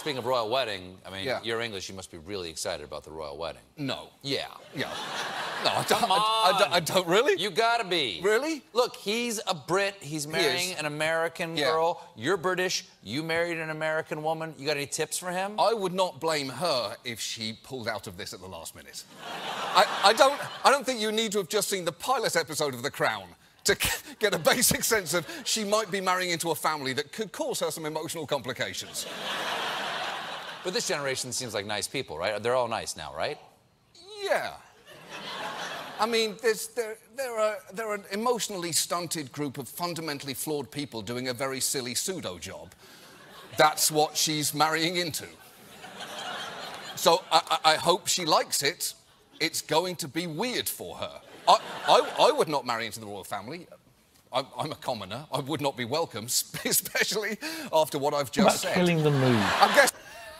speaking of royal wedding, I mean, you're English, you must be really excited about the royal wedding. No. Yeah. Yeah. No, I don't. Come on. I don't really. You gotta be. Really? Look, he's a Brit. He's marrying an American girl. You're British. You married an American woman. You got any tips for him? I would not blame her if she pulled out of this at the last minute. I don't think you need to have just seen the pilot episode of The Crown to get a basic sense of she might be marrying into a family that could cause her some emotional complications. But this generation seems like nice people, right? They're all nice now, right? Yeah. I mean, they're an emotionally stunted group of fundamentally flawed people doing a very silly pseudo job. That's what she's marrying into. So I hope she likes it. It's going to be weird for her. I would not marry into the royal family. I'm a commoner. I would not be welcome, especially after what I've just said. Killing the mood. I guess.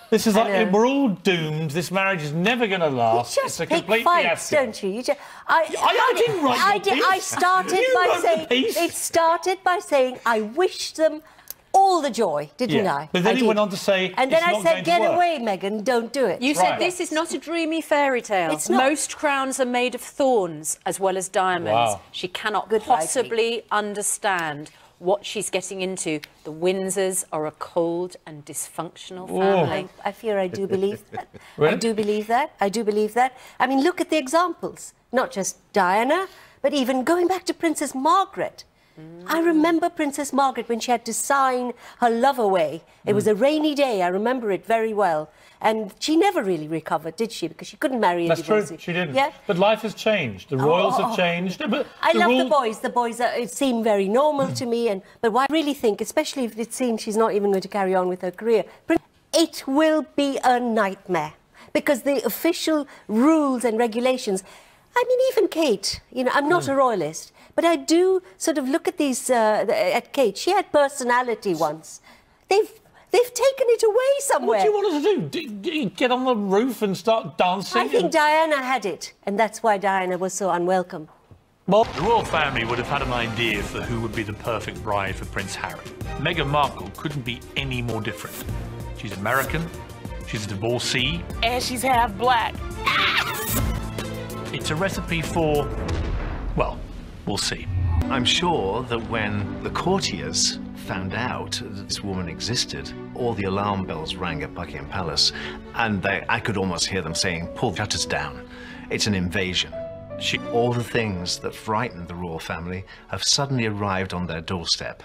This is like, we're all doomed. This marriage is never going to last. You just it's a complete fights, fiasco. don't you? I didn't write your piece. I started by saying... It started by saying I wish them all the joy, didn't I? But then he went on to say... And then I said, get away, Meghan, don't do it. You said this is not a dreamy fairy tale. It's not. Most crowns are made of thorns as well as diamonds. Wow. She cannot possibly understand what she's getting into. The Windsors are a cold and dysfunctional family. I fear I do believe that. Really? I do believe that. I do believe that. I mean, look at the examples. Not just Diana, but even going back to Princess Margaret. I remember Princess Margaret when she had to sign her love away. It was a rainy day, I remember it very well. And she never really recovered, did she? Because she couldn't marry a divorcee. That's true, she didn't. Yeah? But life has changed. The royals have changed. But I love the boys. The boys seem very normal to me. But what I really think, especially if it seems she's not even going to carry on with her career, it will be a nightmare. Because the official rules and regulations... I mean, even Kate, you know, I'm not a royalist, but I do sort of look at these, at Kate. She had personality once. They've taken it away somewhere. What do you want us to do? Get on the roof and start dancing? I think Diana had it, and that's why Diana was so unwelcome. Well, the royal family would have had an idea for who would be the perfect bride for Prince Harry. Meghan Markle couldn't be any more different. She's American, she's a divorcee. And she's half black. It's a recipe for, well, we'll see. I'm sure that when the courtiers found out that this woman existed, all the alarm bells rang at Buckingham Palace, and I could almost hear them saying, pull the shutters down. It's an invasion. All the things that frightened the royal family have suddenly arrived on their doorstep.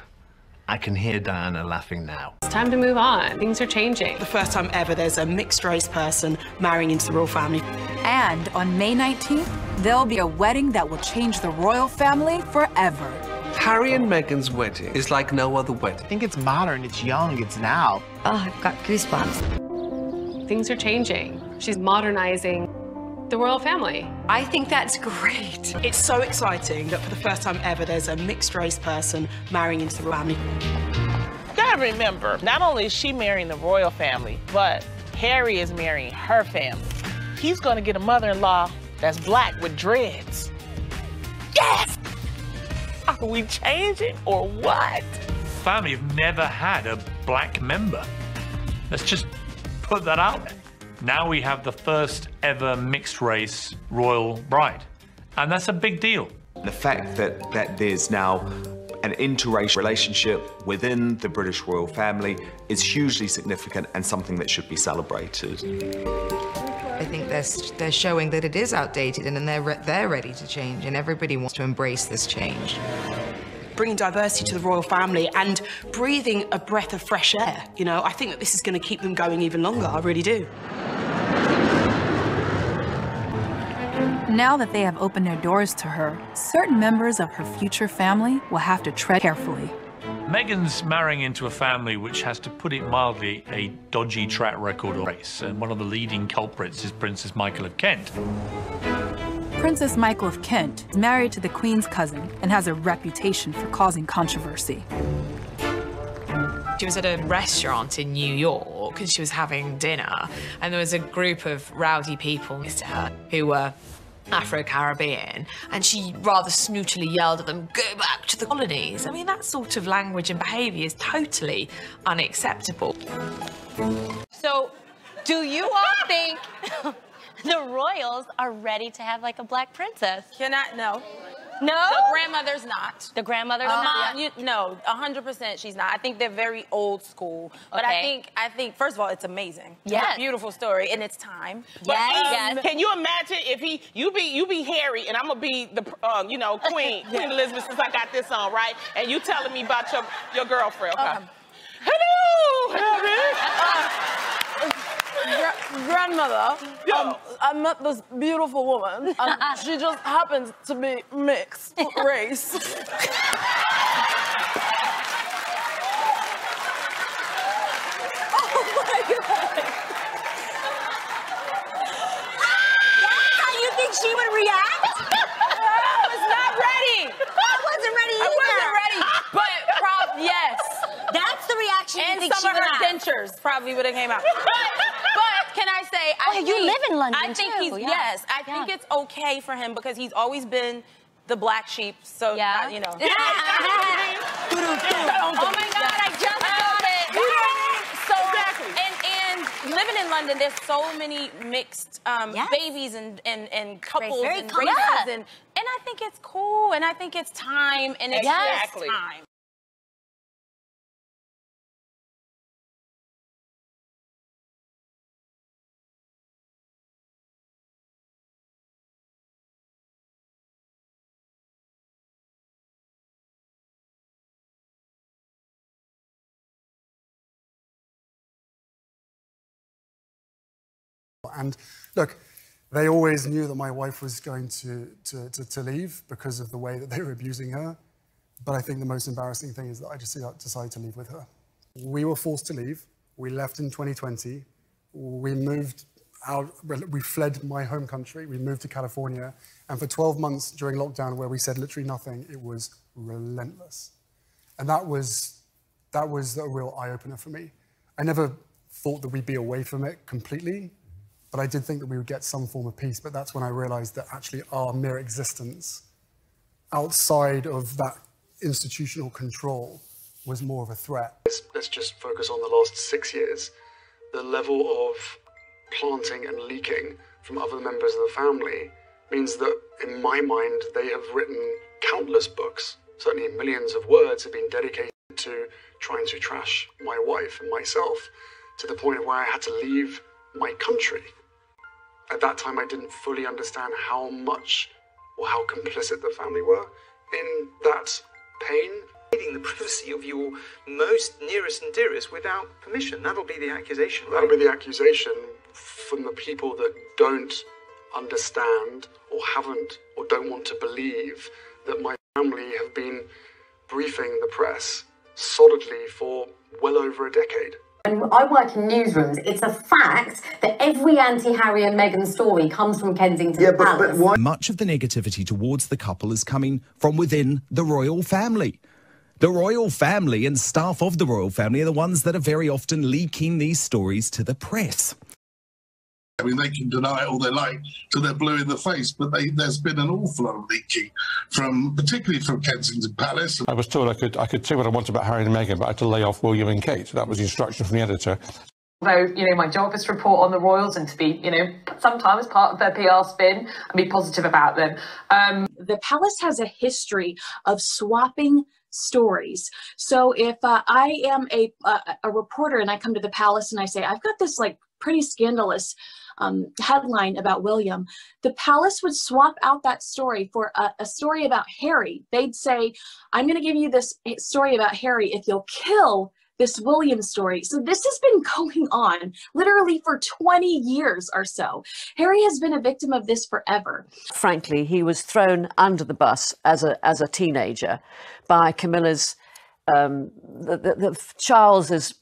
I can hear Diana laughing now. It's time to move on. Things are changing. The first time ever there's a mixed-race person marrying into the royal family. And on May 19th, there'll be a wedding that will change the royal family forever. Harry and Meghan's wedding is like no other wedding. I think it's modern, it's young, it's now. Oh, I've got goosebumps. Things are changing. She's modernizing the royal family. I think that's great. It's so exciting that for the first time ever there's a mixed-race person marrying into the family. You gotta remember, not only is she marrying the royal family, but Harry is marrying her family. He's gonna get a mother-in-law that's black with dreads. Yes! Are we changing or what? Family have never had a black member. Let's just put that out there. Now we have the first ever mixed race royal bride. And that's a big deal. The fact that there's now an interracial relationship within the British royal family is hugely significant and something that should be celebrated. I think they're showing that it is outdated and they're ready to change and everybody wants to embrace this change. Bringing diversity to the royal family and breathing a breath of fresh air. You know, I think that this is going to keep them going even longer. I really do. Now that they have opened their doors to her, certain members of her future family will have to tread carefully. Meghan's marrying into a family which has, to put it mildly, a dodgy track record of race, and one of the leading culprits is Princess Michael of Kent. Princess Michael of Kent is married to the Queen's cousin and has a reputation for causing controversy. She was at a restaurant in New York and she was having dinner, and there was a group of rowdy people next to her who were Afro-Caribbean, and she rather snootily yelled at them, "Go back to the colonies." I mean, that sort of language and behaviour is totally unacceptable. So, do you all think the royals are ready to have like a black princess? No. No? The grandmother's not. The grandmother's not? No, 100% she's not. I think they're very old school. But Okay. I think, first of all, it's amazing. Yes. It's a beautiful story, and it's time. Yes. Can you imagine if you be Harry and I'm gonna be the Queen Elizabeth, since I got this on, right? And you telling me about your girlfriend? Okay. Hello, Harry. Grandmother, I met this beautiful woman, and she just happens to be mixed race. Oh my God. That's how you think she would react? I was not ready. I wasn't ready either. I wasn't ready, but yes. That's the reaction And you think some she of would her have. dentures probably would have came out. But can I say, you live in London I think too, yes, I think it's okay for him because he's always been the black sheep. So you know. Oh my God, I just got it. So and living in London, there's so many mixed babies and couples Very and common. races and I think it's cool and I think it's time and it's time. And look, they always knew that my wife was going to leave because of the way that they were abusing her. But I think the most embarrassing thing is that I just decided to leave with her. We were forced to leave. We left in 2020. We moved out, we fled my home country. We moved to California. And for 12 months during lockdown, where we said literally nothing, it was relentless. And that was a real eye-opener for me. I never thought that we'd be away from it completely, but I did think that we would get some form of peace. But that's when I realized that actually our mere existence outside of that institutional control was more of a threat. Let's just focus on the last 6 years. The level of planting and leaking from other members of the family means that, in my mind, they have written countless books. Certainly millions of words have been dedicated to trying to trash my wife and myself, to the point of where I had to leave my country. At that time, I didn't fully understand how much or how complicit the family were in that pain. The privacy of your most nearest and dearest without permission. That'll be the accusation, right? That'll be the accusation from the people that don't understand or haven't or don't want to believe that my family have been briefing the press solidly for well over a decade. When I work in newsrooms, it's a fact that every anti-Harry and Meghan story comes from Kensington Palace. But why? Much of the negativity towards the couple is coming from within the royal family. The royal family and staff of the royal family are the ones that are very often leaking these stories to the press. I mean, they can deny it all they like till they're blue in the face, but there's been an awful lot of leaking, particularly from Kensington Palace. I was told I could say what I want about Harry and Meghan, but I had to lay off William and Kate. That was the instruction from the editor. Although, my job is to report on the royals and to be, sometimes part of their PR spin and be positive about them. The palace has a history of swapping stories. So if I am a reporter and I come to the palace and I say, I've got this pretty scandalous headline about William, the palace would swap out that story for a story about Harry. They'd say, I'm going to give you this story about Harry if you'll kill this William story. So this has been going on literally for 20 years or so. Harry has been a victim of this forever. Frankly, he was thrown under the bus as a teenager by Camilla's, Charles's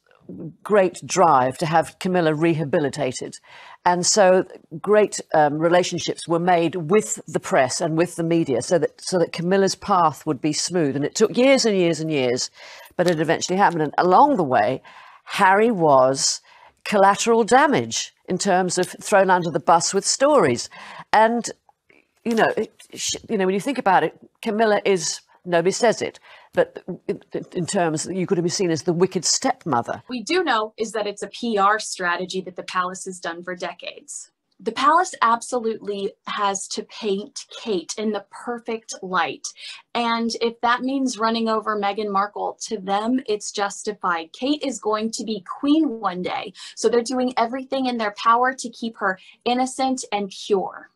great drive to have Camilla rehabilitated. And so great relationships were made with the press and with the media so that Camilla's path would be smooth. And it took years and years and years, but it eventually happened. And along the way, Harry was collateral damage in terms of thrown under the bus with stories. And, when you think about it, Camilla is Nobody says it, but in terms, you could be seen as the wicked stepmother. We do know is that it's a PR strategy that the palace has done for decades. The palace absolutely has to paint Kate in the perfect light. And if that means running over Meghan Markle, to them, it's justified. Kate is going to be queen one day. So they're doing everything in their power to keep her innocent and pure.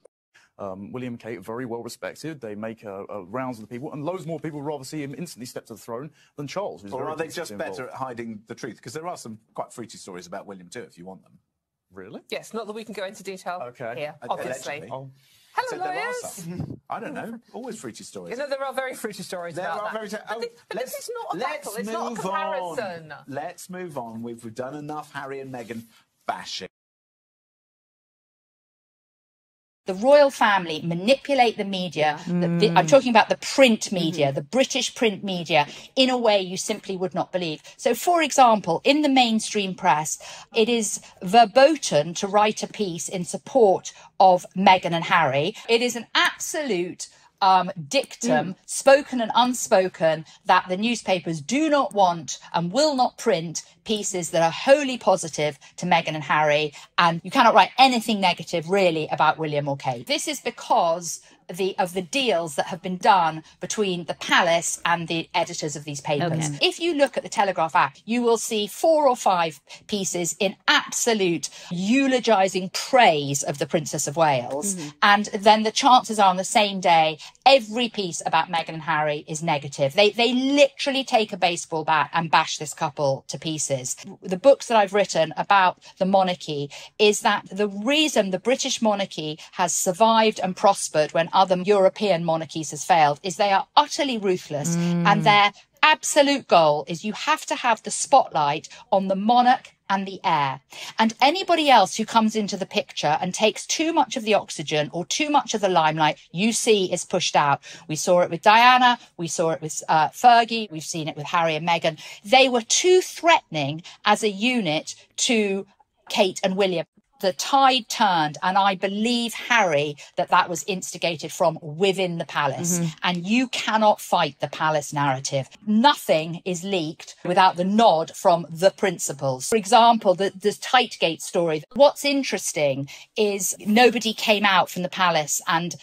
William and Kate are very well respected. They make rounds of the people, and loads more people would rather see him instantly step to the throne than Charles. Or are they just better at hiding the truth? Because there are some quite fruity stories about William too, if you want them. Really? Yes, not that we can go into detail here, Allegedly. obviously. Oh. Hello, lawyers. I don't know. Always fruity stories. You know, there are very fruity stories about that. But this is not a battle. It's not a comparison. Let's move on. We've done enough Harry and Meghan bashing. The royal family manipulate the media. I'm talking about the print media, the British print media, in a way you simply would not believe. So, for example, in the mainstream press, it is verboten to write a piece in support of Meghan and Harry. It is an absolute dictum, spoken and unspoken, that the newspapers do not want and will not print pieces that are wholly positive to Meghan and Harry, and you cannot write anything negative really about William or Kate. This is because of the deals that have been done between the palace and the editors of these papers. Okay. If you look at the Telegraph Act, you will see 4 or 5 pieces in absolute eulogising praise of the Princess of Wales. And then the chances are on the same day, every piece about Meghan and Harry is negative. They literally take a baseball bat and bash this couple to pieces. The books that I've written about the monarchy is that the reason the British monarchy has survived and prospered when other European monarchies has failed is they are utterly ruthless, and their absolute goal is you have to have the spotlight on the monarch and the heir, and anybody else who comes into the picture and takes too much of the oxygen or too much of the limelight, you see is pushed out. We saw it with Diana, we saw it with Fergie, we've seen it with Harry and Meghan. They were too threatening as a unit to Kate and William. The tide turned, and I believe, Harry, that was instigated from within the palace. And you cannot fight the palace narrative. Nothing is leaked without the nod from the principals. For example, the Tightgate story. What's interesting is nobody came out from the palace and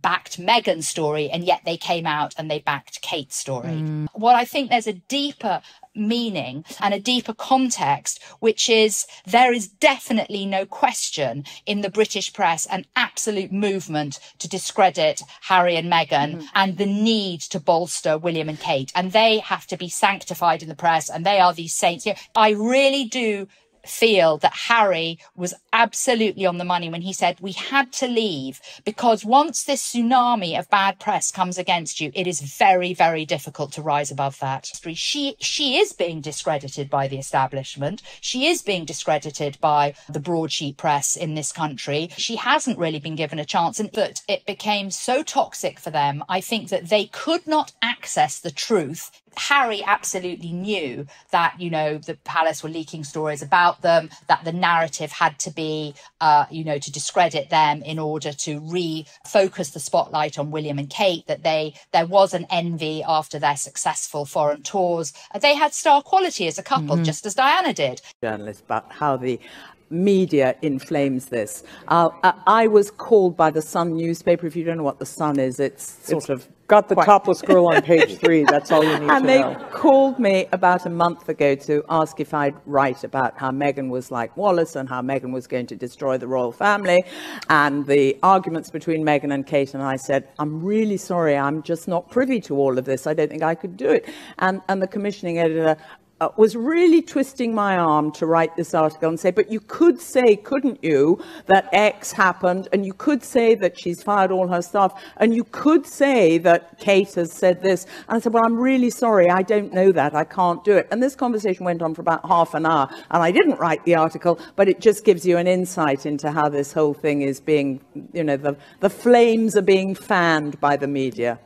backed Meghan's story, and yet they came out and they backed Kate's story. What I think there's a deeper meaning and a deeper context, which is there is definitely no question in the British press an absolute movement to discredit Harry and Meghan and the need to bolster William and Kate, and they have to be sanctified in the press, and they are these saints. You know, I really do feel that Harry was absolutely on the money when he said we had to leave, because once this tsunami of bad press comes against you, it is very, very difficult to rise above that. She is being discredited by the establishment. She is being discredited by the broadsheet press in this country. She hasn't really been given a chance, and that it became so toxic for them. I think that they could not access the truth. Harry absolutely knew that, you know, the palace were leaking stories about them, that the narrative had to be, you know, to discredit them in order to refocus the spotlight on William and Kate, that there was an envy after their successful foreign tours. They had star quality as a couple, just as Diana did. Journalist about how the media inflames this. I was called by the Sun newspaper. If you don't know what the Sun is, it's sort of got the topless girl on page 3. That's all you need to know. And they called me about a month ago to ask if I'd write about how Meghan was like Wallace and how Meghan was going to destroy the royal family and the arguments between Meghan and Kate. And I said, I'm really sorry, I'm just not privy to all of this. I don't think I could do it. And the commissioning editor was really twisting my arm to write this article and say, but you could say, couldn't you, that X happened, and you could say that she's fired all her staff, and you could say that Kate has said this. And I said, well, I'm really sorry, I don't know that, I can't do it. And this conversation went on for about half an hour, and I didn't write the article, but it just gives you an insight into how this whole thing is being, you know, the flames are being fanned by the media.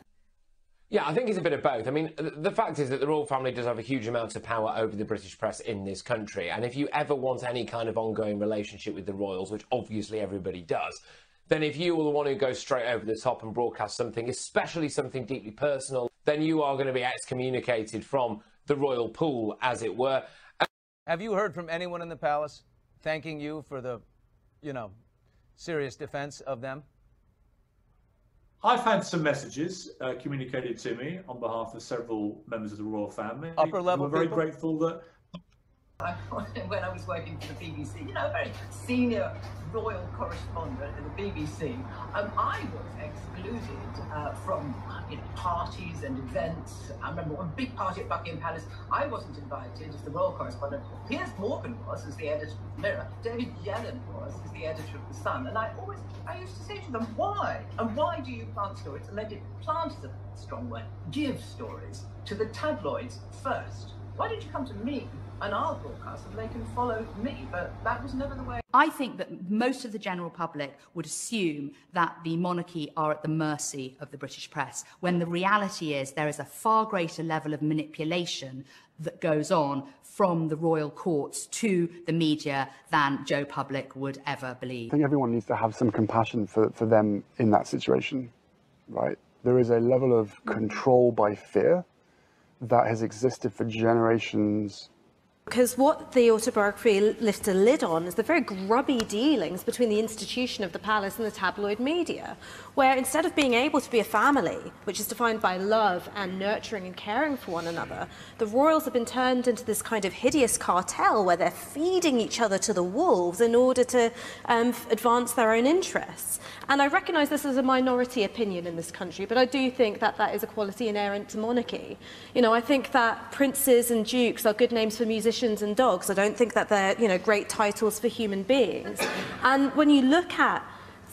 Yeah, I think it's a bit of both. I mean, the fact is that the royal family does have a huge amount of power over the British press in this country. And if you ever want any kind of ongoing relationship with the royals, which obviously everybody does, then if you are the one who goes straight over the top and broadcasts something, especially something deeply personal, then you are going to be excommunicated from the royal pool, as it were. Have you heard from anyone in the palace thanking you for the, serious defense of them? I've had some messages communicated to me on behalf of several members of the royal family. Upper level We're very people? grateful that When I was working for the BBC, a very senior royal correspondent at the BBC, I was excluded from parties and events. I remember one big party at Buckingham Palace. I wasn't invited as the royal correspondent. Piers Morgan was as the editor of the Mirror. David Yellen was as the editor of the Sun. And I used to say to them, why? And why do you plant stories? And they did. Plant is a strong word. Give stories to the tabloids first. Why did you come to me and I'll broadcast and they can follow me? But that was never the way. I think that most of the general public would assume that the monarchy are at the mercy of the British press, when the reality is there is a far greater level of manipulation that goes on from the royal courts to the media than Joe Public would ever believe. I think everyone needs to have some compassion for them in that situation, right? There is a level of control by fear that has existed for generations. Because what the autobiography lifts a lid on is the very grubby dealings between the institution of the palace and the tabloid media, where instead of being able to be a family, which is defined by love and nurturing and caring for one another, the royals have been turned into this kind of hideous cartel where they're feeding each other to the wolves in order to advance their own interests. And I recognise this as a minority opinion in this country, but I do think that that is a quality inherent to monarchy. I think that princes and dukes are good names for musicians and dogs. I don't think that they're, great titles for human beings. And when you look at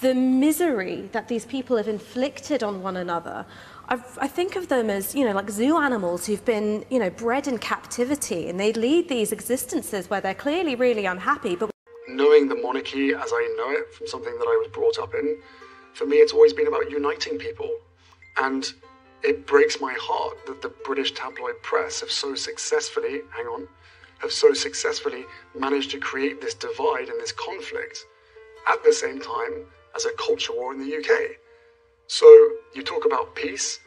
the misery that these people have inflicted on one another, I think of them as, like zoo animals who've been, bred in captivity, and they lead these existences where they're clearly really unhappy. But knowing the monarchy as I know it from something that I was brought up in, for me it's always been about uniting people. And it breaks my heart that the British tabloid press have so successfully, managed to create this divide and this conflict at the same time as a culture war in the UK. So you talk about peace.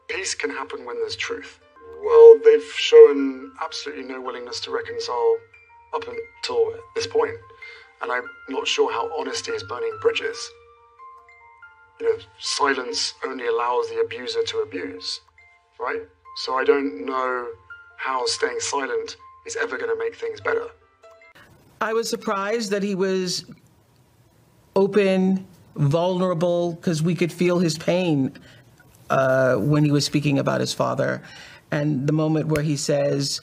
Peace can happen when there's truth. Well, they've shown absolutely no willingness to reconcile up until this point. And I'm not sure how honesty is burning bridges. Silence only allows the abuser to abuse, right? So I don't know how staying silent is ever going to make things better. I was surprised that he was open, vulnerable, because we could feel his pain when he was speaking about his father. And the moment where he says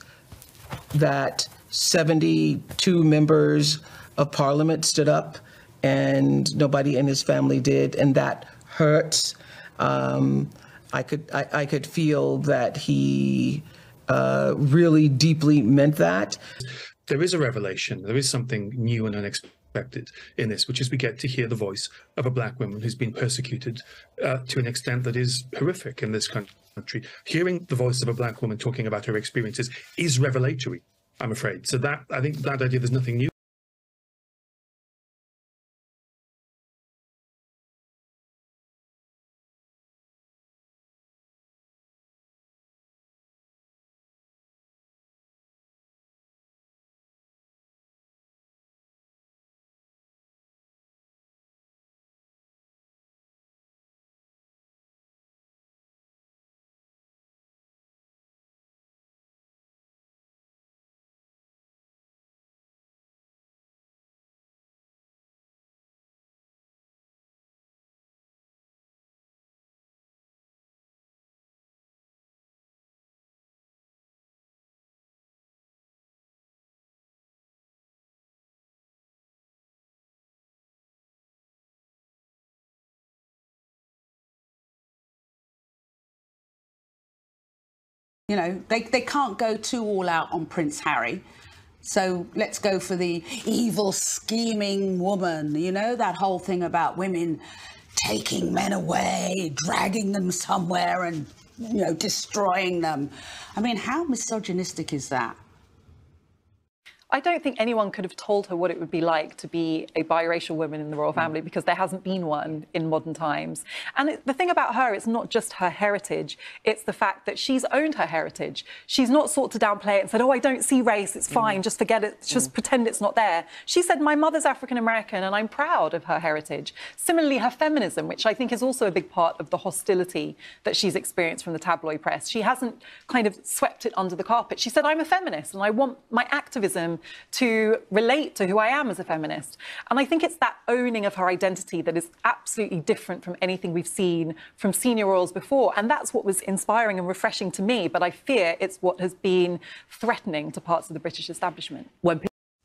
that 72 members of parliament stood up and nobody in his family did, and that hurts. I could feel that he really deeply meant that. There is a revelation. There is something new and unexpected in this, which is we get to hear the voice of a black woman who's been persecuted to an extent that is horrific in this country. Hearing the voice of a black woman talking about her experiences is revelatory, I'm afraid. So that, I think that idea, there's nothing new. They can't go too all out on Prince Harry. So let's go for the evil, scheming woman, that whole thing about women taking men away, dragging them somewhere and, destroying them. I mean, how misogynistic is that? I don't think anyone could have told her what it would be like to be a biracial woman in the royal family because there hasn't been one in modern times. And the thing about her, it's not just her heritage, it's the fact that she's owned her heritage. She's not sought to downplay it and said, oh, I don't see race, it's fine, just forget it, just pretend it's not there. She said, my mother's African American and I'm proud of her heritage. Similarly, her feminism, which I think is also a big part of the hostility that she's experienced from the tabloid press. She hasn't kind of swept it under the carpet. She said, I'm a feminist and I want my activism to relate to who I am as a feminist. And I think it's that owning of her identity that is absolutely different from anything we've seen from senior royals before. And that's what was inspiring and refreshing to me. But I fear it's what has been threatening to parts of the British establishment.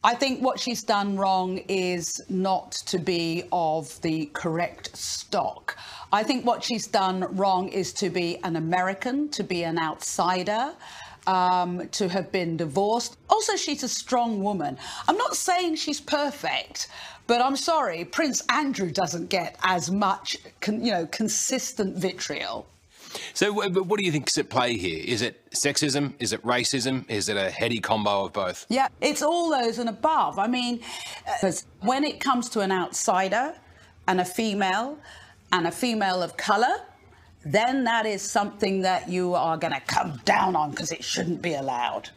I think what she's done wrong is not to be of the correct stock. I think what she's done wrong is to be an American, to be an outsider, to have been divorced. Also, she's a strong woman. I'm not saying she's perfect, but I'm sorry, Prince Andrew doesn't get as much, consistent vitriol. So what do you think is at play here? Is it sexism? Is it racism? Is it a heady combo of both? Yeah, it's all those and above. I mean, when it comes to an outsider and a female of colour, then that is something that you are going to come down on because it shouldn't be allowed.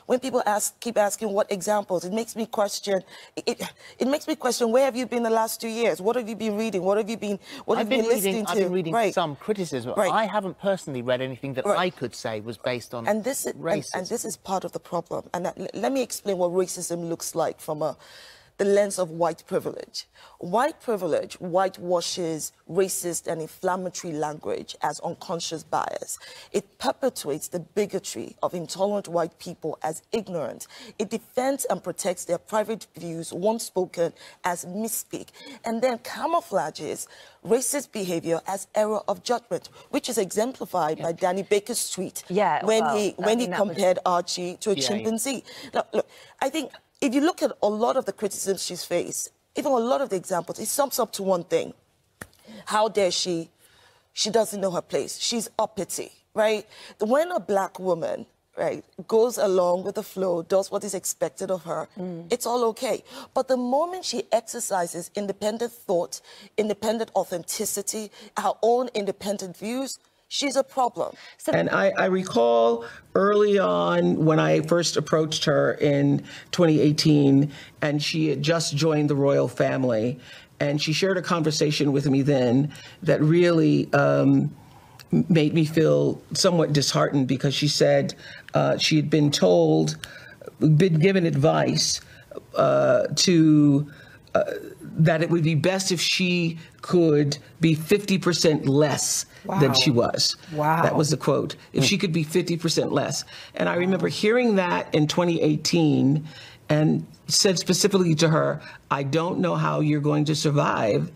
When people keep asking what examples, it makes me question. It makes me question, where have you been the last 2 years? What have you been reading? What have you been listening to? I've been reading some criticism. Right. I haven't personally read anything that I could say was based on racism. And this is part of the problem. And let me explain what racism looks like from the lens of white privilege. White privilege whitewashes racist and inflammatory language as unconscious bias. It perpetuates the bigotry of intolerant white people as ignorant. It defends and protects their private views, once spoken, as misspeak, and then camouflages racist behavior as error of judgment, which is exemplified by Danny Baker's tweet when he compared Archie to a chimpanzee. Now, look, I think if you look at a lot of the criticisms she's faced, even a lot of the examples, it sums up to one thing. How dare she? She doesn't know her place. She's uppity, right? When a black woman, right, goes along with the flow, does what is expected of her, it's all okay. But the moment she exercises independent thought, independent authenticity, her own independent views, she's a problem. And I recall early on when I first approached her in 2018, and she had just joined the royal family, and she shared a conversation with me then that really made me feel somewhat disheartened, because she said she had been given advice that it would be best if she could be 50% less than she was. Wow. That was the quote. If she could be 50% less. And I remember hearing that in 2018 and said specifically to her, I don't know how you're going to survive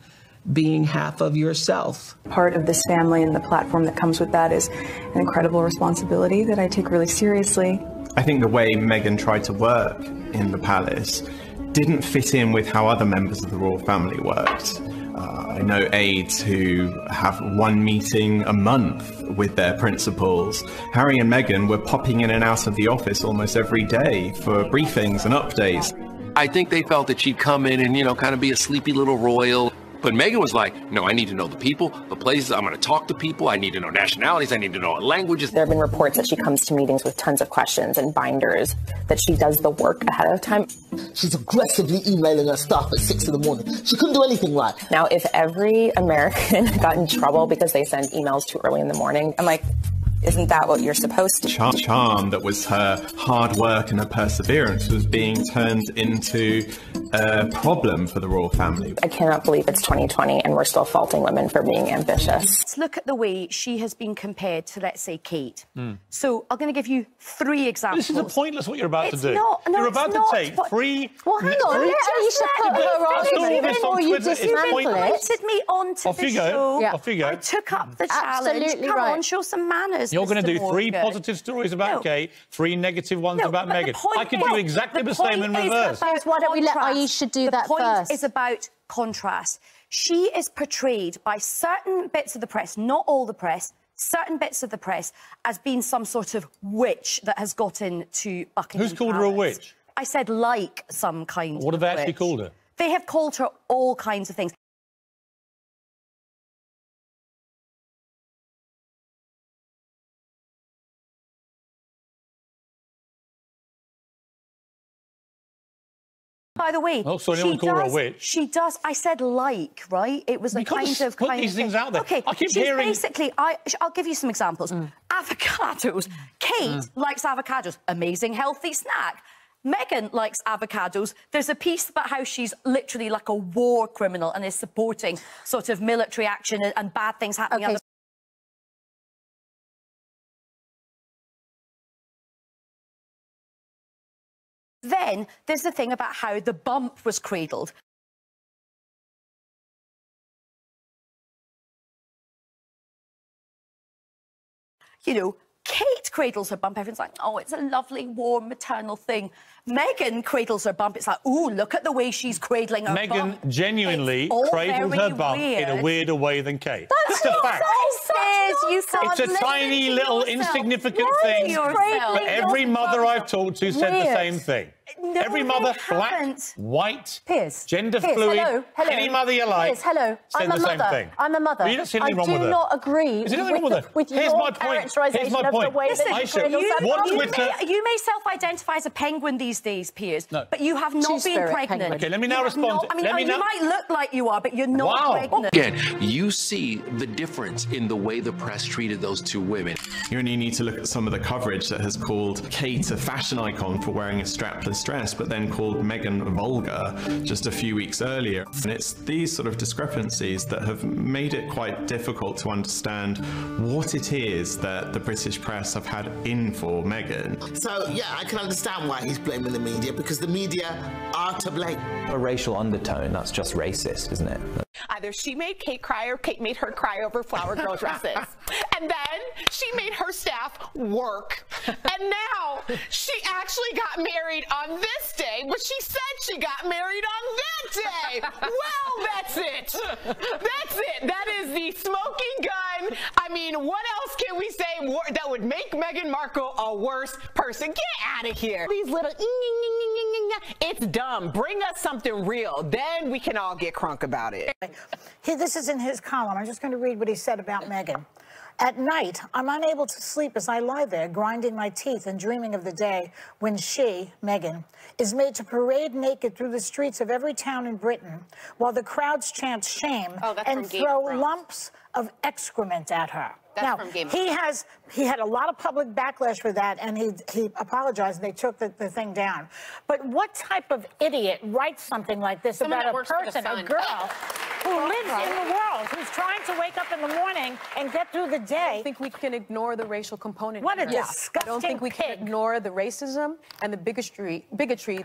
being half of yourself. Part of this family and the platform that comes with that is an incredible responsibility that I take really seriously. I think the way Meghan tried to work in the palace didn't fit in with how other members of the royal family worked. I know aides who have one meeting a month with their principals. Harry and Meghan were popping in and out of the office almost every day for briefings and updates. I think they felt that she'd come in and, kind of be a sleepy little royal. But Meghan was like, no, I need to know the people, the places. I'm going to talk to people. I need to know nationalities. I need to know languages. There have been reports that she comes to meetings with tons of questions and binders, that she does the work ahead of time. She's aggressively emailing her staff at 6 in the morning. She couldn't do anything right. Now, if every American got in trouble because they sent emails too early in the morning, I'm like, isn't that what you're supposed to? Charm that was her hard work and her perseverance was being turned into a problem for the royal family. I cannot believe it's 2020 and we're still faulting women for being ambitious. Let's look at the way she has been compared to, let's say, Kate. So I'm going to give you 3 examples. This is pointless what you're about to do. You're about to take 3... Well, hang on. Ayesha put her on before you dismantle it. You invited me onto the show. Off you go. I took up the challenge. Absolutely Come on, show some manners. You're going to do Mr. 3 Morgan. positive stories about Kate, 3 negative ones about Meghan. I could do exactly the same in reverse. Why don't we let Ayesha do that first? The point is about contrast. She is portrayed by certain bits of the press, not all the press, certain bits of the press, as being some sort of witch that has got into Buckingham Who's called her a witch? I said like some kind of What have they actually witch. called her? They have called her all kinds of things. By the way, Oh, sorry, anyone call her a witch? She does. I said like, right? It was a kind of put these things out there. Okay, I keep she's hearing. basically. I'll give you some examples. Avocados. Kate likes avocados. Amazing healthy snack. Meghan likes avocados. There's a piece about how she's literally like a war criminal and is supporting sort of military action and bad things happening. Okay. Then there's the thing about how the bump was cradled. You know, Kate cradles her bump. Everyone's like, oh, it's a lovely, warm, maternal thing. Meghan cradles her bump. It's like, ooh, look at the way she's cradling her bump. Meghan genuinely cradled her bump in a weirder way than Kate. That's Just a fact. It's a tiny little insignificant thing, but every mother I've talked to said the same thing. No, every mother, they black, haven't. white, Piers, gender Piers, fluid, hello. any mother you like, Piers, hello. said I'm the a same mother. thing. I'm a mother. Well, you don't see anything wrong with I do her. not agree Is there anything wrong with her? with Here's your my point. characterisation Here's my of the point. way that Ayesha, you what's with her? You may self-identify as a penguin these days, Piers, No. but you have not been pregnant. Okay, let me now You have respond. not- I mean, Let me you now- might look like you are, but you're not pregnant. Again, you see the difference in the way the press treated those two women. You only need to look at some of the coverage that has called Kate a fashion icon for wearing a strapless dress, but then called Meghan vulgar just a few weeks earlier. And it's these sort of discrepancies that have made it quite difficult to understand what it is that the British press have had in for Meghan. So, yeah, I can understand why he's blaming the media, because the media are to blame. A racial undertone, that's just racist, isn't it? Either she made Kate cry or Kate made her cry over flower girl dresses. And then she made her staff work. And now she actually got married on this day, but she said she got married on that day. Well, that's it. That's it. That is the smoking gun. I mean, what else can we say that would make Meghan Markle a worse person? Get out of here. These little, it's dumb. Bring us something real. Then we can all get crunk about it. This is in his column. I'm just going to read what he said about Meghan. At night, I'm unable to sleep as I lie there, grinding my teeth and dreaming of the day when she, Meghan, is made to parade naked through the streets of every town in Britain while the crowds chant shame and throw lumps of excrement at her. Now, he had a lot of public backlash for that, and he apologized, and they took the thing down. But what type of idiot writes something like this about a person, a girl, who lives in the world, who's trying to wake up in the morning and get through the day? I don't think we can ignore the racial component. What a here. disgusting I don't think we can ignore the racism and the bigotry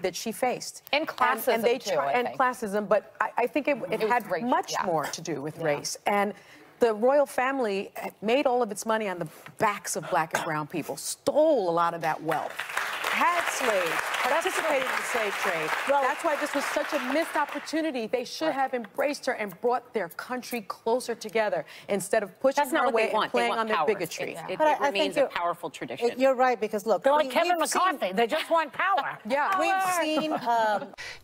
that she faced. And classism, and they too, I and think. classism, but I think it had much more to do with race. And the royal family made all of its money on the backs of black and brown people, stole a lot of that wealth, had slaves, participated in the slave trade. That's why this was such a missed opportunity. They should have embraced her and brought their country closer together instead of pushing her away and playing on their bigotry. It remains a powerful tradition. You're right, because look, they're like Kevin McCarthy. They just want power. Yeah, we've seen.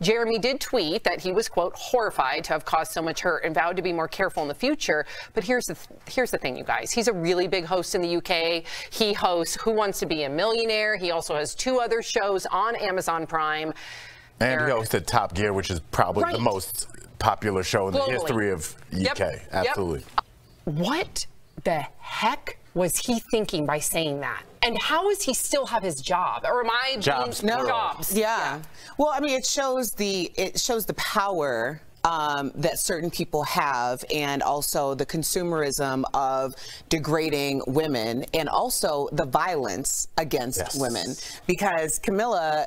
Jeremy did tweet that he was, quote, horrified to have caused so much hurt and vowed to be more careful in the future. But here's the thing, you guys. He's a really big host in the UK. He hosts Who Wants to Be a Millionaire. He also has 2 other shows on Amazon Prime. And he hosted Top Gear, which is probably the most popular show in the history of UK. Absolutely. What the heck was he thinking by saying that? And how does he still have his job? Or am I jobs? Being, No. Jobs. Yeah. Well, I mean, it shows the power that certain people have, and also the consumerism of degrading women, and also the violence against women. Because Camilla,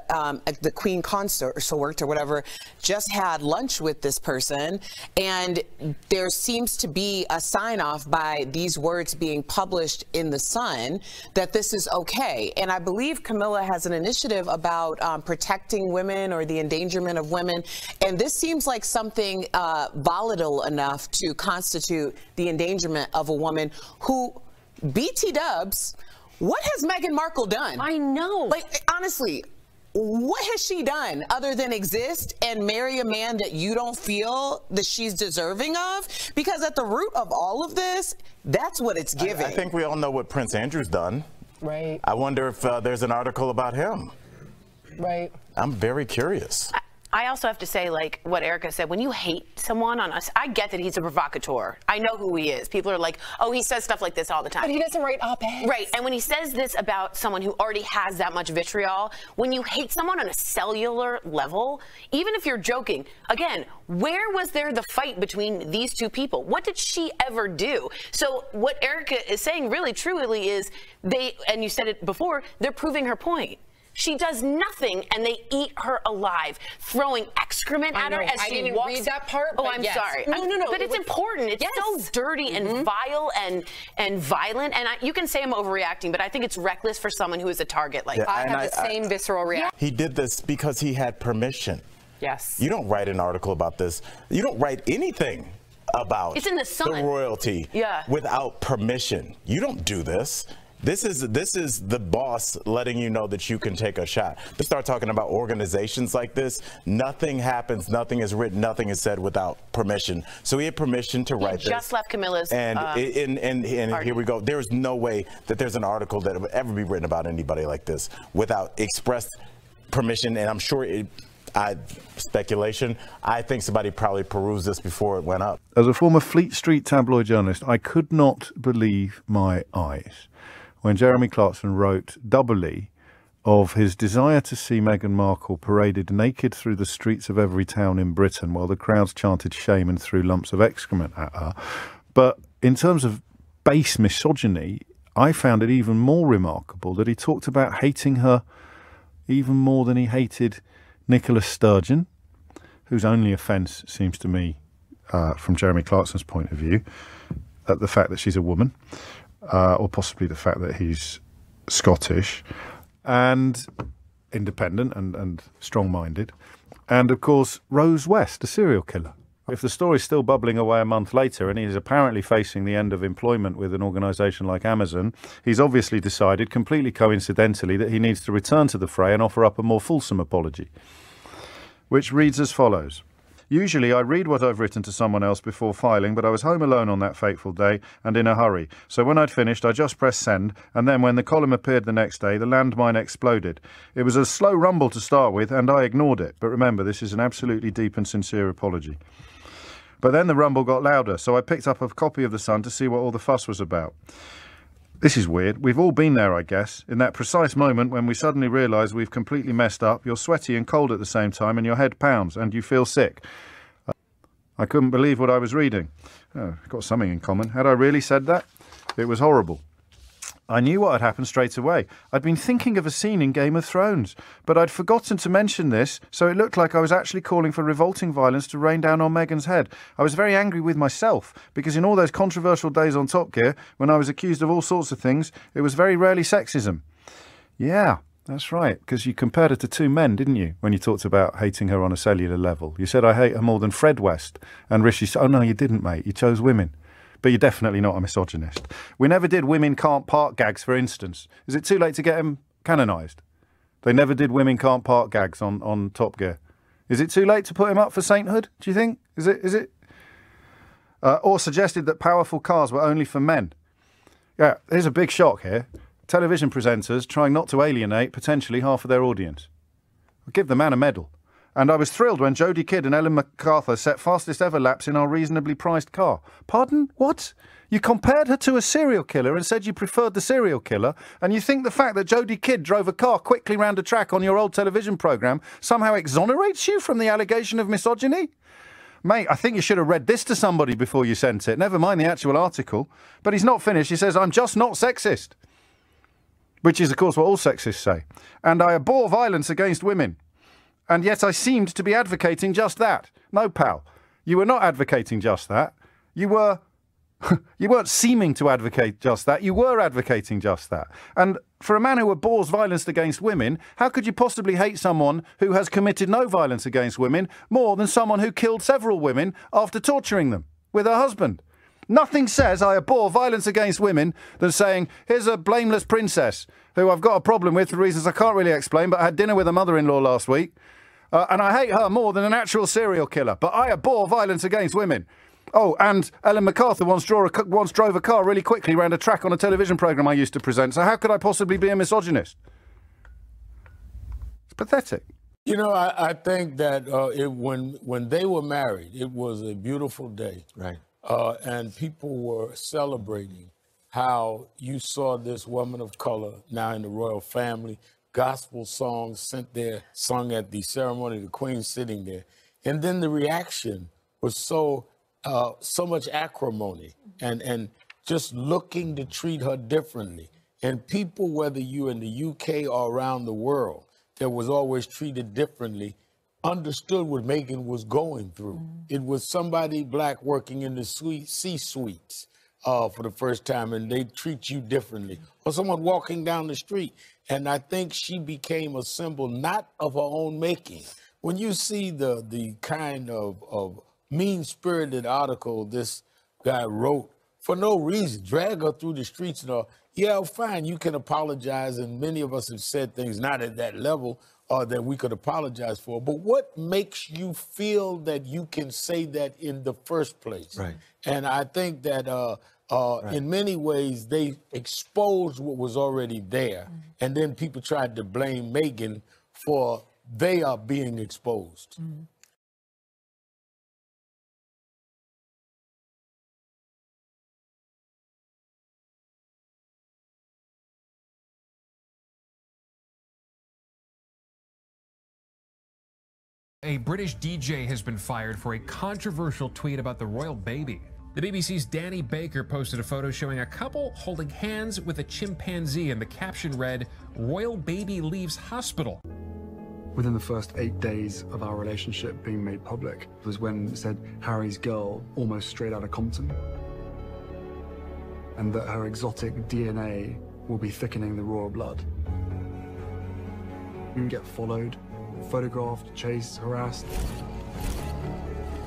the Queen Consort or whatever, just had lunch with this person, and there seems to be a sign-off by these words being published in the Sun that this is okay. And I believe Camilla has an initiative about protecting women or the endangerment of women, and this seems like something volatile enough to constitute the endangerment of a woman who, BT dubs, what has Meghan Markle done? I know. Like, honestly, what has she done other than exist and marry a man that you don't feel that she's deserving of? Because at the root of all of this, that's what it's giving. I think we all know what Prince Andrew's done. Right. I wonder if there's an article about him. Right. I'm very curious. I also have to say, like what Erica said, when you hate someone on us, I get that he's a provocateur. I know who he is. People are like, oh, he says stuff like this all the time. But he doesn't write op-eds. Right, and when he says this about someone who already has that much vitriol, when you hate someone on a cellular level, even if you're joking, again, where was there the fight between these two people? What did she ever do? So what Erica is saying really truly is they, and you said it before, they're proving her point. She does nothing, and they eat her alive, throwing excrement at her as she didn't walks. read that part. Oh, but I'm yes. sorry. No. But it's important. It's so dirty and vile and violent. And you can say I'm overreacting, but I think it's reckless for someone who is a target like that. I have the same visceral reaction. He did this because he had permission. Yes. You don't write an article about this. You don't write anything about it's in the Sun. The royalty without permission. You don't do this. This is the boss letting you know that you can take a shot. They start talking about organizations like this. Nothing happens, nothing is written, nothing is said without permission. So he had permission to write this. Just left Camilla's and here we go. There's no way that there's an article that would ever be written about anybody like this without express permission. And I'm sure speculation, I think somebody probably perused this before it went up. As a former Fleet Street tabloid journalist, I could not believe my eyes when Jeremy Clarkson wrote doubly of his desire to see Meghan Markle paraded naked through the streets of every town in Britain while the crowds chanted shame and threw lumps of excrement at her. But in terms of base misogyny, I found it even more remarkable that he talked about hating her even more than he hated Nicola Sturgeon, whose only offence seems to me, from Jeremy Clarkson's point of view, the fact that she's a woman. Or possibly the fact that he's Scottish and independent and strong-minded. And, of course, Rose West, a serial killer. If the story's still bubbling away a month later and he's apparently facing the end of employment with an organisation like Amazon, he's obviously decided, completely coincidentally, that he needs to return to the fray and offer up a more fulsome apology, which reads as follows. Usually I read what I've written to someone else before filing, but I was home alone on that fateful day and in a hurry. So when I'd finished, I just pressed send, and then when the column appeared the next day, the landmine exploded. It was a slow rumble to start with, and I ignored it. But remember, this is an absolutely deep and sincere apology. But then the rumble got louder, so I picked up a copy of The Sun to see what all the fuss was about. This is weird. We've all been there, I guess, in that precise moment when we suddenly realise we've completely messed up. You're sweaty and cold at the same time and your head pounds and you feel sick. I couldn't believe what I was reading. Oh, got something in common. Had I really said that? It was horrible. I knew what had happened straight away. I'd been thinking of a scene in Game of Thrones, but I'd forgotten to mention this, so it looked like I was actually calling for revolting violence to rain down on Meghan's head. I was very angry with myself, because in all those controversial days on Top Gear, when I was accused of all sorts of things, it was very rarely sexism. Yeah, that's right, because you compared her to two men, didn't you, when you talked about hating her on a cellular level? You said I hate her more than Fred West and Rishi. Oh, no, you didn't, mate. You chose women. But you're definitely not a misogynist. We never did women can't park gags, for instance. Is it too late to get them canonised? They never did women can't park gags on Top Gear. Is it too late to put him up for sainthood, do you think? Is it? Or suggested that powerful cars were only for men. Yeah, there's a big shock here. Television presenters trying not to alienate potentially half of their audience. I'll give the man a medal. And I was thrilled when Jodie Kidd and Ellen MacArthur set fastest ever laps in our reasonably priced car. Pardon? What? You compared her to a serial killer and said you preferred the serial killer, and you think the fact that Jodie Kidd drove a car quickly round a track on your old television programme somehow exonerates you from the allegation of misogyny? Mate, I think you should have read this to somebody before you sent it. Never mind the actual article. But he's not finished. He says, I'm just not sexist. Which is, of course, what all sexists say. And I abhor violence against women. And yet I seemed to be advocating just that. No, pal, you were not advocating just that. You were... you weren't seeming to advocate just that. You were advocating just that. And for a man who abhors violence against women, how could you possibly hate someone who has committed no violence against women more than someone who killed several women after torturing them with her husband? Nothing says I abhor violence against women than saying, here's a blameless princess who I've got a problem with for reasons I can't really explain, but I had dinner with her mother-in-law last week, and I hate her more than an actual serial killer, but I abhor violence against women. Oh, and Ellen MacArthur once drove a car really quickly around a track on a television programme I used to present, so how could I possibly be a misogynist? It's pathetic. You know, I think that when they were married, it was a beautiful day. Right. And people were celebrating how you saw this woman of color now in the royal family, gospel songs sung at the ceremony, the Queen sitting there. And then the reaction was so much acrimony and just looking to treat her differently. And people, whether you're in the UK or around the world, that was always treated differently, understood what Meghan was going through. It was somebody black working in the C-suites for the first time, and they treat you differently. Or someone walking down the street. And I think she became a symbol not of her own making. When you see the kind of mean-spirited article this guy wrote for no reason, drag her through the streets and all, yeah, fine, you can apologize, and many of us have said things not at that level that we could apologize for, but what makes you feel that you can say that in the first place? Right. And I think that in many ways they exposed what was already there, and then people tried to blame Meghan for they are being exposed. A British DJ has been fired for a controversial tweet about the royal baby. The BBC's Danny Baker posted a photo showing a couple holding hands with a chimpanzee, and the caption read, "Royal baby leaves hospital." Within the first 8 days of our relationship being made public was when it said Harry's girl almost straight out of Compton, and that her exotic DNA will be thickening the royal blood. You can get followed, photographed, chased, harassed.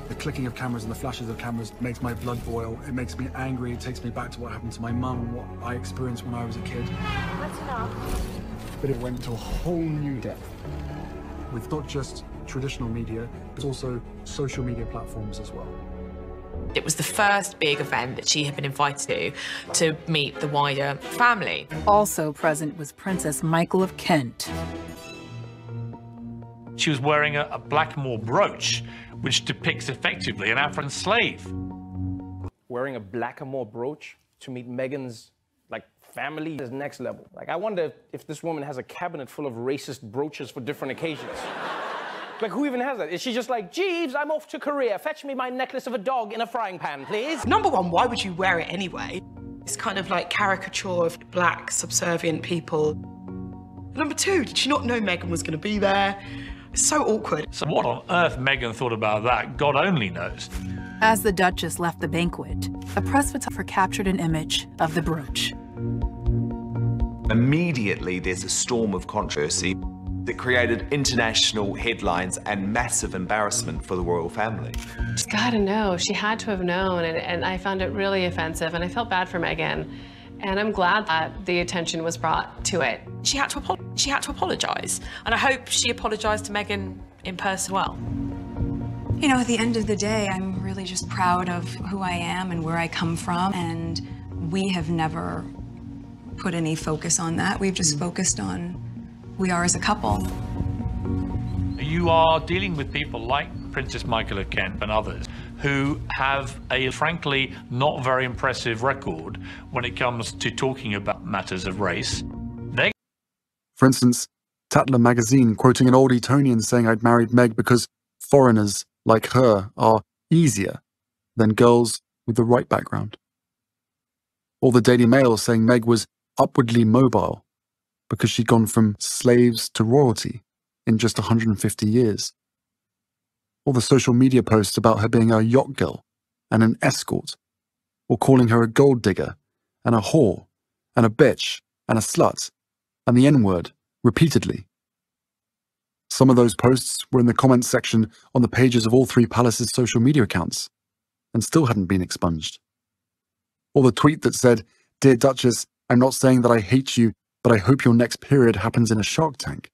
The clicking of cameras and the flashes of cameras makes my blood boil. It makes me angry. It takes me back to what happened to my mum and what I experienced when I was a kid. That's enough. But it went to a whole new depth with not just traditional media, but also social media platforms as well. It was the first big event that she had been invited to meet the wider family. Also present was Princess Michael of Kent. She was wearing a blackamoor brooch, which depicts effectively an African slave. Wearing a blackamoor brooch to meet Meghan's family is next level. I wonder if this woman has a cabinet full of racist brooches for different occasions. Who even has that? Is she just like, Jeeves, I'm off to Korea. Fetch me my necklace of a dog in a frying pan, please? Number one, why would you wear it anyway? It's kind of like caricature of black, subservient people. Number two, did she not know Meghan was going to be there? It's so awkward. So what on earth Meghan thought about that, God only knows. As the Duchess left the banquet, a press photographer captured an image of the brooch. Immediately, there's a storm of controversy that created international headlines and massive embarrassment for the royal family. She's got to know. She had to have known, and I found it really offensive, and I felt bad for Meghan. And I'm glad that the attention was brought to it. She had to apologise, and I hope she apologised to Meghan in person well. You know, at the end of the day, I'm really just proud of who I am and where I come from, and we have never put any focus on that. We've just focused on who we are as a couple. You are dealing with people like Princess Michael of Kent and others who have a, frankly, not very impressive record when it comes to talking about matters of race. For instance, Tatler magazine quoting an old Etonian saying I'd married Meg because foreigners like her are easier than girls with the right background. Or the Daily Mail saying Meg was upwardly mobile because she'd gone from slaves to royalty in just 150 years. Or the social media posts about her being a yacht girl and an escort, or calling her a gold digger and a whore and a bitch and a slut and the N-word repeatedly. Some of those posts were in the comments section on the pages of all three palaces' social media accounts and still hadn't been expunged. Or the tweet that said, "Dear Duchess, I'm not saying that I hate you, but I hope your next period happens in a shark tank."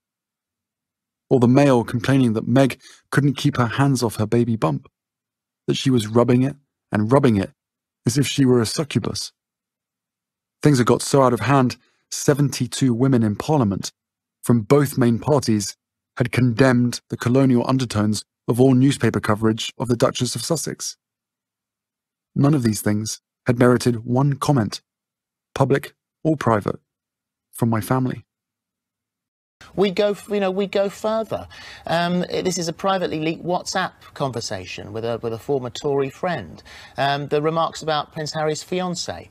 Or the Mail complaining that Meg couldn't keep her hands off her baby bump, that she was rubbing it as if she were a succubus. Things had got so out of hand, 72 women in Parliament from both main parties had condemned the colonial undertones of all newspaper coverage of the Duchess of Sussex. None of these things had merited one comment, public or private, from my family. We go further. This is a privately leaked WhatsApp conversation with a former Tory friend. The remarks about Prince Harry's fiancée,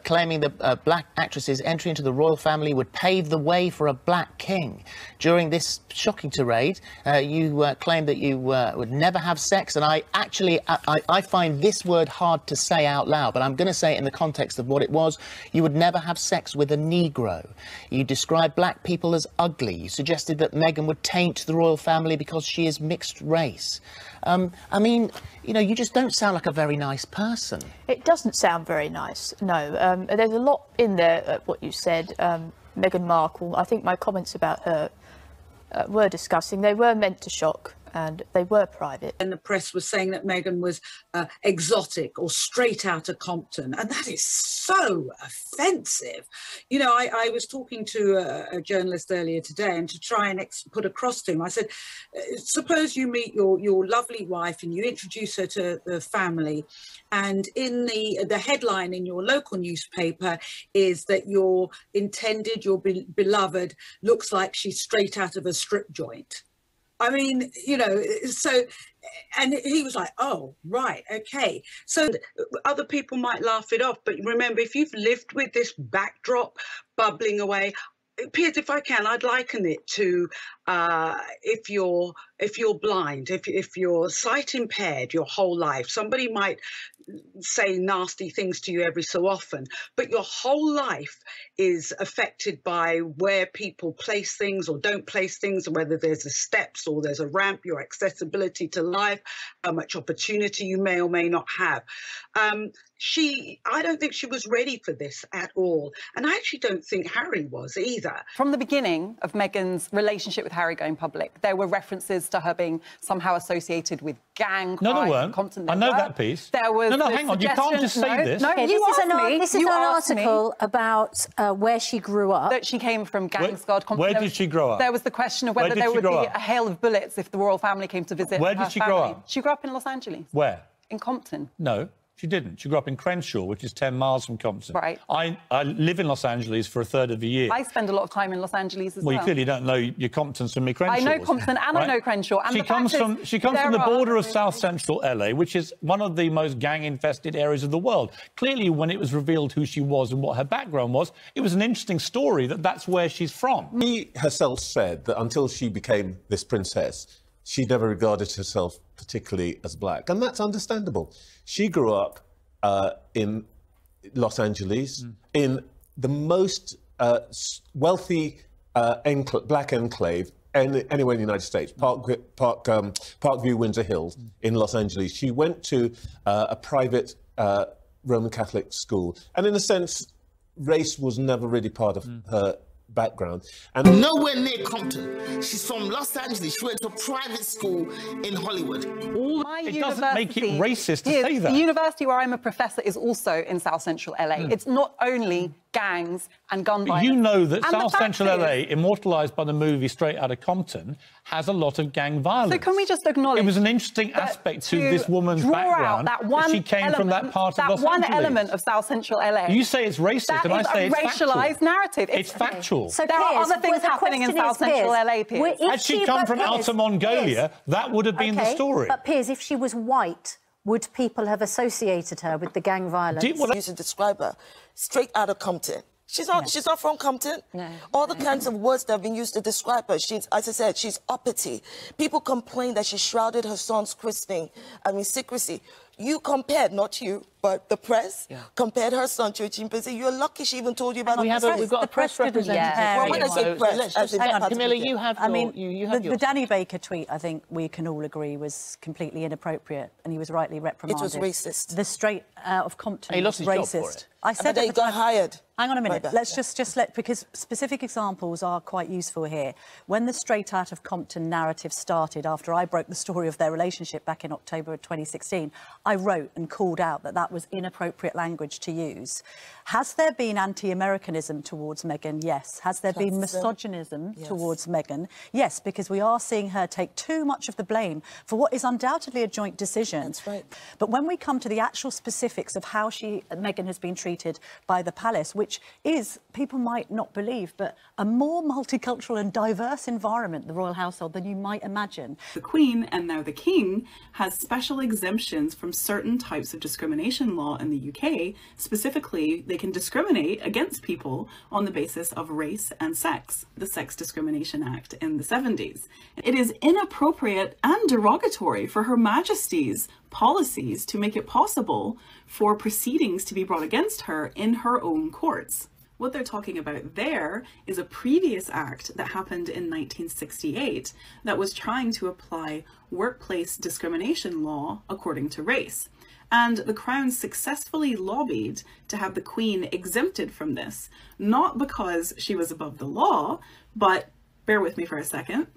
claiming that black actresses' entry into the royal family would pave the way for a black king. During this shocking tirade, you claimed that you would never have sex, and I find this word hard to say out loud, but I'm going to say it in the context of what it was. You would never have sex with a Negro. You described black people as ugly. You suggested that Meghan would taint the royal family because she is mixed race. I mean, you just don't sound like a very nice person. It doesn't sound very nice, no. There's a lot in there, what you said. Meghan Markle, I think my comments about her were disgusting. They were meant to shock, and they were private. And the press was saying that Meghan was exotic or straight out of Compton, and that is so offensive. I was talking to a journalist earlier today, and to try and put across to him, I said, suppose you meet your lovely wife and you introduce her to the family, and in the headline in your local newspaper is that your beloved looks like she's straight out of a strip joint. I mean, so, and he was like, oh, right, okay. So other people might laugh it off, but remember, if you've lived with this backdrop bubbling away, Piers, if I can, I'd liken it to if you're blind, if you're sight impaired your whole life, somebody might say nasty things to you every so often, but your whole life is affected by where people place things or don't place things, or whether there's a steps or there's a ramp, your accessibility to life, how much opportunity you may or may not have. I don't think she was ready for this at all. And I actually don't think Harry was either. From the beginning of Meghan's relationship with Harry going public, there were references to her being somehow associated with gang crime. No, there weren't. I know that piece. There was no, hang on. You can't just say this. No, this is an article about where she grew up. That she came from gang-scarred Compton. Where did she grow up? There was the question of whether there would be a hail of bullets if the royal family came to visit. Where did she grow up? She grew up in Los Angeles. Where? In Compton. No. She didn't. She grew up in Crenshaw, which is 10 miles from Compton. Right. I live in Los Angeles for a third of the year. I spend a lot of time in Los Angeles as well. Well, you clearly don't know your Comptons from your Crenshaws. I know Compton and right? I know Crenshaw. And she comes from the border of South Central LA, which is one of the most gang-infested areas of the world. Clearly, when it was revealed who she was and what her background was, it was an interesting story that's where she's from. She herself said that until she became this princess, she never regarded herself particularly as black, and that's understandable. She grew up in Los Angeles, in the most wealthy black enclave anywhere in the United States, Parkview, Windsor Hills in Los Angeles. She went to a private Roman Catholic school, and in a sense, race was never really part of her background. And nowhere near Compton. She's from Los Angeles. She went to a private school in Hollywood. It doesn't make it racist to say that. The university where I'm a professor is also in South Central LA. It's not only gangs and gun violence. You know that South Central LA, immortalised by the movie Straight Outta Compton, has a lot of gang violence. So can we just acknowledge... It was an interesting aspect to this woman's background, that she came from that part of Los Angeles. That one element of South Central LA. You say it's racist, and I say it's factual. That is a racialised narrative. It's factual. So there are other things happening in South Central LA, Piers. Had she come from Outer Mongolia, that would have been the story. But Piers, if she was white, would people have associated her with the gang violence? You should describe her straight out of Compton. She's not from Compton. No. All the kinds of words that have been used to describe her. She's, as I said, she's uppity. People complain that she shrouded her son's secrecy. You compared, not you, but the press compared her son to a chimpanzee. You're lucky she even told you about We've got a press representative. Well, when I say press, hang on, Camilla, you have the Danny Baker tweet, I think we can all agree, was completely inappropriate, and he was rightly reprimanded. It was racist. The straight out of Compton he lost his racist. job for it. I said that he got hired. Hang on a minute. Let's just let, because specific examples are quite useful here. When the straight out of Compton narrative started, after I broke the story of their relationship back in October of 2016, I wrote and called out that that was inappropriate language to use. Has there been anti-Americanism towards Meghan? Yes. Has there been misogynism towards Meghan? Yes, because we are seeing her take too much of the blame for what is undoubtedly a joint decision. That's right. But when we come to the actual specifics of how Meghan has been treated by the palace, which is, people might not believe, but a more multicultural and diverse environment, the royal household, than you might imagine. The Queen, and now the King, has special exemptions from certain types of discrimination law in the UK. Specifically, they can discriminate against people on the basis of race and sex, the Sex Discrimination Act in the 70s. It is inappropriate and derogatory for Her Majesty's policies to make it possible for proceedings to be brought against her in her own courts. What they're talking about there is a previous act that happened in 1968 that was trying to apply workplace discrimination law according to race. And the Crown successfully lobbied to have the Queen exempted from this, not because she was above the law, but, bear with me for a second,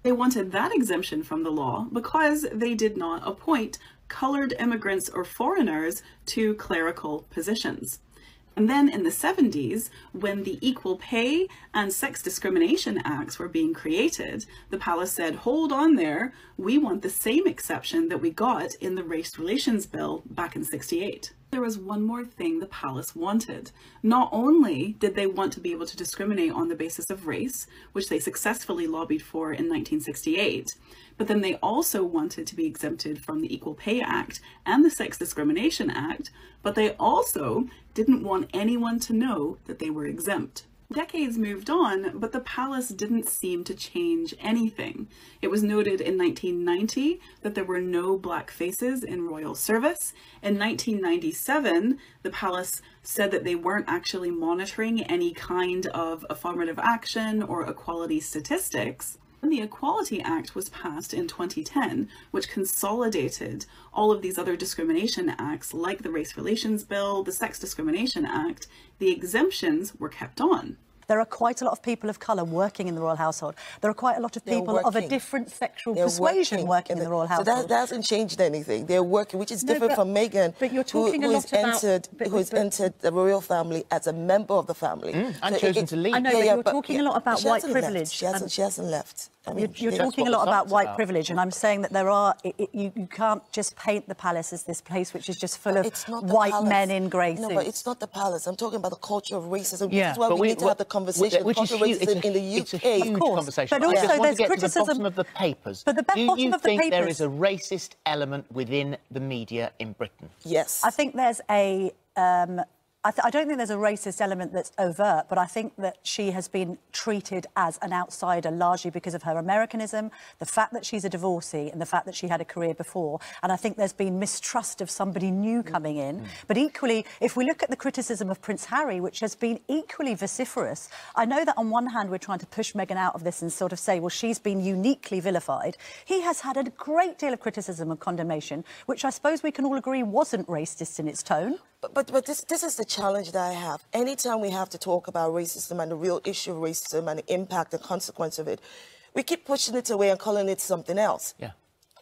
they wanted that exemption from the law because they did not appoint coloured immigrants or foreigners to clerical positions. And then in the 70s, when the Equal Pay and Sex Discrimination Acts were being created, the palace said, hold on there, we want the same exception that we got in the Race Relations Bill back in '68. There was one more thing the palace wanted. Not only did they want to be able to discriminate on the basis of race, which they successfully lobbied for in 1968, but then they also wanted to be exempted from the Equal Pay Act and the Sex Discrimination Act, but they also didn't want anyone to know that they were exempt. Decades moved on, but the palace didn't seem to change anything. It was noted in 1990 that there were no black faces in royal service. In 1997, the palace said that they weren't actually monitoring any kind of affirmative action or equality statistics. The Equality Act was passed in 2010, which consolidated all of these other discrimination acts like the Race Relations Bill, the Sex Discrimination Act. The exemptions were kept on. There are quite a lot of people of colour working in the royal household. There are quite a lot of people of a different sexual persuasion working in the royal household. So that hasn't changed anything. They're working, which is different from Meghan, who has entered the royal family as a member of the family. And chosen to leave. I know, but you're talking a lot about white privilege. She hasn't left. I mean, you're talking a lot about white privilege, and I'm saying that there are... you can't just paint the palace as this place which is just full of white men in grey suits. No, but it's not the palace. I'm talking about the culture of racism. Yeah, this is why we need to have the conversation. Which is huge. In the UK. It's a huge conversation. But also, I just want there's to get criticism to the bottom of the papers. But the bottom of the papers... Do you think there is a racist element within the media in Britain? Yes. I think there's a... I don't think there's a racist element that's overt, but I think that she has been treated as an outsider largely because of her Americanism, the fact that she's a divorcee and the fact that she had a career before. And I think there's been mistrust of somebody new coming in. But equally, if we look at the criticism of Prince Harry, which has been equally vociferous, I know that on one hand we're trying to push Meghan out of this and sort of say, well, she's been uniquely vilified. He has had a great deal of criticism and condemnation, which I suppose we can all agree wasn't racist in its tone. But this is the challenge that I have. Anytime we have to talk about racism and the real issue of racism and the impact and consequence of it, we keep pushing it away and calling it something else. Yeah.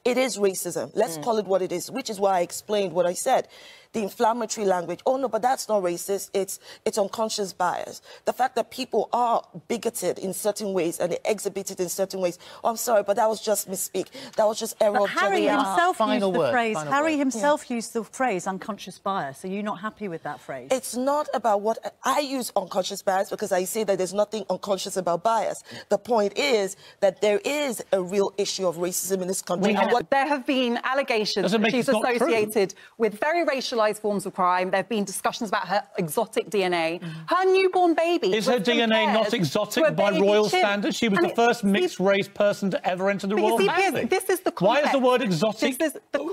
It is racism. Let's call it what it is, which is why I explained what I said. The inflammatory language. Oh, no, but that's not racist. It's unconscious bias. The fact that people are bigoted in certain ways and they exhibit it in certain ways. Oh, I'm sorry, but that was just misspeak. That was just error of Harry himself used the phrase. Harry himself Yeah. used the phrase unconscious bias. Are you not happy with that phrase? It's not about what... I use unconscious bias because I say that there's nothing unconscious about bias. The point is that there is a real issue of racism in this country. There have been allegations that she's associated with very racialized racialised forms of crime. There have been discussions about her exotic DNA. Her newborn baby is her DNA not exotic by royal standards? She was the first mixed-race person to ever enter the royal family. This is the context. Why is the word exotic?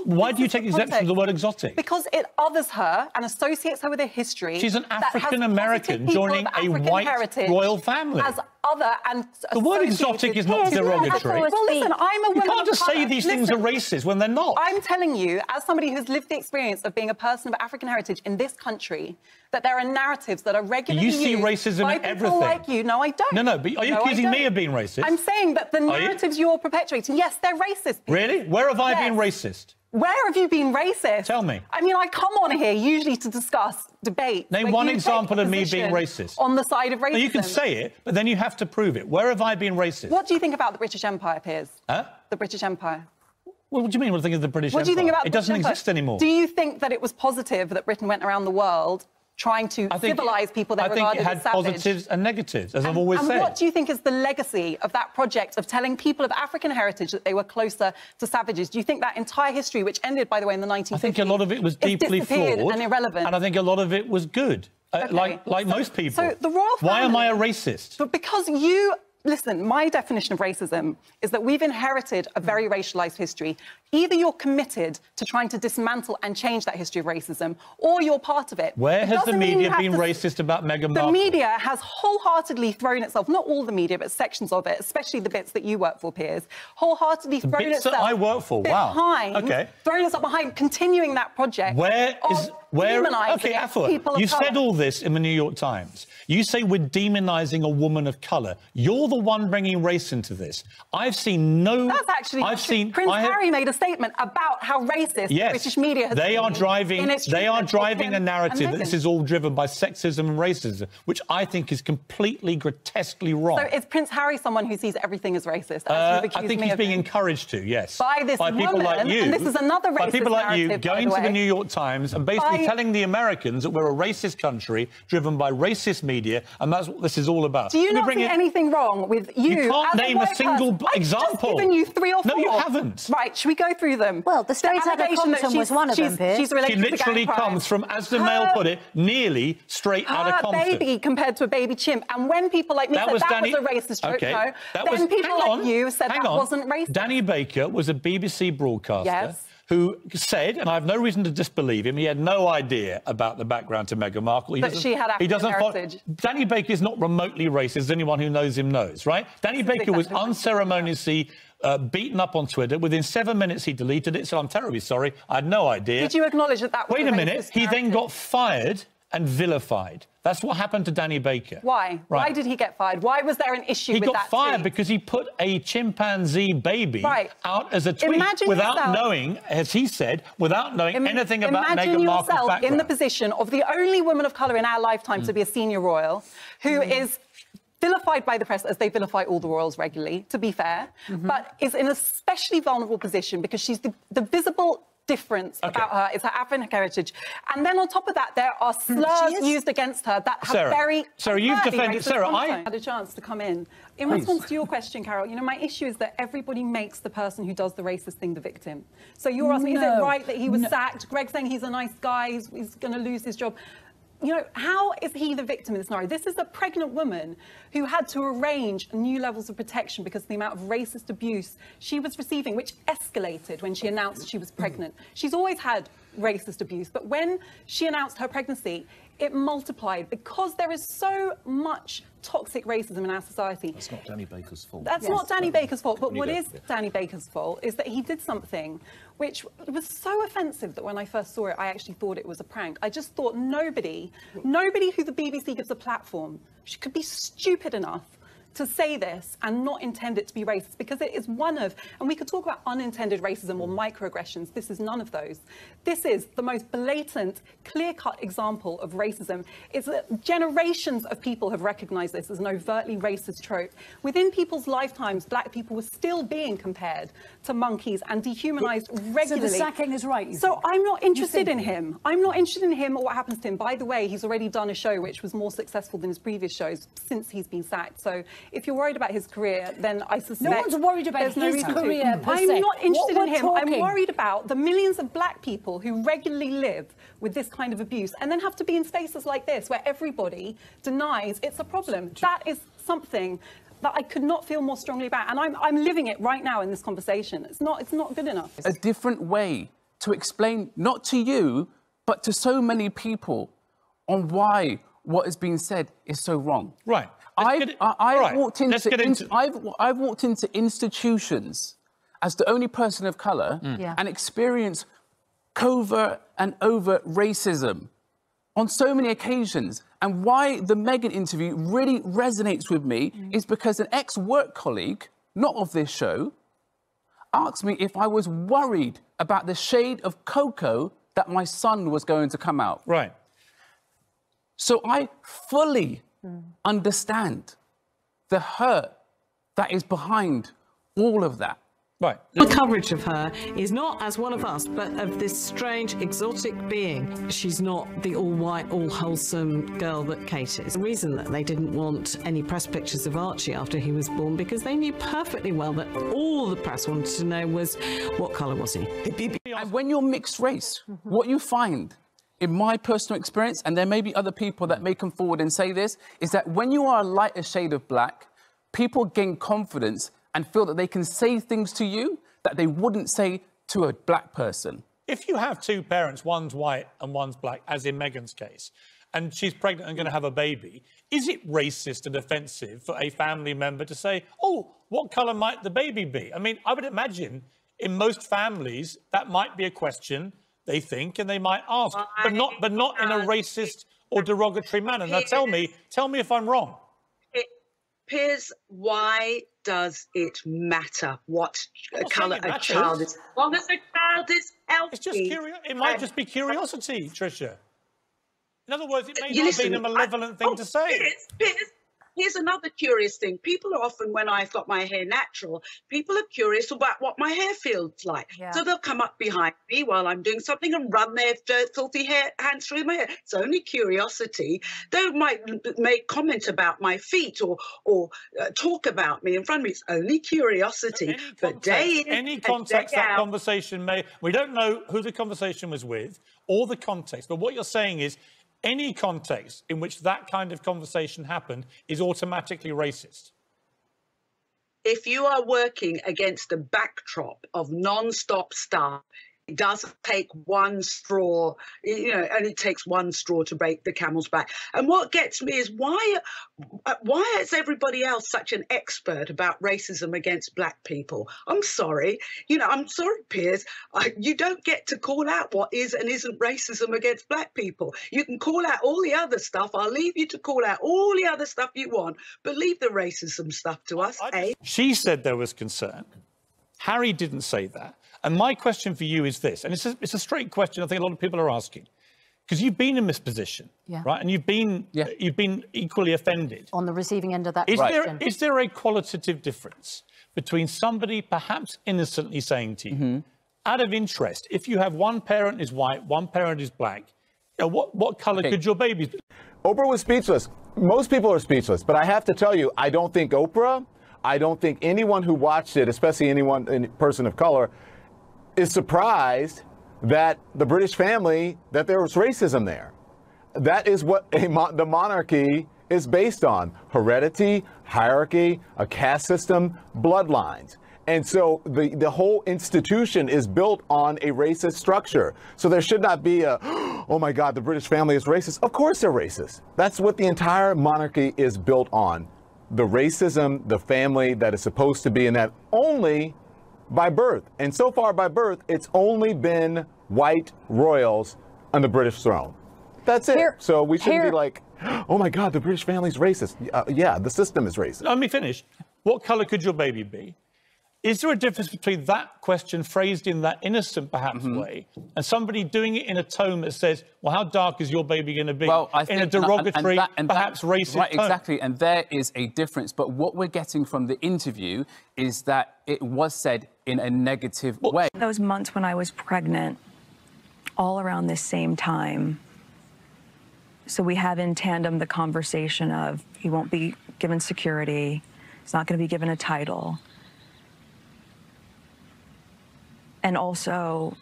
Why do you take exception to the word exotic? Because it others her and associates her with a history. She's an African-American joining a white royal family. As other and the word exotic is not derogatory. Well, listen, I'm a woman. You can't just say these things are racist when they're not. I'm telling you, as somebody who's lived the experience of being a person of African heritage in this country, that there are narratives that are regularly used. You see racism by in people everything. like you. No, I don't. No, but are you accusing me of being racist? I'm saying that the narratives you're perpetuating, yes, they're racist. Really? Where have I been racist? Where have you been racist? Tell me. I mean, I come on here usually to discuss debate. Name one example of me being racist. On the side of racism. No, you can say it, but then you have to prove it. Where have I been racist? What do you think about the British Empire, Piers? Huh? The British Empire. Well, what do you mean? What do you think of the British Empire? What do you think about it doesn't exist anymore. Do you think that it was positive that Britain went around the world trying to civilise people that regarded as savage? I think it had positives and negatives, as I've always said. And what do you think is the legacy of that project of telling people of African heritage that they were closer to savages? Do you think that entire history, which ended, by the way, in the 1950s... I think a lot of it was deeply flawed and irrelevant. And I think a lot of it was good, like most people. So the royal family... Why am I a racist? But because you... Listen, my definition of racism is that we've inherited a very racialised history. Either you're committed to trying to dismantle and change that history of racism, or you're part of it. Where has the media been racist about Meghan Markle? The media has wholeheartedly thrown itself, not all the media, but sections of it, especially the bits that you work for, Piers, wholeheartedly thrown itself... The bits that I work for, wow. Behind, thrown itself behind continuing that project. Okay, Afua, you said all this in the New York Times. You say we're demonising a woman of colour. You're the one bringing race into this. I've seen no... That's actually Prince Harry made a statement about how racist British media has they are driving a narrative that this is all driven by sexism and racism, which I think is completely grotesquely wrong. So is Prince Harry someone who sees everything as racist? I think he's being encouraged to, yes. By people like you. And this is another racist by people like you narrative, going to the New York Times and basically telling the Americans that we're a racist country driven by racist media, and that's what this is all about. Do you not see anything wrong with you? You can't name a single example. I've just given you 3 or 4. No, you haven't. Right, should we go through them? Well, the straight out of Compton was one of them, Piers. She literally comes from, as the Mail put it, nearly straight out of Compton. Her baby compared to a baby chimp. And when people like me said that was a racist joke, then people like you said that wasn't racist. Danny Baker was a BBC broadcaster who said, and I have no reason to disbelieve him, he had no idea about the background to Meghan Markle. But she had African heritage. Danny Baker is not remotely racist, as anyone who knows him knows, right? Danny Baker was unceremoniously beaten up on Twitter. Within 7 minutes, he deleted it, so I'm terribly sorry. I had no idea. Did you acknowledge that that was Wait a minute. He then got fired and vilified. That's what happened to Danny Baker. Why? Right. Why did he get fired? Why was there an issue with that He got fired tweet? because he put a chimpanzee baby out as a tweet without knowing, as he said, without knowing anything about Meghan Markle's background. Imagine yourself in the position of the only woman of colour in our lifetime to be a senior royal, who is vilified by the press, as they vilify all the royals regularly, to be fair, but is in an especially vulnerable position because she's the visible difference about her is her African heritage. And then on top of that, there are slurs used against her that have Sarah, you've defended... Sarah, I had a chance to come in. In response to your question, Carol, you know, my issue is that everybody makes the person who does the racist thing the victim. So you're asking, is it right that he was sacked? Greg's saying he's a nice guy, he's going to lose his job. You know, how is he the victim in this scenario? This is a pregnant woman who had to arrange new levels of protection because of the amount of racist abuse she was receiving, which escalated when she announced she was pregnant. She's always had racist abuse, but when she announced her pregnancy, it multiplied because there is so much toxic racism in our society. That's not Danny Baker's fault. That's not Danny Baker's fault, but what is Danny Baker's fault is that he did something which was so offensive that when I first saw it, I actually thought it was a prank. I just thought nobody who the BBC gives a platform could be stupid enough to say this and not intend it to be racist, because it is one of, and we could talk about unintended racism or microaggressions, this is none of those. This is the most blatant, clear-cut example of racism. It's that generations of people have recognised this as an overtly racist trope. Within people's lifetimes, black people were still being compared to monkeys and dehumanised regularly. So the sacking is right, So I'm not interested in him. I'm not interested in him or what happens to him. By the way, he's already done a show which was more successful than his previous shows since he's been sacked. So if you're worried about his career, then I suspect No one's worried about there's no his reason to. career, per I'm se. not interested What in we're him. I'm talking- worried about the millions of black people who regularly live with this kind of abuse and then have to be in spaces like this where everybody denies it's a problem. That is something that I could not feel more strongly about, and I'm living it right now in this conversation. It's not good enough. A different way to explain, not to you, but to so many people, on why what is being said is so wrong. Right. I've walked into institutions as the only person of colour and experienced covert and overt racism on so many occasions. And why the Meghan interview really resonates with me is because an ex-work colleague, not of this show, asked me if I was worried about the shade of cocoa that my son was going to come out. Right. So I fully understand the hurt that is behind all of that. Right. The coverage of her is not as one of us, but of this strange, exotic being. She's not the all-white, all-wholesome girl that Kate is. The reason that they didn't want any press pictures of Archie after he was born, because they knew perfectly well that all the press wanted to know was what colour was he. And when you're mixed race, what you find, in my personal experience, and there may be other people that may come forward and say this, is that when you are a lighter shade of black, people gain confidence and feel that they can say things to you that they wouldn't say to a black person. If you have two parents, one's white and one's black, as in Meghan's case, and she's pregnant and going to have a baby, is it racist and offensive for a family member to say, oh, what colour might the baby be? I mean, I would imagine in most families that might be a question they think and they might ask, but not in a racist or derogatory manner. Now, tell me if I'm wrong. Piers, why does it matter what colour a child is? As long as a child is healthy. It's just it might just be curiosity, Trisha. In other words, it may not be a malevolent thing to say. Piers, here's another curious thing. People are often, when I've got my hair natural, people are curious about what my hair feels like. Yeah. So they'll come up behind me while I'm doing something and run their filthy hands through my hair. It's only curiosity. They might make comment about my feet or talk about me in front of me. It's only curiosity. But day in any and context day that out, conversation may... We don't know who the conversation was with or the context, but what you're saying is any context in which that kind of conversation happened is automatically racist. if you are working against a backdrop of non-stop stuff, it doesn't take one straw, you know, only takes one straw to break the camel's back. And what gets me is why is everybody else such an expert about racism against black people? I'm sorry, you know, I'm sorry, Piers, you don't get to call out what is and isn't racism against black people. You can call out all the other stuff. I'll leave you to call out all the other stuff you want, but leave the racism stuff to us, eh? She said there was concern. Harry didn't say that. And my question for you is this, and it's a straight question I think a lot of people are asking, because you've been in this position, right? And you've been equally offended. On the receiving end of that question. Is there a qualitative difference between somebody perhaps innocently saying to you, out of interest, if you have one parent is white, one parent is black, you know, what colour could your babies be? Oprah was speechless. Most people are speechless, but I have to tell you, I don't think Oprah, I don't think anyone who watched it, especially anyone, any person of color, is surprised that the British family, that there was racism there. That is what the monarchy is based on. Heredity, hierarchy, a caste system, bloodlines. And so the whole institution is built on a racist structure. So there should not be a, oh my God, the British family is racist. Of course they're racist. That's what the entire monarchy is built on. The racism, the family that is supposed to be in that only by birth. And so far by birth, it's only been white royals on the British throne. That's it. So we shouldn't be like, oh my God, the British family's racist. Yeah, the system is racist. Let me finish. What colour could your baby be? Is there a difference between that question phrased in that innocent, perhaps, way, and somebody doing it in a tone that says, well, how dark is your baby going to be? Well, I think, in a derogatory, perhaps racist right, tone. Exactly, and there is a difference. But what we're getting from the interview is that it was said in a negative way. Those months when I was pregnant, all around this same time, so we have in tandem the conversation of he won't be given security, He's not going to be given a title. And also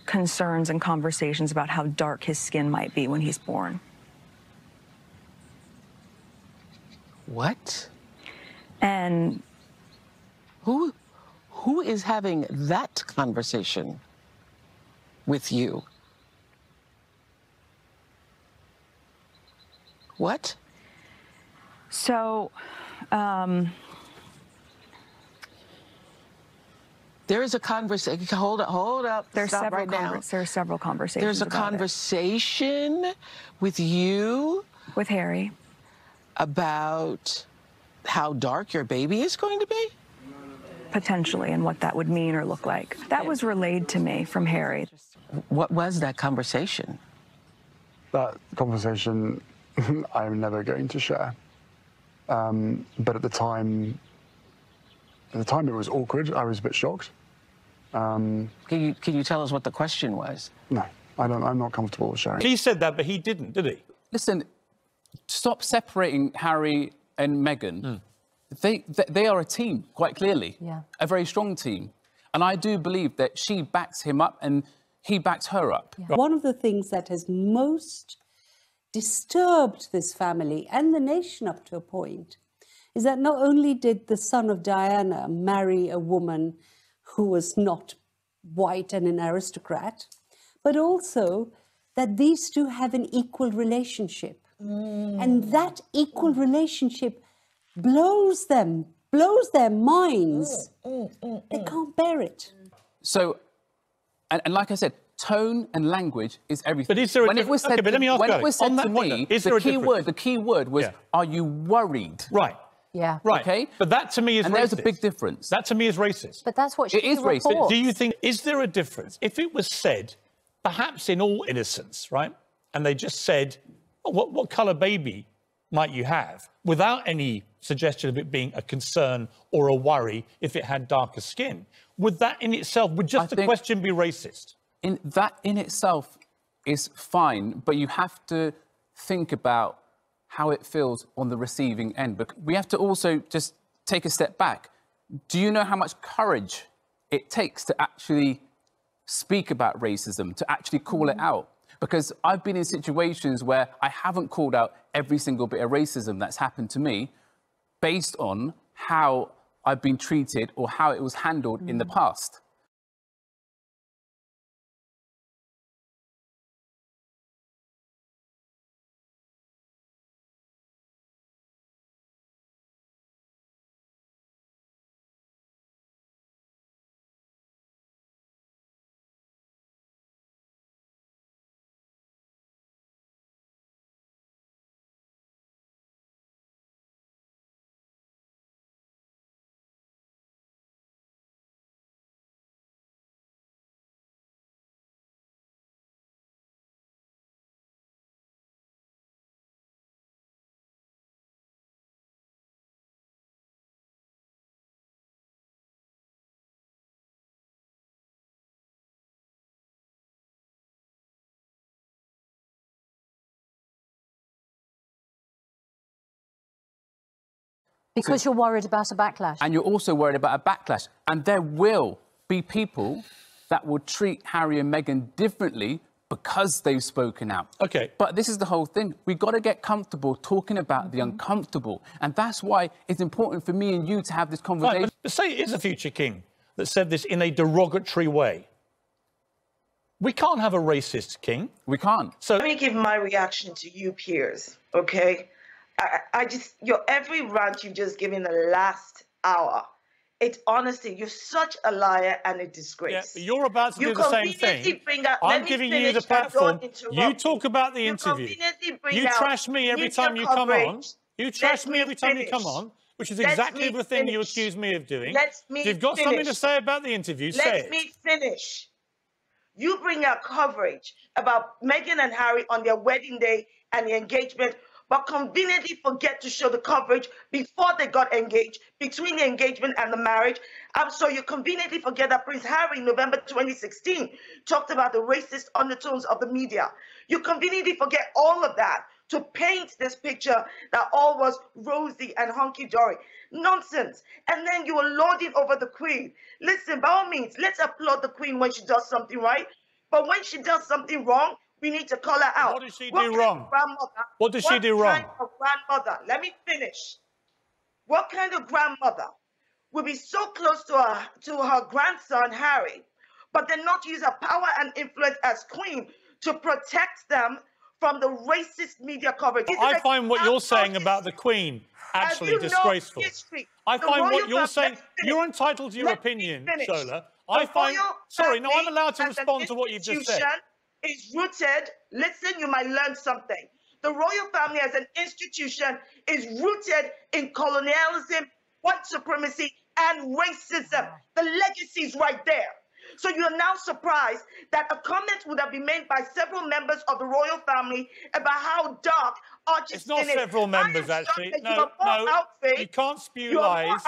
concerns and conversations about how dark his skin might be when he's born. What? And who is having that conversation with you? What? So, there is a conversation. Hold up. There's Stop several right now. There are several conversations. There's a conversation with you, with Harry, about how dark your baby is going to be. Potentially, and what that would mean or look like. That was relayed to me from Harry. What was that conversation? That conversation, I'm never going to share. But at the time it was awkward. I was a bit shocked. Can you tell us what the question was? No, I'm not comfortable with sharing. He said that, but he didn't, did he? Listen, stop separating Harry and Meghan. They are a team, quite clearly. Yeah. A very strong team. And I do believe that she backs him up and he backs her up. Yeah. One of the things that has most disturbed this family and the nation up to a point is that not only did the son of Diana marry a woman who was not white and an aristocrat, but also that these two have an equal relationship. And that equal relationship blows their minds. They can't bear it. So, and like I said, tone and language is everything. But is there a when it was said, but let me ask when you, it was said to me, the key word was, are you worried? Right. Yeah. Right. Okay. But that to me is and racist. there's a big difference. That to me is racist. But that's what she It is racist. reports. Do you think, is there a difference? If it was said, perhaps in all innocence, right, and they just said, oh, what colour baby might you have, without any suggestion of it being a concern or a worry if it had darker skin, would that in itself, would just the question be racist? That in itself is fine, but you have to think about how it feels on the receiving end. But we have to also just take a step back. Do you know how much courage it takes to actually speak about racism, to actually call it out? Because I've been in situations where I haven't called out every single bit of racism that's happened to me based on how I've been treated or how it was handled in the past. Because you're worried about a backlash. And you're also worried about a backlash. And there will be people that will treat Harry and Meghan differently because they've spoken out. Okay. But this is the whole thing. We've got to get comfortable talking about the uncomfortable. And that's why it's important for me and you to have this conversation. Right, but say it is a future king that said this in a derogatory way. We can't have a racist king. We can't. So let me give my reaction to you, Piers, okay? I just, your every rant you've just given the last hour, it's honestly, you're such a liar and a disgrace. Yeah, but you're about to do the same thing. I'm giving you the platform. You talk about the interview. You trash me every time you come on. You trash me every time you come on, which is exactly the thing you accuse me of doing. If you've got something to say about the interview, say it. Let me finish. You bring out coverage about Meghan and Harry on their wedding day and the engagement, but conveniently forget to show the coverage before they got engaged, between the engagement and the marriage. So you conveniently forget that Prince Harry, November 2016, talked about the racist undertones of the media. You conveniently forget all of that to paint this picture that all was rosy and hunky-dory. Nonsense. And then you are lording over the Queen. Listen, by all means, let's applaud the Queen when she does something right. But when she does something wrong, we need to call her out. What does she do wrong? What does she do wrong? What kind of grandmother? Let me finish. What kind of grandmother will be so close to her grandson, Harry, but then not use her power and influence as Queen to protect them from the racist media coverage? I find what you're saying about the Queen actually disgraceful. I find what you're saying, you're entitled to your opinion, Shola. I find, sorry, no, I'm allowed to respond to what you've just said. Is rooted, listen, you might learn something. The royal family as an institution is rooted in colonialism, white supremacy, and racism. The legacy is right there. So you're now surprised that a comment would have been made by several members of the royal family about how dark Archie's skin is. It's not several members, actually. No, you can't spew lies.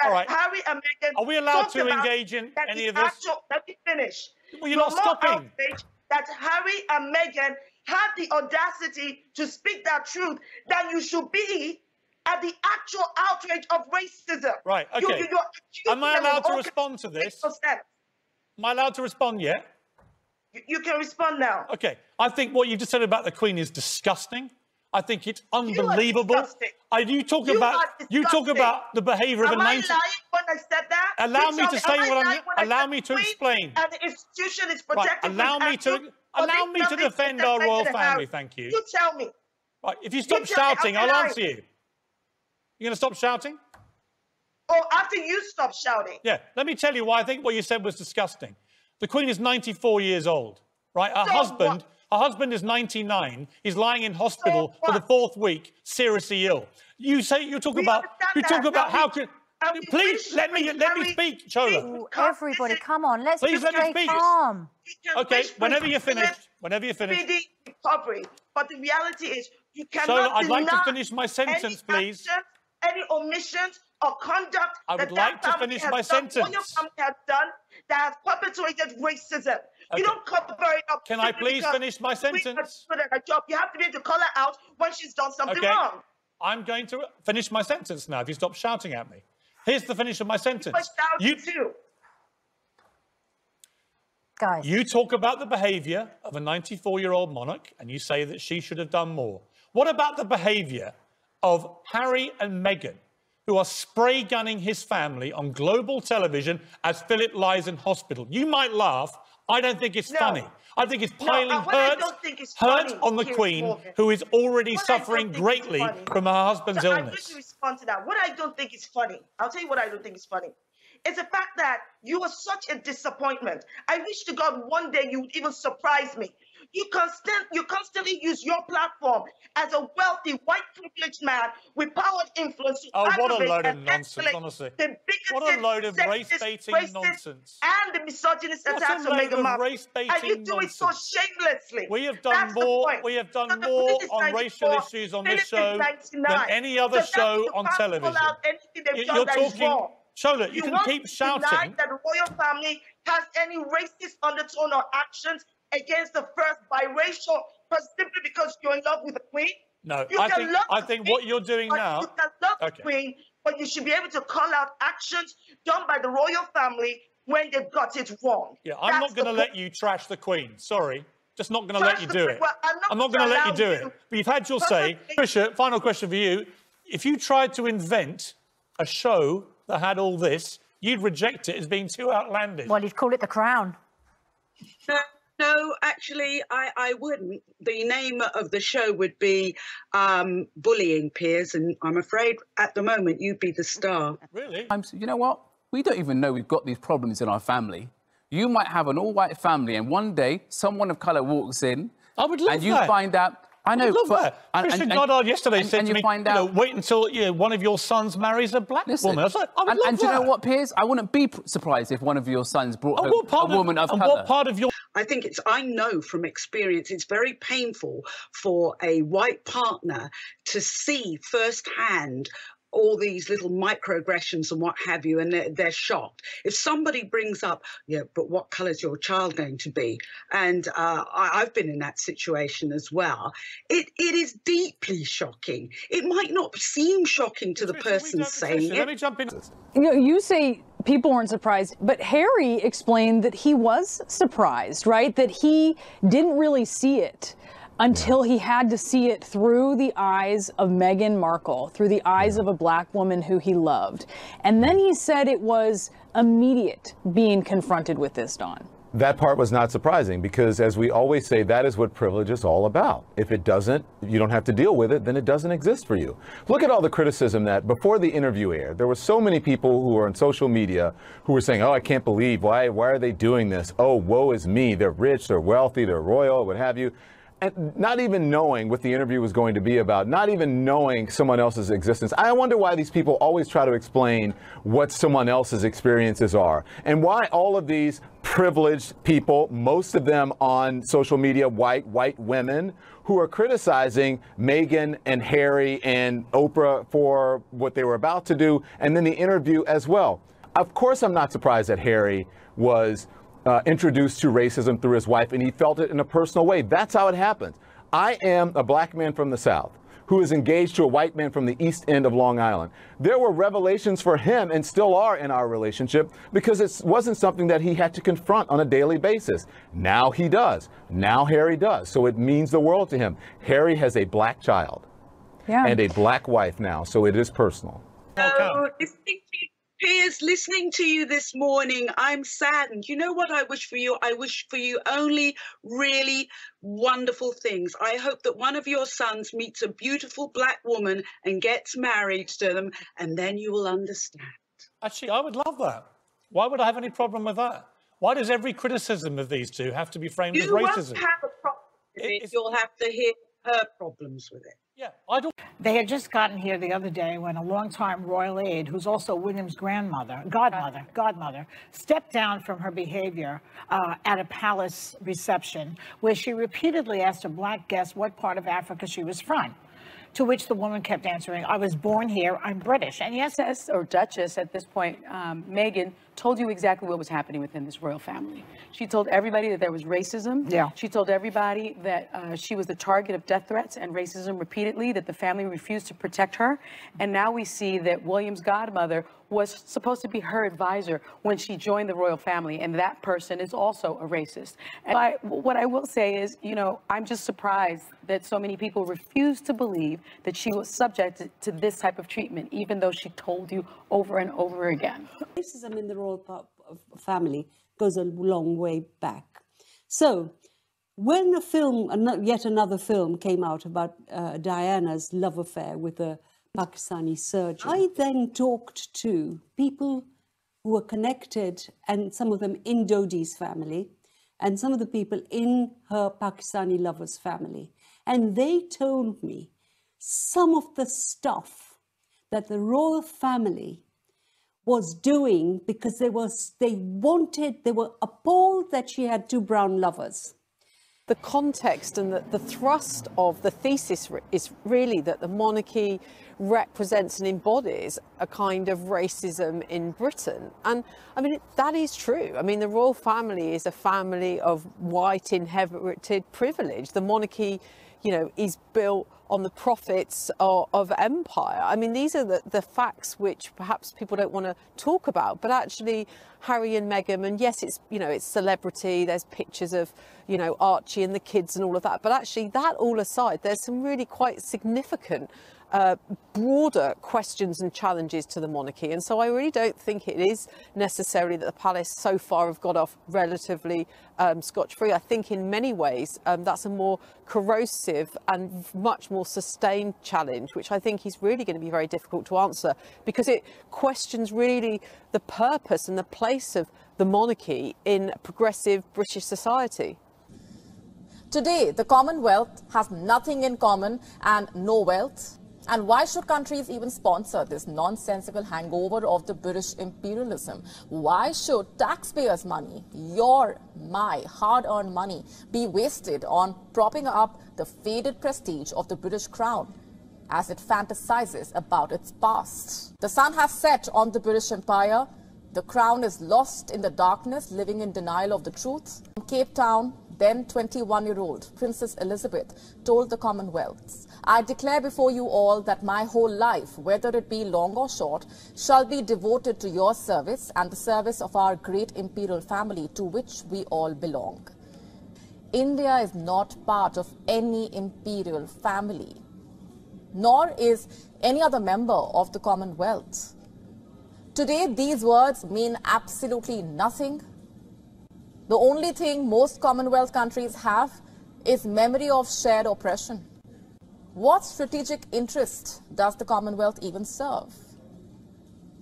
All right. Harry and Meghan. Are we allowed to engage in any of this? Let me finish. Well, you're not stopping. That Harry and Meghan had the audacity to speak that truth, then you should be at the actual outrage of racism. Right, okay. Am I allowed to respond to this? Am I allowed to respond yet? You can respond now. Okay. I think what you've just said about the Queen is disgusting. I think it's unbelievable. You talk about the behaviour of a 19... Am I lying when I said that? Allow me to say what I'm... Allow me to explain. And the institution is protected. Right, allow me to defend our royal family, thank you. You tell me. Right, if you stop shouting, I'll answer you. You're going to stop shouting? Or after you stop shouting. Yeah, let me tell you why I think what you said was disgusting. The Queen is 94 years old, right? Her husband is 99. He's lying in hospital for the 4th week, seriously ill. You talk about how could... Please let me speak, Shola. Everybody, come on, let's please just stay calm. Okay, whenever you're finished. Recovery, but the reality is you cannot. Shola, I'd like to finish my sentence, please. Any omissions or conduct I would like to finish my sentence. What your family has done that has perpetuated racism. Okay. You don't cover it up. Can I please finish my sentence? You have to be able to call her out when she's done something wrong. I'm going to finish my sentence now if you stop shouting at me. Here's the finish of my sentence. Guys. You talk about the behaviour of a 94-year-old monarch and you say that she should have done more. What about the behaviour of Harry and Meghan, who are spray gunning his family on global television as Philip lies in hospital? You might laugh. I don't think it's funny. I think it's piling hurt on the Queen, who is already suffering greatly from her husband's illness. I'm going to respond to that. What I don't think is funny, I'll tell you what I don't think is funny. It's the fact that you are such a disappointment. I wish to God one day you would even surprise me. You constantly use your platform as a wealthy, white privileged man with power and influence to what a load of nonsense, honestly. What a load of race-baiting nonsense. And the misogynist attacks on Meghan Markle. And you do it so shamelessly. We have done more on racial issues on this show than any other show on television. You're talking... Shola, you can keep shouting. Deny that the royal family has any racist undertone or actions against the first biracial simply because you're in love with the Queen? No, I think what you're doing now... You can love the Queen, but you should be able to call out actions done by the royal family when they've got it wrong. Yeah, I'm not going to let you trash the Queen. Sorry. Just not going to let you do it. I'm not going to let you do it. But you've had your say. Trisha, final question for you. If you tried to invent a show that had all this, you'd reject it as being too outlandish. Well, you'd call it The Crown. No, actually, I wouldn't. The name of the show would be Bullying, Piers, and I'm afraid at the moment you'd be the star. Really? You know what? We don't even know we've got these problems in our family. You might have an all-white family, and one day someone of colour walks in, I would love and you find out. I know. Trisha Goddard yesterday said to me, wait until one of your sons marries a black woman. I was like, I would love that. And do you know what, Piers? I wouldn't be surprised if one of your sons brought home a woman of colour. What part of your... I know from experience, it's very painful for a white partner to see firsthand all these little microaggressions and what have you, and they're shocked. If somebody brings up, yeah, but what colour is your child going to be? And I've been in that situation as well. It is deeply shocking. It might not seem shocking to the person saying it. Let me jump in. You know, you say people weren't surprised, but Harry explained that he was surprised, right? That he didn't really see it until he had to see it through the eyes of Meghan Markle, through the eyes of a black woman who he loved. And then he said it was immediate being confronted with this, Dawn. That part was not surprising because, as we always say, that is what privilege is all about. If it doesn't, you don't have to deal with it, then it doesn't exist for you. Look at all the criticism that before the interview aired, there were so many people who were on social media who were saying, oh, I can't believe, why are they doing this? Oh, woe is me. They're rich, they're wealthy, they're royal, what have you. And not even knowing what the interview was going to be about, not even knowing someone else's existence. I wonder why these people always try to explain what someone else's experiences are and why all of these privileged people, most of them on social media, white women, who are criticizing Meghan and Harry and Oprah for what they were about to do, and then the interview as well. Of course, I'm not surprised that Harry was introduced to racism through his wife, and he felt it in a personal way. That's how it happens. I am a black man from the South who is engaged to a white man from the East End of Long Island. There were revelations for him, and still are in our relationship, because it wasn't something that he had to confront on a daily basis. Now he does. Now Harry does. So it means the world to him. Harry has a black child and a black wife now, so it is personal. Piers, listening to you this morning, I'm saddened. You know what I wish for you? I wish for you only really wonderful things. I hope that one of your sons meets a beautiful black woman and gets married to them, and then you will understand. Actually, I would love that. Why would I have any problem with that? Why does every criticism of these two have to be framed as racism? You won't have a problem with it. You'll have to hear her problems with it. Yeah, I don't. They had just gotten here the other day when a longtime royal aide, who's also William's godmother, stepped down from her behavior at a palace reception where she repeatedly asked a black guest what part of Africa she was from. To which the woman kept answering, I was born here, I'm British. And yes, or Duchess at this point, Meghan, told you exactly what was happening within this royal family. She told everybody that there was racism. Yeah. She told everybody that she was the target of death threats and racism repeatedly, that the family refused to protect her. And now we see that William's godmother was supposed to be her advisor when she joined the royal family, and that person is also a racist. And what I will say is, you know, I'm just surprised that so many people refuse to believe that she was subject to this type of treatment, even though she told you over and over again. Racism in the royal family goes a long way back. So when a film, yet another film came out about Diana's love affair with a Pakistani surgeon, I then talked to people who were connected, and some of them in Dodi's family, and some of the people in her Pakistani lover's family. And they told me some of the stuff that the royal family was doing because they were appalled that she had two brown lovers. The context and the thrust of the thesis is really that the monarchy represents and embodies a kind of racism in Britain. And I mean, that is true. I mean, the royal family is a family of white inherited privilege. The monarchy, you know, is built on the profits of empire. I mean, these are the facts which perhaps people don't want to talk about, but actually Harry and Meghan, and yes, it's, you know, it's celebrity, there's pictures of, you know, Archie and the kids and all of that, but actually that all aside, there's some really quite significant broader questions and challenges to the monarchy. And so I really don't think it is necessarily that the palace so far have got off relatively scotch-free. I think in many ways that's a more corrosive and much more sustained challenge, which I think is really going to be very difficult to answer, because it questions really the purpose and the place of the monarchy in progressive British society. Today, the Commonwealth has nothing in common and no wealth. And why should countries even sponsor this nonsensical hangover of the British imperialism? Why should taxpayers' money, my hard-earned money, be wasted on propping up the faded prestige of the British crown? as it fantasizes about its past. The sun has set on the British Empire. The crown is lost in the darkness, living in denial of the truth. In Cape Town, then 21-year-old Princess Elizabeth told the Commonwealth, "I declare before you all that my whole life, whether it be long or short, shall be devoted to your service and the service of our great imperial family to which we all belong." India is not part of any imperial family, nor is any other member of the Commonwealth. Today, these words mean absolutely nothing. The only thing most Commonwealth countries have is memory of shared oppression. What strategic interest does the Commonwealth even serve?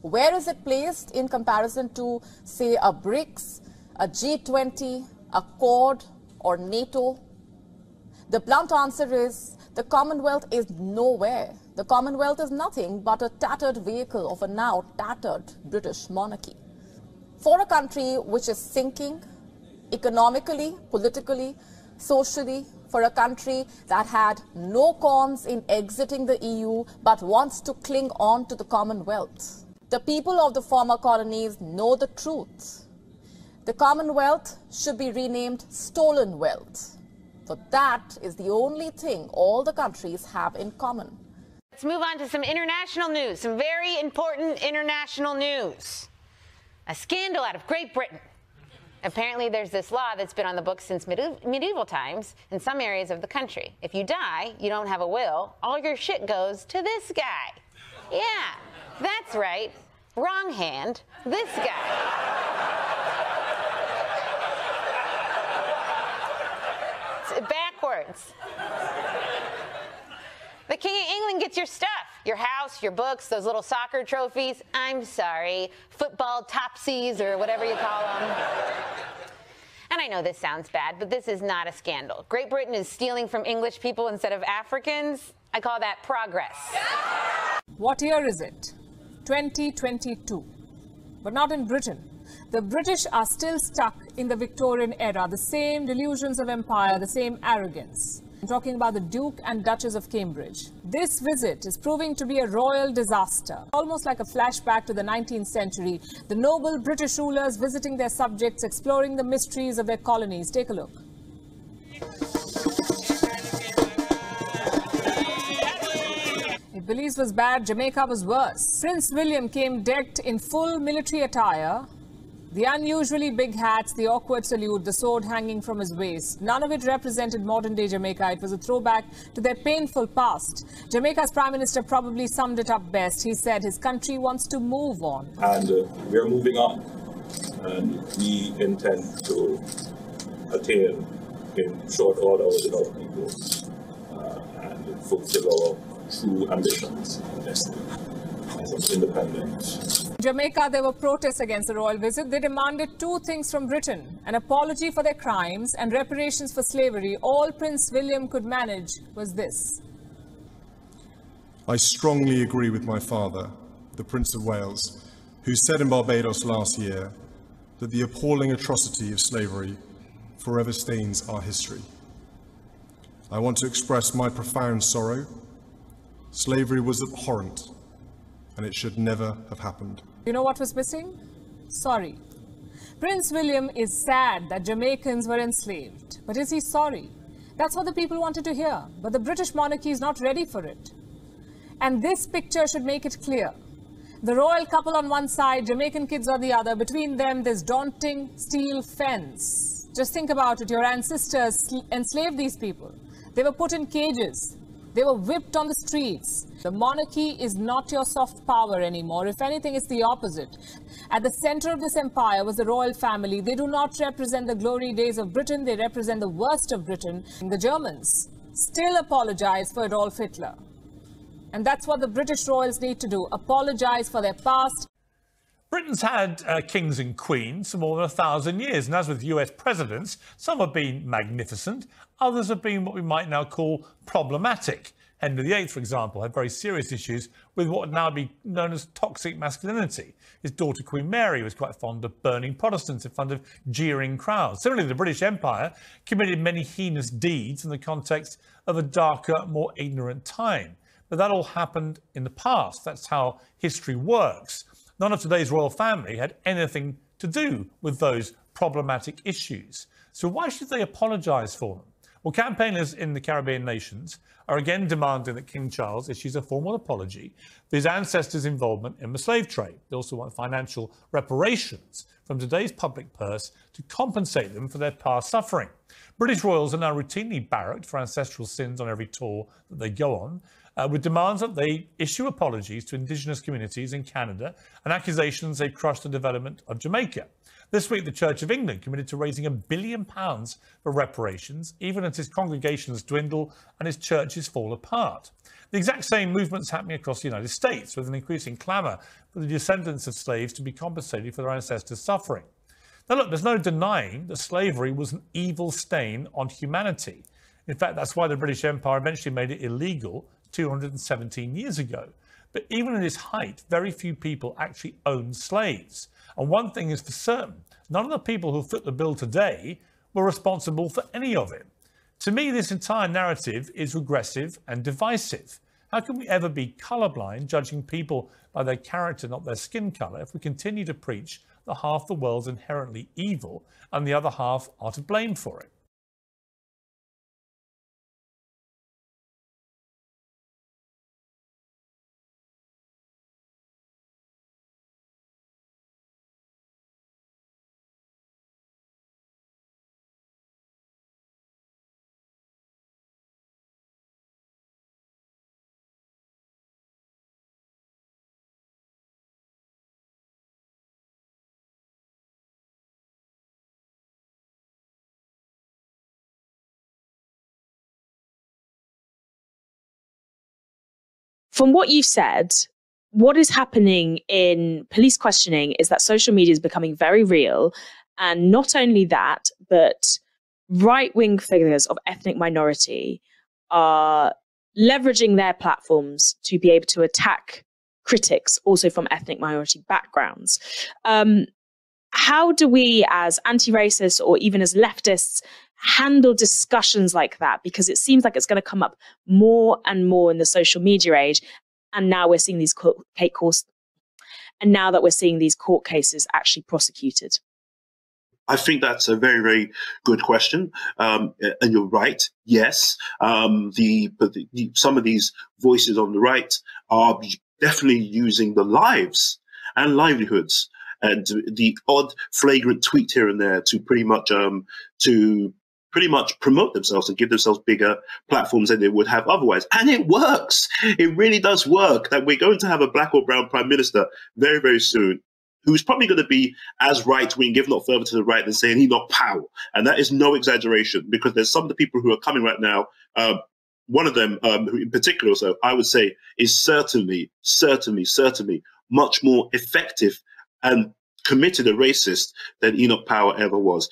Where is it placed in comparison to, say, a BRICS, a G20, a Quad, or NATO? The blunt answer is the Commonwealth is nowhere. The Commonwealth is nothing but a tattered vehicle of a now tattered British monarchy. For a country which is sinking economically, politically, socially, for a country that had no qualms in exiting the EU but wants to cling on to the Commonwealth. The people of the former colonies know the truth. The Commonwealth should be renamed Stolen Wealth, for that is the only thing all the countries have in common. Let's move on to some international news, some very important international news. A scandal out of Great Britain. Apparently, there's this law that's been on the books since medieval times in some areas of the country. If you die, you don't have a will, all your shit goes to this guy. Yeah, that's right. Wrong hand, this guy. It's backwards. The King of England gets your stuff, your house, your books, those little soccer trophies. I'm sorry, football topsies or whatever you call them. And I know this sounds bad, but this is not a scandal. Great Britain is stealing from English people instead of Africans. I call that progress. What year is it? 2022. But not in Britain. The British are still stuck in the Victorian era, the same delusions of empire, the same arrogance. I'm talking about the Duke and Duchess of Cambridge. This visit is proving to be a royal disaster, almost like a flashback to the 19th century. The noble British rulers visiting their subjects, exploring the mysteries of their colonies. Take a look. If Belize was bad, Jamaica was worse. Prince William came decked in full military attire. The unusually big hats, the awkward salute, the sword hanging from his waist. None of it represented modern-day Jamaica. It was a throwback to their painful past. Jamaica's Prime Minister probably summed it up best. He said his country wants to move on. And we are moving on. And we intend to attain in short order with our people and fulfill our true ambitions and destiny as an independent. Jamaica, there were protests against the royal visit. They demanded two things from Britain: an apology for their crimes and reparations for slavery. All Prince William could manage was this. I strongly agree with my father, the Prince of Wales, who said in Barbados last year that the appalling atrocity of slavery forever stains our history. I want to express my profound sorrow. Slavery was abhorrent, and it should never have happened. You know what was missing? Sorry. Prince William is sad that Jamaicans were enslaved. But is he sorry? That's what the people wanted to hear. But the British monarchy is not ready for it. And this picture should make it clear. The royal couple on one side, Jamaican kids on the other. Between them, this daunting steel fence. Just think about it. Your ancestors enslaved these people. They were put in cages. They were whipped on the streets. The monarchy is not your soft power anymore. If anything, it's the opposite. At the center of this empire was the royal family. They do not represent the glory days of Britain. They represent the worst of Britain. The Germans still apologize for Adolf Hitler. And that's what the British royals need to do. Apologize for their past. Britain's had kings and queens for more than 1,000 years, and as with US presidents, some have been magnificent, others have been what we might now call problematic. Henry VIII, for example, had very serious issues with what would now be known as toxic masculinity. His daughter, Queen Mary, was quite fond of burning Protestants in front of jeering crowds. Similarly, the British Empire committed many heinous deeds in the context of a darker, more ignorant time. but that all happened in the past. That's how history works. None of today's royal family had anything to do with those problematic issues. So why should they apologise for them? Well, campaigners in the Caribbean nations are again demanding that King Charles issues a formal apology for his ancestors' involvement in the slave trade. They also want financial reparations from today's public purse to compensate them for their past suffering. British royals are now routinely barracked for ancestral sins on every tour that they go on, with demands that they issue apologies to Indigenous communities in Canada and accusations they've crushed the development of Jamaica. This week, the Church of England committed to raising £1 billion for reparations, even as his congregations dwindle and his churches fall apart. The exact same movement's happening across the United States, with an increasing clamour for the descendants of slaves to be compensated for their ancestors' suffering. Now, look, there's no denying that slavery was an evil stain on humanity. In fact, that's why the British Empire eventually made it illegal 217 years ago. But even at its height, very few people actually owned slaves. And one thing is for certain, none of the people who foot the bill today were responsible for any of it. To me, this entire narrative is regressive and divisive. How can we ever be colourblind, judging people by their character, not their skin colour, if we continue to preach that half the world's inherently evil and the other half are to blame for it? From what you've said, what is happening in police questioning is that social media is becoming very real. And not only that, but right-wing figures of ethnic minority are leveraging their platforms to be able to attack critics also from ethnic minority backgrounds. How do we as anti-racists or even as leftists handle discussions like that? Because it seems like it's going to come up more and more in the social media age. And now we're seeing these court cases actually prosecuted. I think that's a very, very good question. And you're right. Yes, some of these voices on the right are definitely using the lives and livelihoods and the odd flagrant tweet here and there to pretty much promote themselves and give themselves bigger platforms than they would have otherwise. And it works. It really does work. That we're going to have a black or brown prime minister very, very soon, who's probably going to be as right-wing, if not further to the right, than saying Enoch Powell. And that is no exaggeration, because there's some of the people who are coming right now. One of them, who in particular, so I would say, is certainly much more effective and committed a racist than Enoch Powell ever was.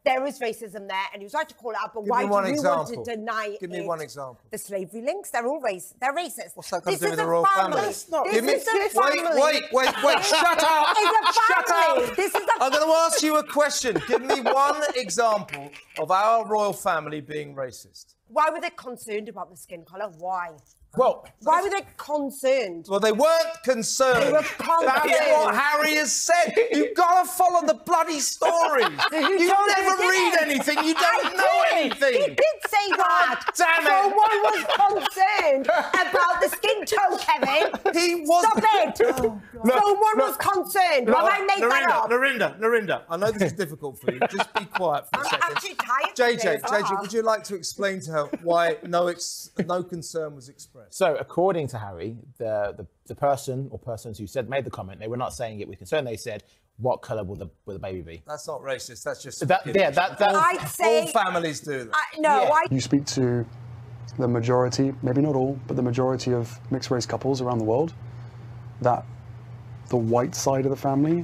There is racism there, and he was right to call it out, but why do you want to deny it? Give me one example. The slavery links, they're all racist. They're racist. What's that got to do with the royal family? This is a family. Wait, shut up! Shut up! This is I'm going to ask you a question. Give me one example of our royal family being racist. Why were they concerned about the skin colour? Why? Well, why were they concerned? Well, they weren't concerned. They were concerned. That's what Harry has said. You've got to follow the bloody story. You never read anything. You don't know anything. He did say that. Damn it. No one was concerned about the skin tone, Kevin. He was. Stop it. No one was concerned. Have I made that up? Narinda, I know this is difficult for you. Just be quiet for a second. I'm actually tired. JJ, would you like to explain to her why no concern was expressed? So, according to Harry, the person or persons who made the comment, they were not saying it with concern. They said, "What colour will the baby be?" That's not racist. That's just all families do that. You speak to the majority, maybe not all, but the majority of mixed race couples around the world, that the white side of the family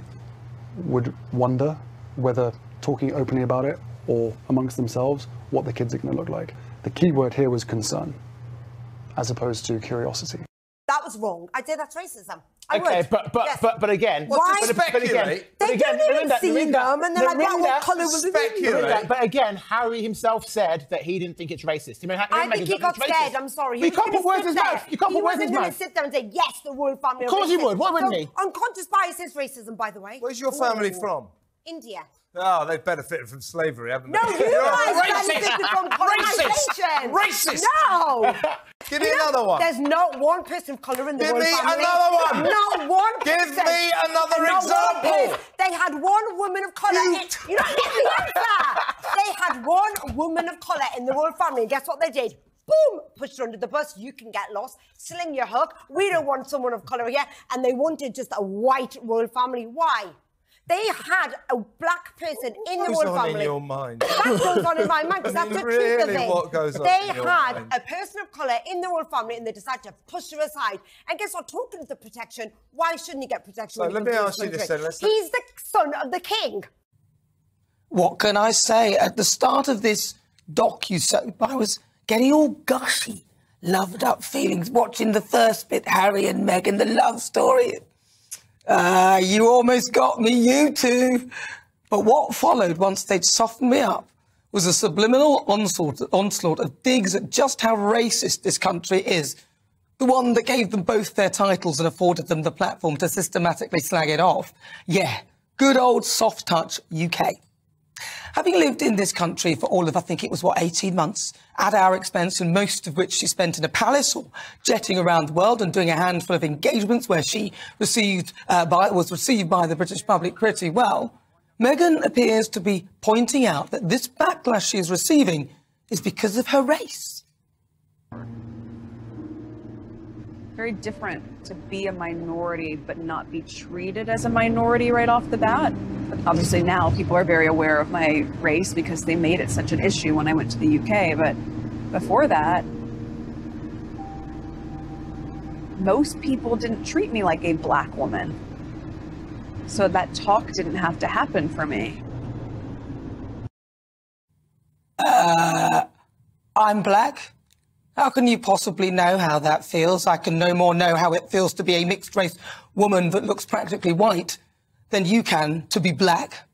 would wonder whether talking openly about it or amongst themselves, what the kids are going to look like. The key word here was concern, as opposed to curiosity. That was wrong. I'd say that's racism. Okay, but again, why? But again, they don't even see them, and they're like, what colour was it? But again, Harry himself said that he didn't think it's racist. I think he got scared. I'm sorry. He can't put words in his mouth. He wasn't going to sit there and say, yes, the royal family. Of course he would. Why wouldn't he? Unconscious bias is racism, by the way. Where's your family from? India. Oh, they've benefited from slavery, haven't they? No, you guys benefited from colonisation. Racist! No! Give me another one. There's not one person of colour in the royal family. Give me another one. Not one person. Give me another example. They had one woman of colour. You don't get the answer. They had one woman of colour in the royal family, and guess what they did? Boom! Pushed her under the bus. You can get lost. Sling your hook. We don't want someone of colour here. And they wanted just a white royal family. Why? They had a black person in the royal family. What goes on in your mind? That goes on in my mind, because that's the truth of it. What goes on they in your had mind? a person of colour in the royal family, and they decided to push her aside. And guess what? Talking to the protection, why shouldn't he get protection? So let me ask you this then. He's the son of the king. What can I say? At the start of this docu-soap, I was getting all gushy, loved up feelings, watching the first bit, Harry and Meghan, the love story. You almost got me, you two. But what followed once they'd softened me up was a subliminal onslaught of digs at just how racist this country is. The one that gave them both their titles and afforded them the platform to systematically slag it off. Yeah, good old soft touch UK. Having lived in this country for all of, I think it was, 18 months, at our expense, and most of which she spent in a palace or jetting around the world and doing a handful of engagements where she was received by the British public pretty well, Meghan appears to be pointing out that this backlash she is receiving is because of her race. Very different to be a minority but not be treated as a minority right off the bat. But obviously now people are very aware of my race because they made it such an issue when I went to the UK. But before that, most people didn't treat me like a black woman. So that talk didn't have to happen for me. I'm black. How can you possibly know how that feels? I can no more know how it feels to be a mixed-race woman that looks practically white than you can to be black.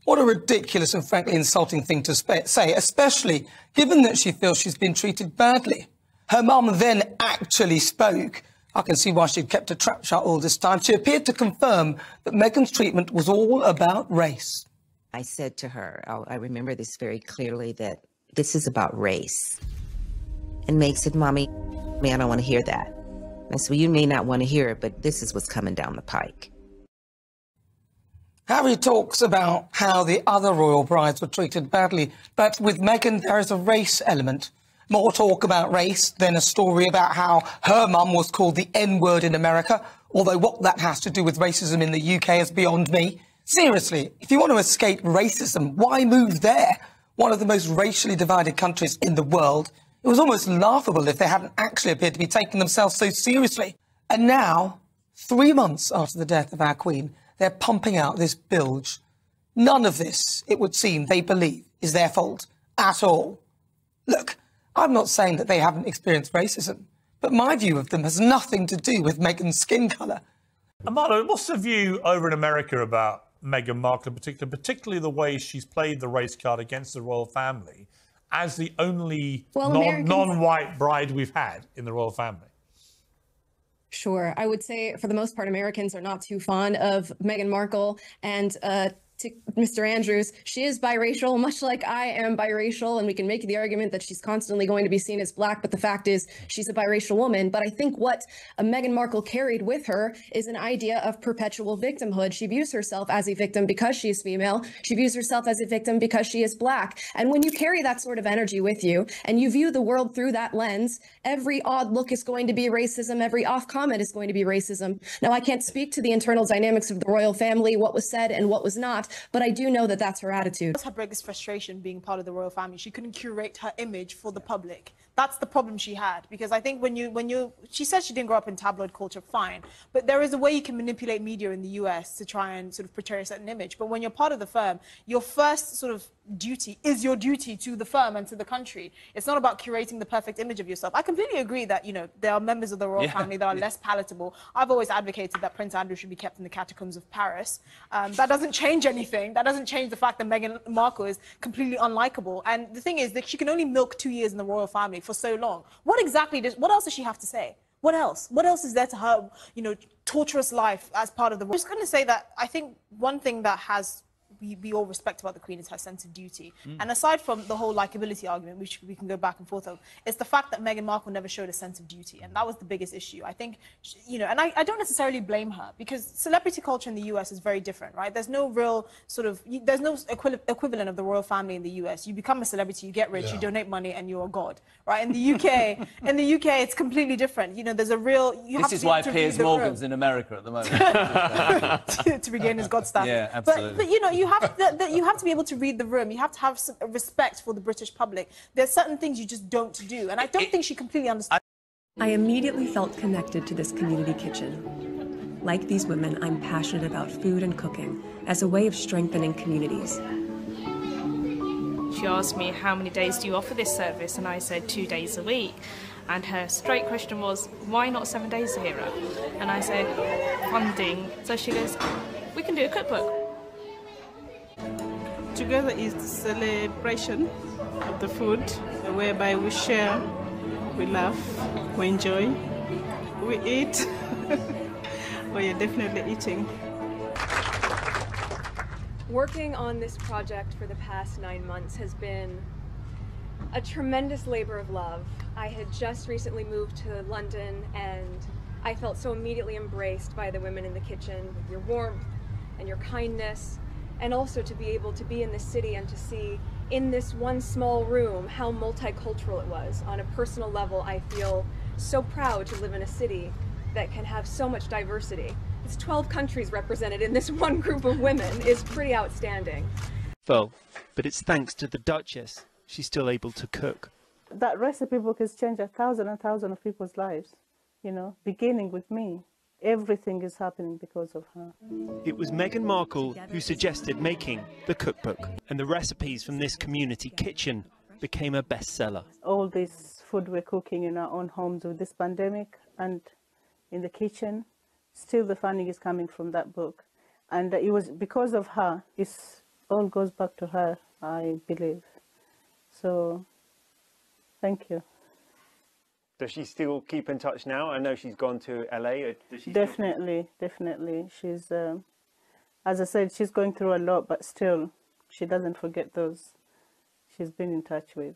What a ridiculous and frankly insulting thing to say, especially given that she feels she's been treated badly. Her mum then actually spoke. I can see why she'd kept her trap shut all this time. She appeared to confirm that Meghan's treatment was all about race. I said to her, I remember this very clearly, that this is about race. And Meg said, Mommy, I don't want to hear that. I said, well, you may not want to hear it, but this is what's coming down the pike. Harry talks about how the other royal brides were treated badly, but with Meghan there is a race element. More talk about race than a story about how her mum was called the N-word in America, although what that has to do with racism in the UK is beyond me. Seriously, if you want to escape racism, why move there? One of the most racially divided countries in the world. It was almost laughable if they hadn't actually appeared to be taking themselves so seriously. And now, 3 months after the death of our Queen, they're pumping out this bilge. None of this, it would seem, they believe, is their fault at all. Look, I'm not saying that they haven't experienced racism, but my view of them has nothing to do with Meghan's skin colour. Amado, what's the view over in America about Meghan Markle in particular, particularly the way she's played the race card against the royal family as the only non-white bride we've had in the royal family? Sure. I would say, for the most part, Americans are not too fond of Meghan Markle. And to Mr. Andrews, she is biracial, much like I am biracial, and we can make the argument that she's constantly going to be seen as black, but the fact is she's a biracial woman. But I think what Meghan Markle carried with her is an idea of perpetual victimhood. She views herself as a victim because she is female. She views herself as a victim because she is black. And when you carry that sort of energy with you and you view the world through that lens, every odd look is going to be racism. Every off comment is going to be racism. Now, I can't speak to the internal dynamics of the royal family, what was said and what was not, but I do know that that's her attitude. Her biggest frustration being part of the royal family. She couldn't curate her image for the public. That's the problem she had, because I think she said she didn't grow up in tabloid culture, fine, but there is a way you can manipulate media in the US to try and sort of portray a certain image. But when you're part of the firm, your first sort of duty is your duty to the firm and to the country. It's not about curating the perfect image of yourself. I completely agree that, you know, there are members of the royal family that are less palatable. I've always advocated that Prince Andrew should be kept in the catacombs of Paris. That doesn't change anything. That doesn't change the fact that Meghan Markle is completely unlikable. And the thing is that she can only milk 2 years in the royal family for so long. What else does she have to say? What else? What else is there to her, you know, torturous life as part of the royal? I'm just going to say that I think one thing that we all respect about the Queen is her sense of duty. And aside from the whole likability argument, which we can go back and forth of, it's the fact that Meghan Markle never showed a sense of duty. And that was the biggest issue. I think, you know, and I don't necessarily blame her, because celebrity culture in the US is very different, right? There's no real sort of, there's no equivalent of the royal family in the US. You become a celebrity, you get rich, you donate money, and you're a god, right? In the UK, it's completely different. You know, there's a real, this is why Piers Morgan's in America at the moment. to regain his god status. Yeah, absolutely. But you know, you have to be able to read the room. You have to have some respect for the British public. There's certain things you just don't do, and I don't think she completely understood. I immediately felt connected to this community kitchen. Like these women, I'm passionate about food and cooking as a way of strengthening communities. She asked me, how many days do you offer this service? And I said 2 days a week. And her straight question was, why not 7 days, Zahira? And I said, funding. So she goes, we can do a cookbook. Together is the celebration of the food, whereby we share, we laugh, we enjoy, we eat. We are definitely eating. Working on this project for the past 9 months has been a tremendous labor of love. I had just recently moved to London, and I felt so immediately embraced by the women in the kitchen with your warmth and your kindness. And also to be able to be in this city and to see in this one small room how multicultural it was. On a personal level, I feel so proud to live in a city that can have so much diversity. It's 12 countries represented in this one group of women is pretty outstanding. Well, but it's thanks to the Duchess she's still able to cook. That recipe book has changed 1,000 of people's lives, you know, beginning with me. Everything is happening because of her. It was Meghan Markle who suggested making the cookbook, and the recipes from this community kitchen became a bestseller. All this food we're cooking in our own homes with this pandemic and in the kitchen, still the funding is coming from that book. And it was because of her. It all goes back to her, I believe. So, thank you. Does she still keep in touch now? I know she's gone to LA. Does she definitely. She's, as I said, she's going through a lot, but still, she doesn't forget those she's been in touch with.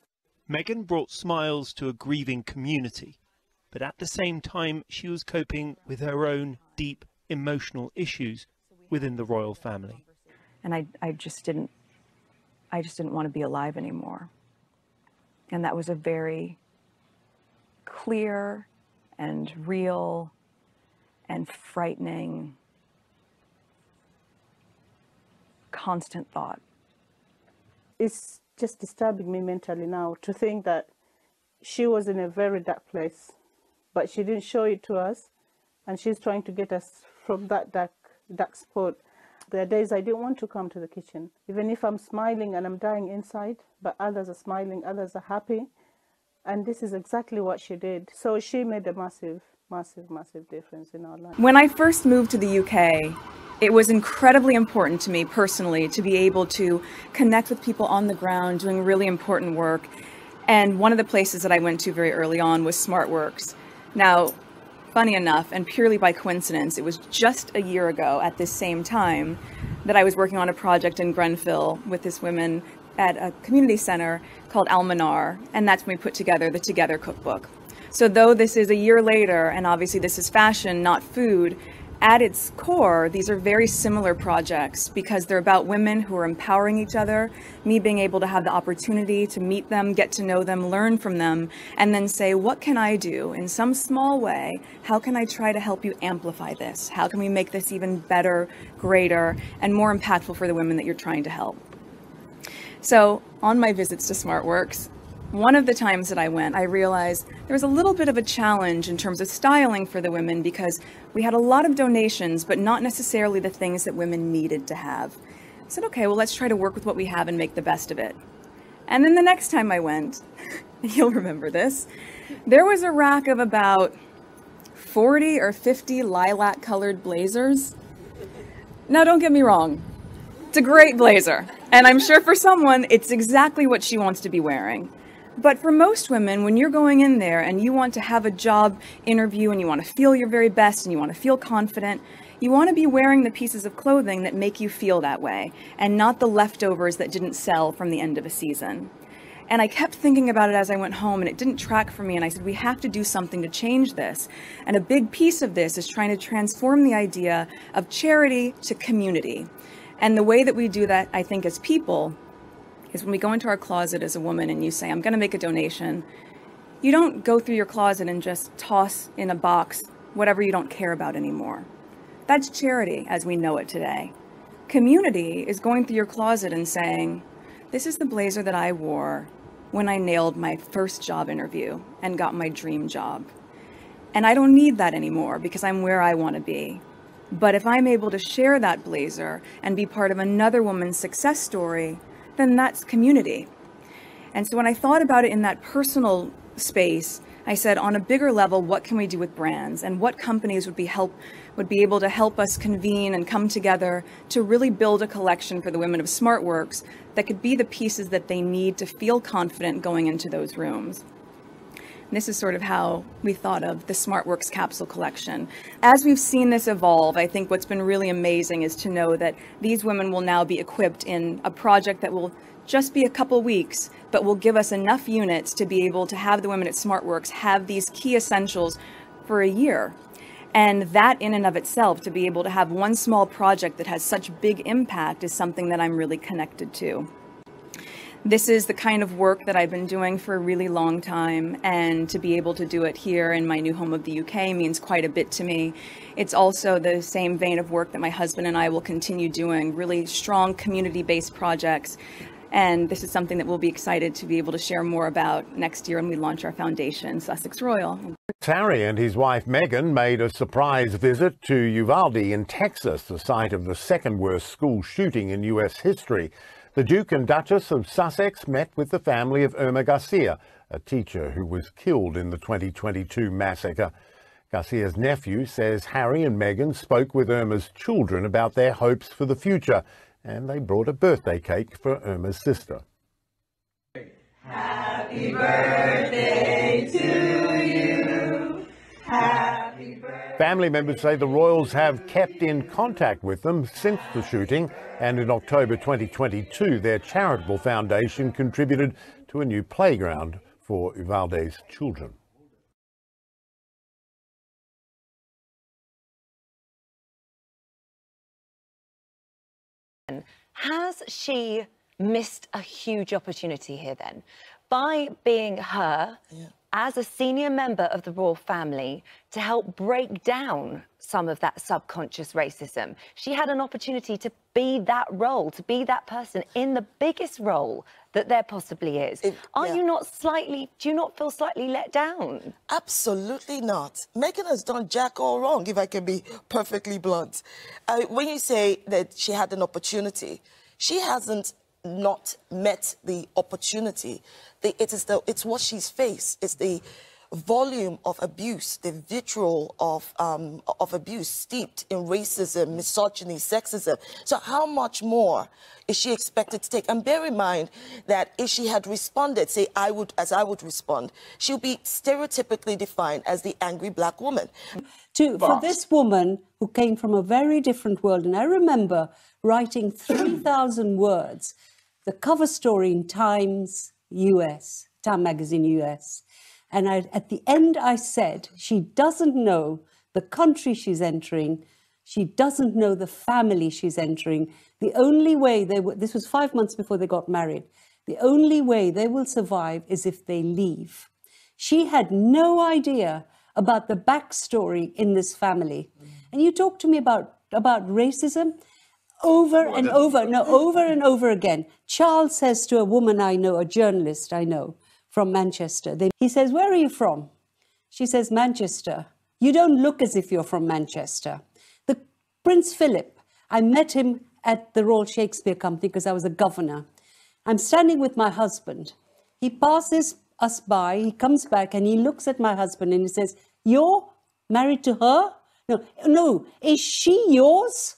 Meghan brought smiles to a grieving community, but at the same time, she was coping with her own deep emotional issues within the royal family. And I just didn't want to be alive anymore. And that was a very clear and real and frightening constant thought. It's just disturbing me mentally now to think that she was in a very dark place, but she didn't show it to us, and she's trying to get us from that dark spot. There are days I didn't want to come to the kitchen, even if I'm smiling and I'm dying inside, but others are smiling, others are happy. And this is exactly what she did. So she made a massive difference in our life. When I first moved to the UK, it was incredibly important to me personally to be able to connect with people on the ground doing really important work. And one of the places that I went to very early on was SmartWorks. Now, funny enough, and purely by coincidence, it was just a year ago at this same time that I was working on a project in Grenfell with this woman at a community center called Almanar, and that's when we put together the Together cookbook. So though this is a year later, and obviously this is fashion, not food, at its core, these are very similar projects because they're about women who are empowering each other, me being able to have the opportunity to meet them, get to know them, learn from them, and then say, what can I do in some small way? How can I try to help you amplify this? How can we make this even better, greater, and more impactful for the women that you're trying to help? So on my visits to SmartWorks, One of the times that I went, I realized there was a little bit of a challenge in terms of styling for the women because we had a lot of donations, but not necessarily the things that women needed to have. I said, okay, well, let's try to work with what we have and make the best of it. And then the next time I went, you'll remember this, there was a rack of about 40 or 50 lilac-colored blazers. Now, don't get me wrong. It's a great blazer. And I'm sure for someone, it's exactly what she wants to be wearing. But for most women, when you're going in there and you want to have a job interview and you want to feel your very best and you want to feel confident, you want to be wearing the pieces of clothing that make you feel that way and not the leftovers that didn't sell from the end of a season. And I kept thinking about it as I went home and it didn't track for me. And I said, we have to do something to change this. And a big piece of this is trying to transform the idea of charity to community. And the way that we do that, I think, as people, is when we go into our closet as a woman and you say, I'm going to make a donation, you don't go through your closet and just toss in a box whatever you don't care about anymore. That's charity as we know it today. Community is going through your closet and saying, this is the blazer that I wore when I nailed my first job interview and got my dream job. And I don't need that anymore because I'm where I want to be. But if I'm able to share that blazer and be part of another woman's success story, then that's community. And so when I thought about it in that personal space, I said, on a bigger level, what can we do with brands and what companies would be able to help us convene and come together to really build a collection for the women of SmartWorks that could be the pieces that they need to feel confident going into those rooms. And this is sort of how we thought of the SmartWorks capsule collection. As we've seen this evolve, I think what's been really amazing is to know that these women will now be equipped in a project that will just be a couple weeks, but will give us enough units to be able to have the women at SmartWorks have these key essentials for a year. And that in and of itself, to be able to have one small project that has such big impact is something that I'm really connected to. This is the kind of work that I've been doing for a really long time, and to be able to do it here in my new home of the UK means quite a bit to me. It's also the same vein of work that my husband and I will continue doing, really strong community-based projects. And this is something that we'll be excited to be able to share more about next year when we launch our foundation, Sussex Royal. Harry and his wife Meghan made a surprise visit to Uvalde in Texas, the site of the second worst school shooting in US history. The Duke and Duchess of Sussex met with the family of Irma Garcia, a teacher who was killed in the 2022 massacre. Garcia's nephew says Harry and Meghan spoke with Irma's children about their hopes for the future, and they brought a birthday cake for Irma's sister. Happy birthday to you. Happy birthday. Family members say the royals have kept in contact with them since the shooting, and in October 2022 their charitable foundation contributed to a new playground for Uvalde's children. Has she missed a huge opportunity here then? By being her, as a senior member of the royal family, to help break down some of that subconscious racism. She had an opportunity to be that role, to be that person in the biggest role that there possibly is. Do you not feel slightly let down? Absolutely not. Meghan has done jack all wrong, if I can be perfectly blunt. When you say that she had an opportunity, she hasn't not met the opportunity. It's what she's faced. It's the volume of abuse, the vitriol of abuse steeped in racism, misogyny, sexism. So how much more is she expected to take? And bear in mind that if she had responded, say, as I would respond, she'll be stereotypically defined as the angry black woman. For this woman who came from a very different world, and I remember writing 3,000 words, the cover story in Time magazine US. And at the end, I said, she doesn't know the country she's entering. She doesn't know the family she's entering. The only way this was 5 months before they got married. The only way they will survive is if they leave. She had no idea about the backstory in this family. And you talk to me about racism over and over and over again. Charles says to a woman I know, a journalist I know, from Manchester. Then he says, where are you from? She says, Manchester. You don't look as if you're from Manchester. The Prince Philip, I met him at the Royal Shakespeare Company because I was a governor. I'm standing with my husband. He passes us by, he comes back and he looks at my husband and he says, you're married to her? No, is she yours?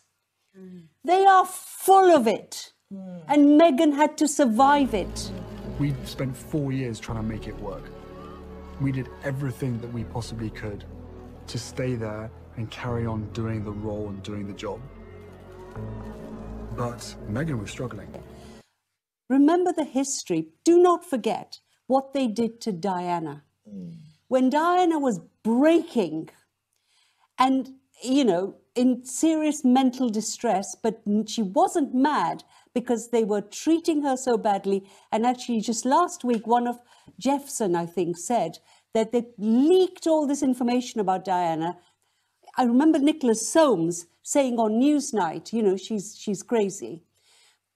They are full of it. And Meghan had to survive it. We spent 4 years trying to make it work. We did everything that we possibly could to stay there and carry on doing the role and doing the job. But Meghan was struggling. Remember the history. Do not forget what they did to Diana. When Diana was breaking and, you know, in serious mental distress, but she wasn't mad because they were treating her so badly. And actually just last week, one of Jeffson, I think, said that they leaked all this information about Diana. I remember Nicholas Soames saying on Newsnight, you know, she's crazy,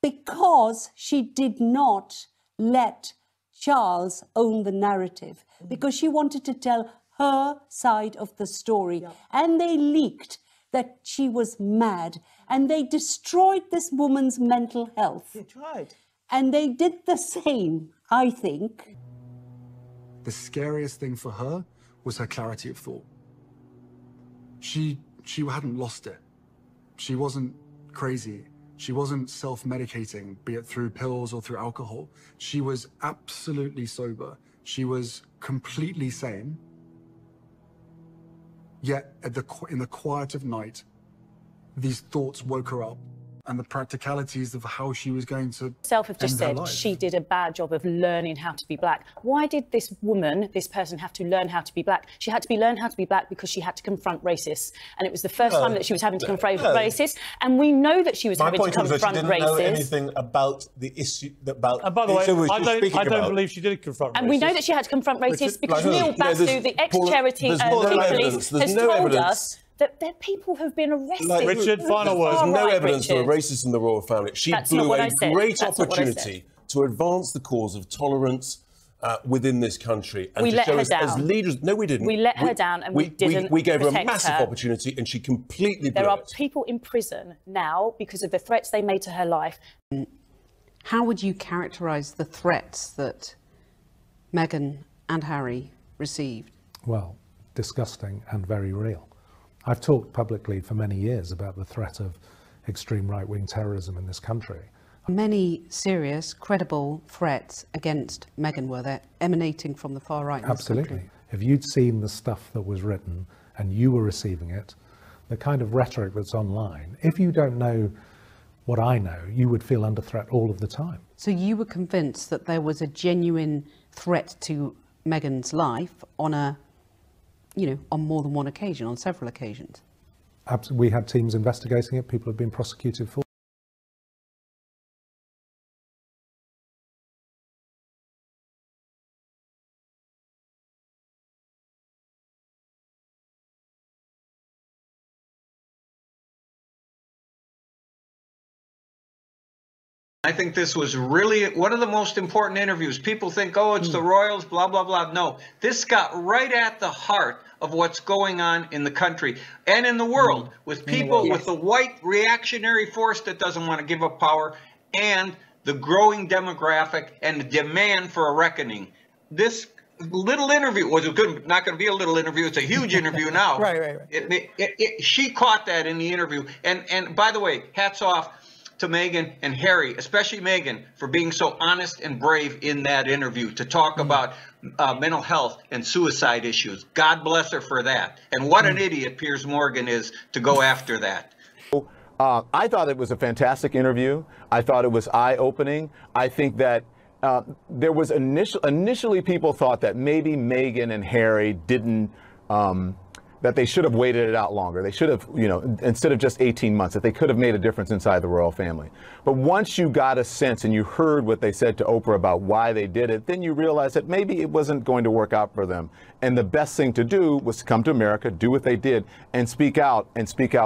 because she did not let Charles own the narrative, because she wanted to tell her side of the story. And they leaked that she was mad, and they destroyed this woman's mental health. They tried. And they did the same, I think. The scariest thing for her was her clarity of thought. She hadn't lost it. She wasn't crazy. She wasn't self-medicating, be it through pills or through alcohol. She was absolutely sober. She was completely sane. Yet, in the quiet of night, these thoughts woke her up, and the practicalities of how she was going to Self have just end her said life. she did a bad job of learning how to be black. Why did this woman, this person, have to learn how to be black? She had to learn how to be black because she had to confront racists, and it was the first time that she was having to confront racists. And we know that she was having to confront she didn't know racists. anything about the issue about. By the way, issue I speaking don't about. believe she did confront And racists. we know that she had to confront racists because like who? Neil Basu, the ex-charity there's no police, evidence. There's has no told evidence. us that their people have been arrested. Like, Richard, final words. There's no Right, evidence Richard. of racism in the royal family. She That's not blew what a I said. great That's not what I said. opportunity to advance the cause of tolerance within this country and We to let show her us as down. leaders. No, we didn't. We let her down and we didn't We gave her a protect massive her. opportunity and she completely blew There are it. people in prison now because of the threats they made to her life. How would you characterise the threats that Meghan and Harry received? Well, disgusting and very real. I've talked publicly for many years about the threat of extreme right-wing terrorism in this country. Many serious, credible threats against Meghan were there, emanating from the far right in this Absolutely. country. If you'd seen the stuff that was written and you were receiving it, the kind of rhetoric that's online, if you don't know what I know, you would feel under threat all of the time. So you were convinced that there was a genuine threat to Meghan's life on on more than one occasion, on several occasions? We had teams investigating it. People have been prosecuted for. I think this was really one of the most important interviews. People think, oh, it's the royals, blah, blah, blah. No, this got right at the heart of what's going on in the country and in the world with people with the white reactionary force that doesn't want to give up power and the growing demographic and the demand for a reckoning. This little interview was not going to be a little interview. It's a huge interview now. Right. She caught that in the interview. And by the way, hats off to Meghan and Harry, especially Meghan, for being so honest and brave in that interview to talk about mental health and suicide issues. God bless her for that. And what an idiot Piers Morgan is to go after that. I thought it was a fantastic interview. I thought it was eye-opening. I think that there was initially people thought that maybe Meghan and Harry didn't that they should have waited it out longer. They should have, you know, instead of just 18 months, that they could have made a difference inside the royal family. But once you got a sense and you heard what they said to Oprah about why they did it, then you realized that maybe it wasn't going to work out for them. And the best thing to do was to come to America, do what they did, and speak out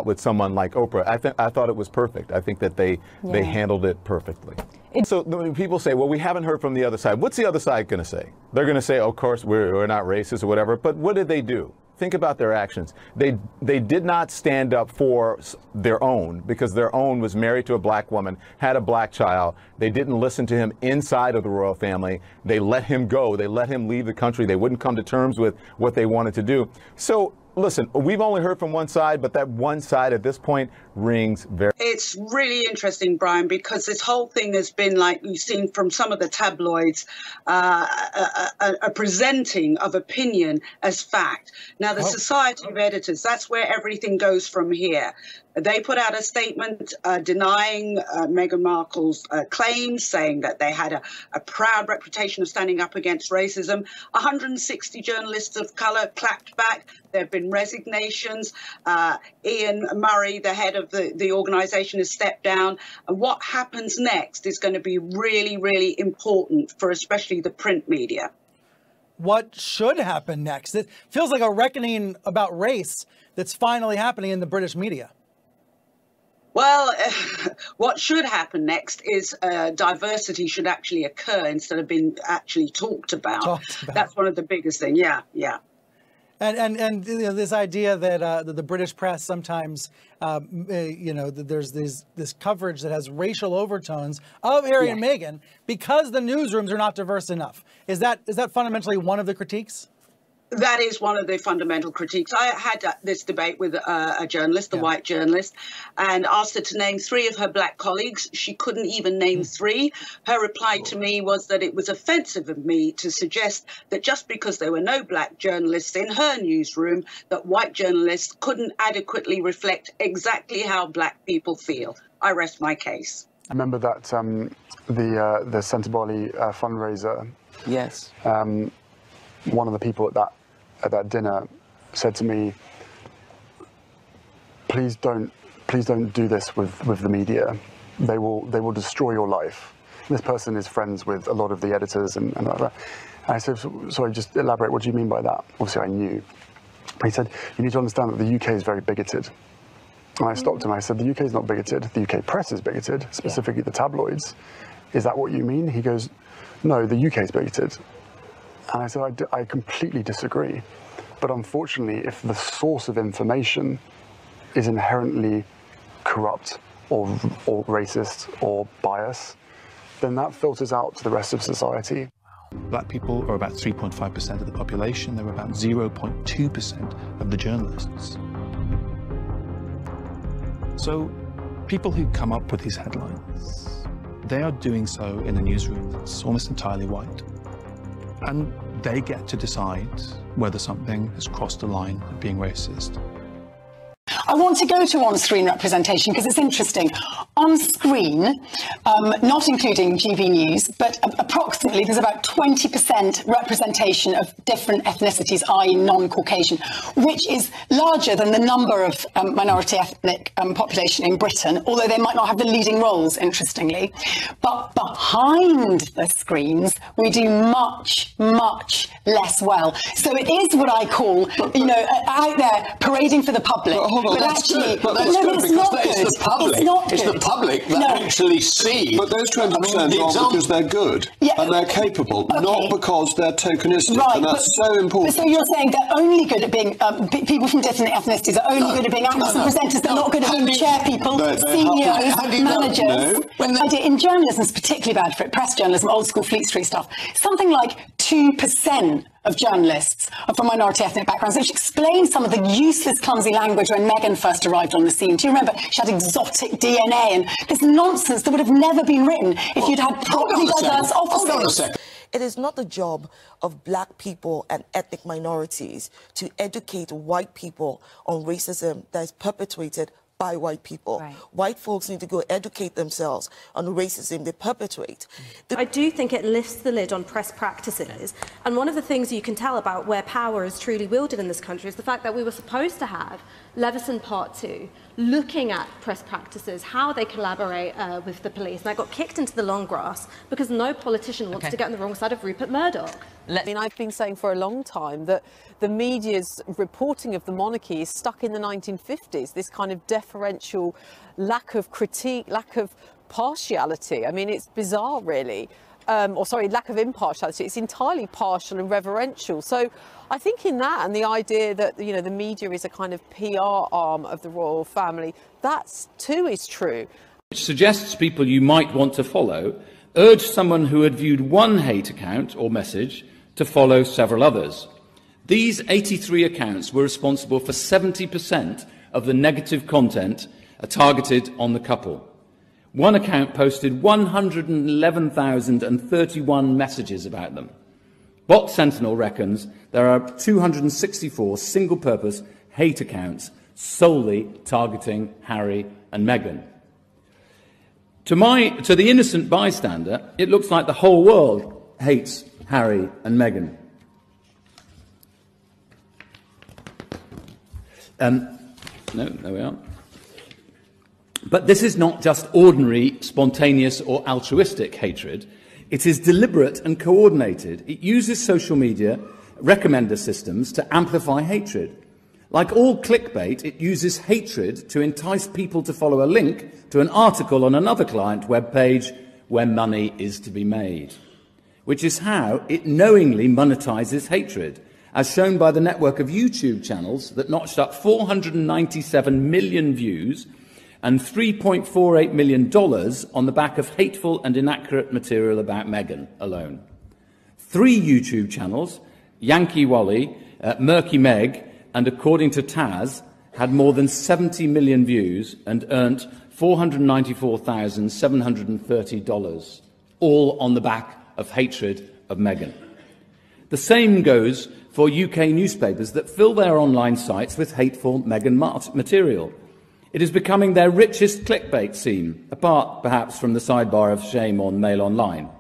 with someone like Oprah. I thought it was perfect. I think that they handled it perfectly. So when people say, well, we haven't heard from the other side, what's the other side going to say? They're going to say, of course, we're not racist or whatever. But what did they do? Think about their actions. They did not stand up for their own, because their own was married to a black woman, had a black child. They didn't listen to him inside of the royal family. They let him go. They let him leave the country. They wouldn't come to terms with what they wanted to do. So listen, we've only heard from one side, but that one side at this point rings very... It's really interesting, Brian, because this whole thing has been, like we've seen from some of the tabloids, a presenting of opinion as fact. Now, the Society of Editors, that's where everything goes from here. They put out a statement denying Meghan Markle's claims, saying that they had a proud reputation of standing up against racism. 160 journalists of colour clapped back. There have been resignations. Ian Murray, the head of the organisation, has stepped down. And what happens next is going to be really, really important for especially the print media. What should happen next? It feels like a reckoning about race that's finally happening in the British media. Well, what should happen next is diversity should actually occur instead of being actually talked about. That's one of the biggest things. Yeah, yeah. And you know, this idea that the British press sometimes, you know, there's this coverage that has racial overtones of Harry and Meghan because the newsrooms are not diverse enough. Is that fundamentally one of the critiques? That is one of the fundamental critiques. I had this debate with a journalist, a white journalist, and asked her to name 3 of her black colleagues. She couldn't even name 3. Her reply to me was that it was offensive of me to suggest that just because there were no black journalists in her newsroom, that white journalists couldn't adequately reflect exactly how black people feel. I rest my case. I remember that the Centre-Barley fundraiser. Yes. One of the people at that dinner said to me, please don't do this with the media. They will destroy your life. This person is friends with a lot of the editors and like that. And I said, sorry, just elaborate, what do you mean by that? Obviously I knew. He said, you need to understand that the UK is very bigoted. And I stopped him, I said, the UK is not bigoted, the UK press is bigoted, specifically the tabloids. Is that what you mean? He goes, no, the UK is bigoted. And I said, I completely disagree. But unfortunately, if the source of information is inherently corrupt or racist or biased, then that filters out to the rest of society. Black people are about 3.5% of the population. They're about 0.2% of the journalists. So people who come up with these headlines, they are doing so in a newsroom that's almost entirely white. And they get to decide whether something has crossed the line of being racist. I want to go to on-screen representation because it's interesting. On screen, not including GB News, but approximately there's about 20% representation of different ethnicities, i.e. non-Caucasian, which is larger than the number of minority ethnic population in Britain, although they might not have the leading roles, interestingly. But behind the screens, we do much, much less well. So it is what I call, you know, out there parading for the public. But that's good. But that's good because that is the public. It's the public that actually see. But those 20% are because they're good and they're capable, not because they're tokenistic. Right, and that's so important. So you're saying they're only good at being people from different ethnicities are only good at being actors and presenters. They're not good at being chair people, CEOs, managers. In journalism, it's particularly bad for it. Press journalism, old school Fleet Street stuff. Something like 2% of journalists are from minority ethnic backgrounds, which explains some of the useless, clumsy language when Meghan first arrived on the scene. Do you remember she had exotic DNA and this nonsense that would have never been written if you'd had properly diverse officers? It is not the job of black people and ethnic minorities to educate white people on racism that is perpetuated by white people. Right. White folks need to go educate themselves on the racism they perpetrate. I do think it lifts the lid on press practices. And one of the things you can tell about where power is truly wielded in this country is the fact that we were supposed to have Leveson Part 2, looking at press practices, how they collaborate with the police. And that got kicked into the long grass because no politician wants to get on the wrong side of Rupert Murdoch. I mean, I've been saying for a long time that the media's reporting of the monarchy is stuck in the 1950s, this kind of deferential lack of critique, lack of partiality. I mean, it's bizarre, really. Or sorry, lack of impartiality. It's entirely partial and reverential. So I think in that, and the idea that, you know, the media is a kind of PR arm of the royal family, that too is true. Which suggests people you might want to follow urge someone who had viewed one hate account or message to follow several others. These 83 accounts were responsible for 70% of the negative content targeted on the couple. One account posted 111,031 messages about them. Bot Sentinel reckons there are 264 single-purpose hate accounts solely targeting Harry and Meghan. To the innocent bystander, it looks like the whole world hates Harry and Meghan. No, there we are. But this is not just ordinary, spontaneous or altruistic hatred. It is deliberate and coordinated. It uses social media recommender systems to amplify hatred. Like all clickbait, it uses hatred to entice people to follow a link to an article on another client webpage where money is to be made, which is how it knowingly monetizes hatred, as shown by the network of YouTube channels that notched up 497 million views and $3.48 million on the back of hateful and inaccurate material about Meghan alone. 3 YouTube channels, Yankee Wally, Murky Meg, and according to Taz, had more than 70 million views and earned $494,730, all on the back of hatred of Meghan. The same goes for UK newspapers that fill their online sites with hateful Meghan material. It is becoming their richest clickbait seam, apart perhaps from the sidebar of shame on Mail Online.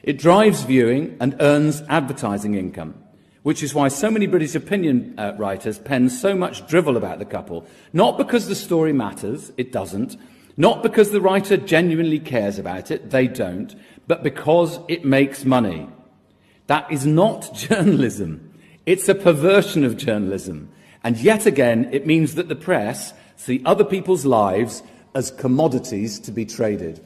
It drives viewing and earns advertising income, which is why so many British opinion writers pen so much drivel about the couple, not because the story matters, it doesn't, not because the writer genuinely cares about it, they don't, but because it makes money. That is not journalism. It's a perversion of journalism. And yet again, it means that the press see other people's lives as commodities to be traded.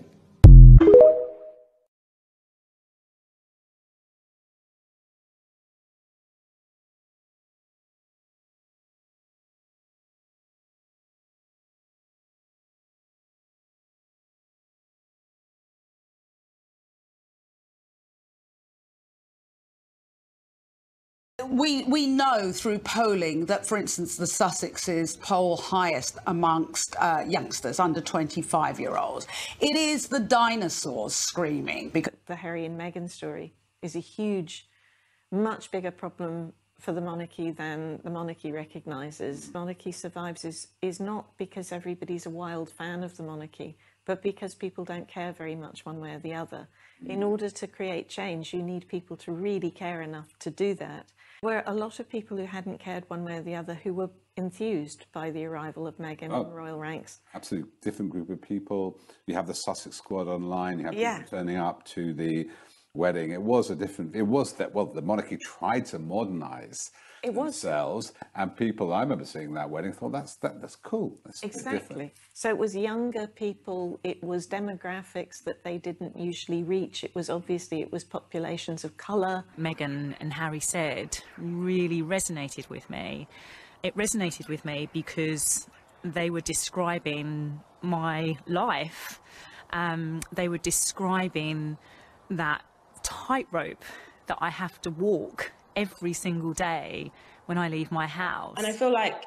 We know through polling that, for instance, the Sussexes poll highest amongst youngsters under 25-year-olds. It is the dinosaurs screaming. Because the Harry and Meghan story is a huge, much bigger problem for the monarchy than the monarchy recognises. Monarchy survives is not because everybody's a wild fan of the monarchy, but because people don't care very much one way or the other. In order to create change, you need people to really care enough to do that. Were a lot of people who hadn't cared one way or the other who were enthused by the arrival of Meghan in the royal ranks. Absolutely different group of people. You have the Sussex squad online, you have people turning up to the wedding. It was the monarchy tried to modernise themselves, and people, I remember seeing that wedding, thought that's cool. That's exactly. So it was younger people, it was demographics that they didn't usually reach. It was populations of colour. Meghan and Harry said really resonated with me. It resonated with me because they were describing my life. They were describing that tightrope that I have to walk every single day when I leave my house. And I feel like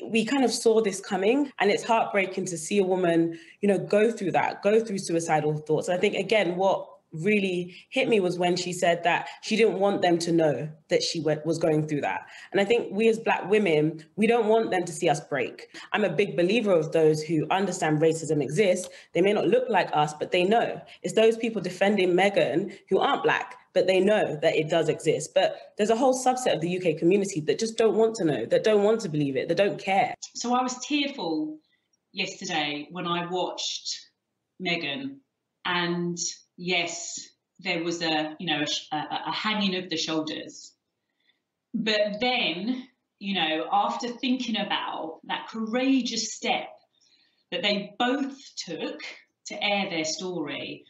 we kind of saw this coming, and it's heartbreaking to see a woman, you know, go through suicidal thoughts. I think, again, what really hit me was when she said that she didn't want them to know that she was going through that. And I think we as Black women, we don't want them to see us break. I'm a big believer of those who understand racism exists. They may not look like us, but they know. It's those people defending Meghan who aren't Black, but they know that it does exist. But there's a whole subset of the UK community that just don't want to know, that don't want to believe it, that don't care. So I was tearful yesterday when I watched Meghan, and yes, there was a hanging of the shoulders. But then, after thinking about that courageous step that they both took to air their story,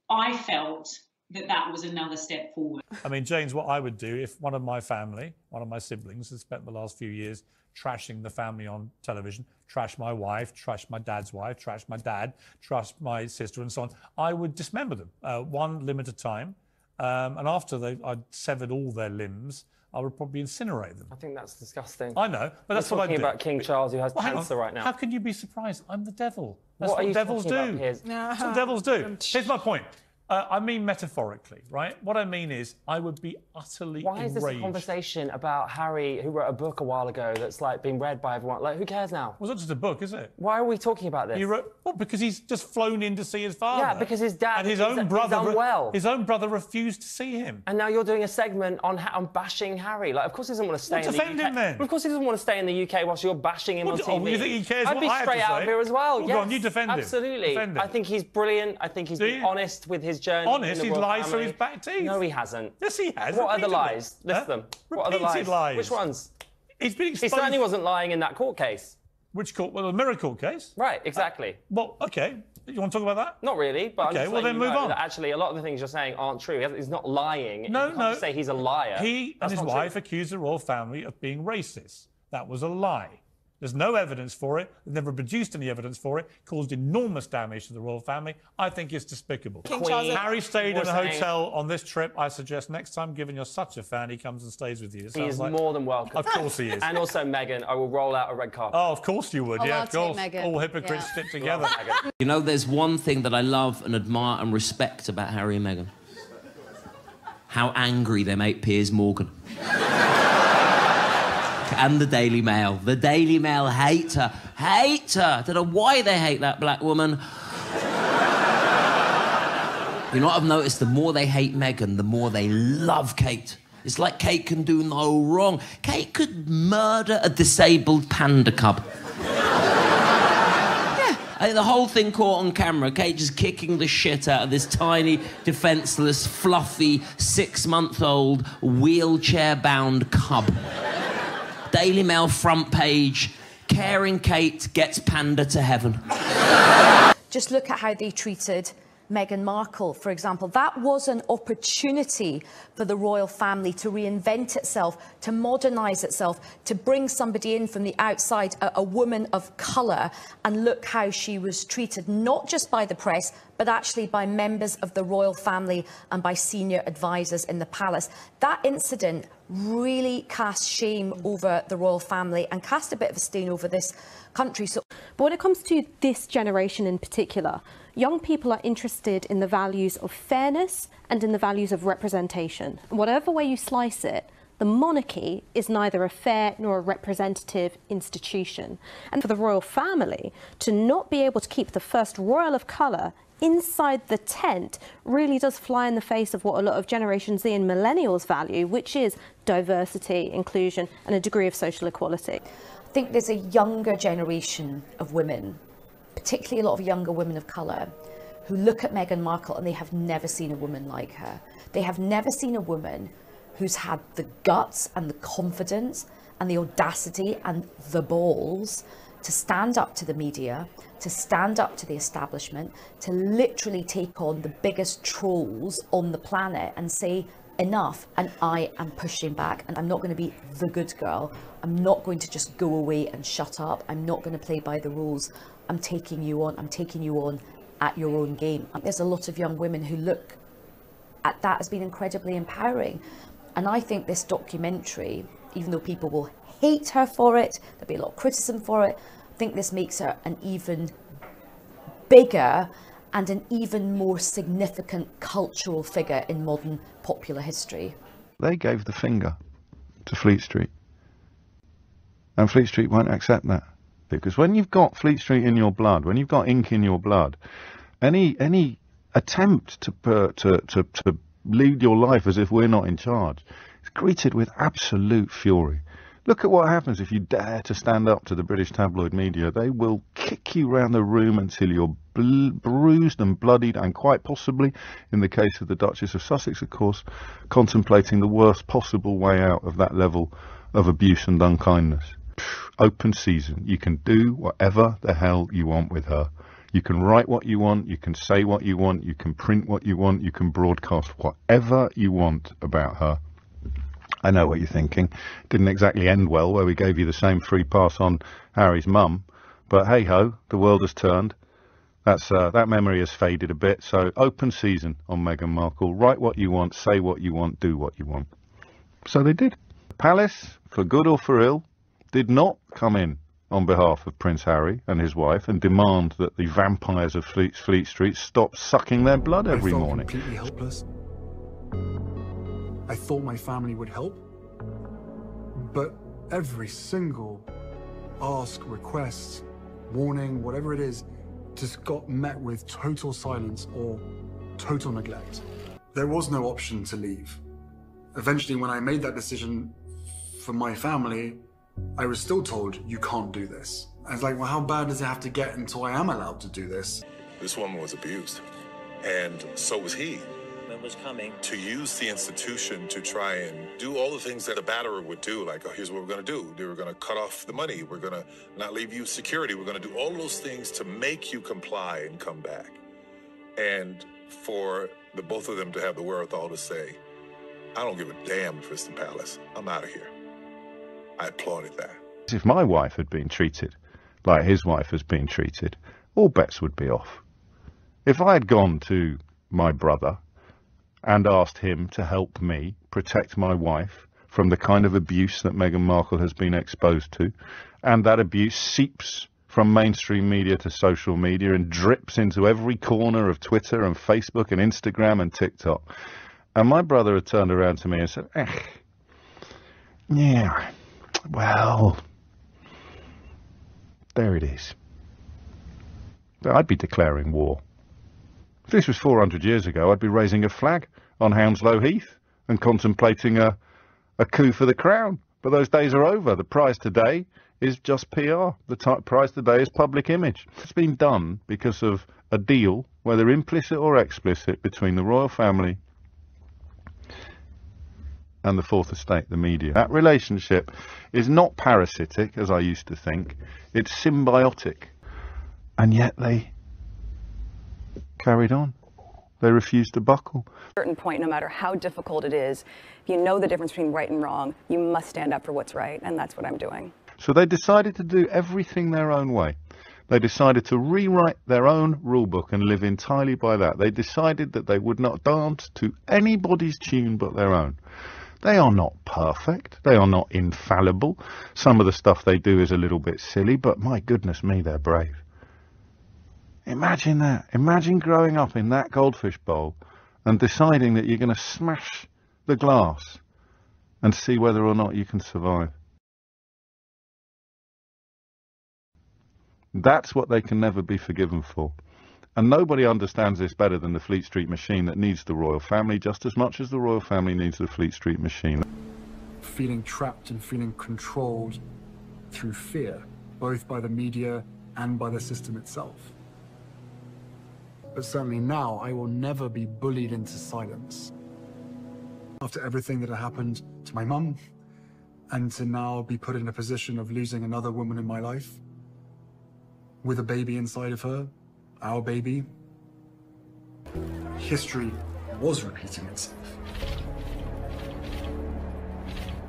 I felt that was another step forward. I mean, James, what I would do if one of my family, one of my siblings, has spent the last few years trashing the family on television, trash my wife, trash my dad's wife, trash my dad, trash my sister and so on, I would dismember them one limb at a time. And after I'd severed all their limbs, I would probably incinerate them. I think that's disgusting. I know, but that's what I do. We're talking about King Charles, who has cancer right now. How can you be surprised? I'm the devil. That's what devils do. That's what devils do. Here's my point. I mean metaphorically, right? What I mean is I would be utterly enraged. Why is this a conversation about Harry, who wrote a book a while ago that's like being read by everyone? Like, who cares now? Well, it's not just a book, is it? Why are we talking about this? He wrote, well, because he's just flown in to see his father. Yeah, because his dad and his own brother, unwell. His own brother refused to see him. And now you're doing a segment on bashing Harry. Like, of course he doesn't want to stay in the UK. Defend him then. Of course he doesn't want to stay in the UK whilst you're bashing him on TV. Oh, you think he cares I'd what be I have straight to out say? here as well. Well, yes, go on, you defend him. Absolutely. Defend him. I think he's brilliant. I think he's been honest with his journey. Honest? He's lied through his back teeth. No, he hasn't. Yes, he has. What are the lies? List them. What are the lies? Lies. Which ones? He's been exposed. He certainly wasn't lying in that court case. Which court? Well, the mirror court case. Right, exactly. Well, okay. You want to talk about that? Not really, but okay, I'm just well then move on. That actually, a lot of the things you're saying aren't true. He's not lying. No, you can't say he's a liar. He and his wife accused the royal family of being racist. That was a lie. There's no evidence for it. They've never produced any evidence for it. Caused enormous damage to the royal family. I think it's despicable. Harry stayed in a hotel on this trip. I suggest next time, given you're such a fan, he comes and stays with you. He is more than welcome. Of course he is. And also Meghan, I will roll out a red carpet. Oh, of course you would. Oh, yeah, I'll of course. take Meghan. All hypocrites stick together. You know, there's one thing that I love and admire and respect about Harry and Meghan. How angry they make Piers Morgan. And the Daily Mail. The Daily Mail hate her. Hate her. I don't know why they hate that black woman. You know what I've noticed? The more they hate Meghan, the more they love Kate. It's like Kate can do no wrong. Kate could murder a disabled panda cub. The whole thing caught on camera. Kate just kicking the shit out of this tiny, defenseless, fluffy, 6-month-old, wheelchair-bound cub. Daily Mail front page, caring Kate gets panda to heaven. Just look at how they treated Meghan Markle, for example. That was an opportunity for the royal family to reinvent itself, to modernise itself, to bring somebody in from the outside, a woman of colour, and look how she was treated, not just by the press, but actually by members of the royal family and by senior advisors in the palace. That incident really cast shame over the royal family and cast a bit of a stain over this country. But when it comes to this generation in particular, young people are interested in the values of fairness and in the values of representation. Whatever way you slice it, the monarchy is neither a fair nor a representative institution. And for the royal family to not be able to keep the first royal of colour inside the tent really does fly in the face of what a lot of Generation Z and millennials value, which is diversity, inclusion, and a degree of social equality. I think there's a younger generation of women, particularly a lot of younger women of colour, who look at Meghan Markle and they have never seen a woman like her. They have never seen a woman who's had the guts and the confidence and the audacity and the balls to stand up to the media, to stand up to the establishment, to literally take on the biggest trolls on the planet and say, enough, and I am pushing back, and I'm not going to be the good girl. I'm not going to just go away and shut up. I'm not going to play by the rules. I'm taking you on. I'm taking you on at your own game. There's a lot of young women who look at that as being incredibly empowering. And I think this documentary, even though people will hate her for it, there'll be a lot of criticism for it, I think this makes her an even bigger and an even more significant cultural figure in modern popular history. They gave the finger to Fleet Street. And Fleet Street won't accept that. Because when you've got Fleet Street in your blood, when you've got ink in your blood, any attempt to lead your life as if we're not in charge is greeted with absolute fury. Look at what happens if you dare to stand up to the British tabloid media. They will kick you round the room until you're bruised and bloodied, and quite possibly, in the case of the Duchess of Sussex, of course, contemplating the worst possible way out of that level of abuse and unkindness. Open season. You can do whatever the hell you want with her. You can write what you want, you can say what you want, you can print what you want, you can broadcast whatever you want about her. I know what you're thinking. Didn't exactly end well, where we gave you the same free pass on Harry's mum. But hey-ho, the world has turned. That memory has faded a bit. So open season on Meghan Markle. Write what you want, say what you want, do what you want. So they did. The palace, for good or for ill, did not come in on behalf of Prince Harry and his wife and demand that the vampires of Fleet Street stop sucking their blood every morning. I felt completely helpless. I thought my family would help, but every single ask, request, warning, whatever it is, just got met with total silence or total neglect. There was no option to leave. Eventually, when I made that decision for my family, I was still told, you can't do this. I was like, well, how bad does it have to get until I am allowed to do this? This woman was abused, and so was he. Was coming to use the institution to try and do all the things that a batterer would do, like, oh, here's what we're going to do. We're going to cut off the money. We're going to not leave you security. We're going to do all those things to make you comply and come back. And for the both of them to have the wherewithal to say, I don't give a damn if it's the palace. I'm out of here. I applauded that. If my wife had been treated like his wife has been treated, all bets would be off. If I had gone to my brother and asked him to help me protect my wife from the kind of abuse that Meghan Markle has been exposed to, and that abuse seeps from mainstream media to social media and drips into every corner of Twitter and Facebook and Instagram and TikTok, and my brother had turned around to me and said, yeah, well, there it is. I'd be declaring war. If this was 400 years ago, I'd be raising a flag on Hounslow Heath and contemplating a coup for the crown. But those days are over. The prize today is just PR. The prize today is public image. It's been done because of a deal, whether implicit or explicit, between the royal family and the Fourth Estate, the media. That relationship is not parasitic, as I used to think. It's symbiotic. And yet they carried on. They refused to buckle. At a certain point, no matter how difficult it is, if you know the difference between right and wrong, you must stand up for what's right, and that's what I'm doing. So they decided to do everything their own way. They decided to rewrite their own rule book and live entirely by that. They decided that they would not dance to anybody's tune but their own. They are not perfect. They are not infallible. Some of the stuff they do is a little bit silly, but my goodness me, they're brave. Imagine that. Imagine growing up in that goldfish bowl and deciding that you're going to smash the glass and see whether or not you can survive. That's what they can never be forgiven for. And nobody understands this better than the Fleet Street machine that needs the royal family just as much as the royal family needs the Fleet Street machine. Feeling trapped and feeling controlled through fear, both by the media and by the system itself. But certainly now, I will never be bullied into silence. After everything that had happened to my mum, and to now be put in a position of losing another woman in my life, with a baby inside of her, our baby, history was repeating itself.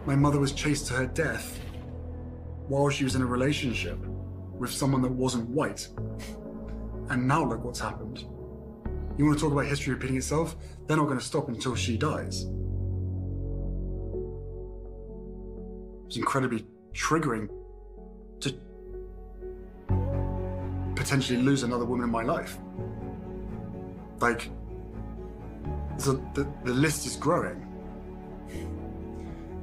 My mother was chased to her death while she was in a relationship with someone that wasn't white. And now look what's happened. You want to talk about history repeating itself? They're not going to stop until she dies. It's incredibly triggering to potentially lose another woman in my life. Like, so the list is growing.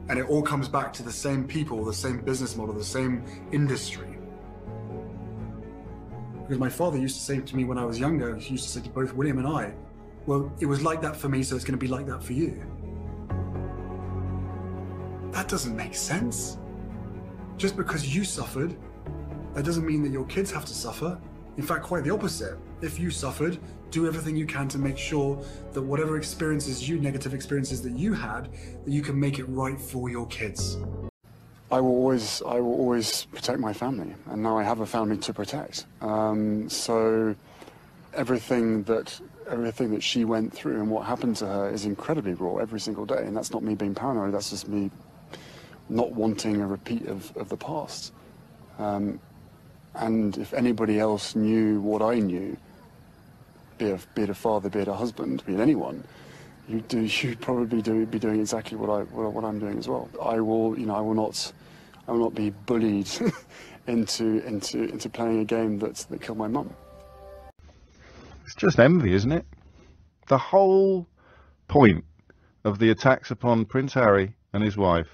And it all comes back to the same people, the same business model, the same industry. Because my father used to say to me when I was younger, he used to say to both William and I, well, it was like that for me, so it's going to be like that for you. That doesn't make sense. Just because you suffered, that doesn't mean that your kids have to suffer. In fact, quite the opposite. If you suffered, do everything you can to make sure that whatever negative experiences that you had, that you can make it right for your kids. I will always protect my family, and now I have a family to protect. So everything that she went through and what happened to her is incredibly raw every single day, and that's not me being paranoid, that's just me not wanting a repeat of the past. And if anybody else knew what I knew, be it a father, be it a husband, be it anyone, you'd probably be doing exactly what I'm doing as well. I will not be bullied into playing a game that killed my mum. It's just envy, isn't it? The whole point of the attacks upon Prince Harry and his wife,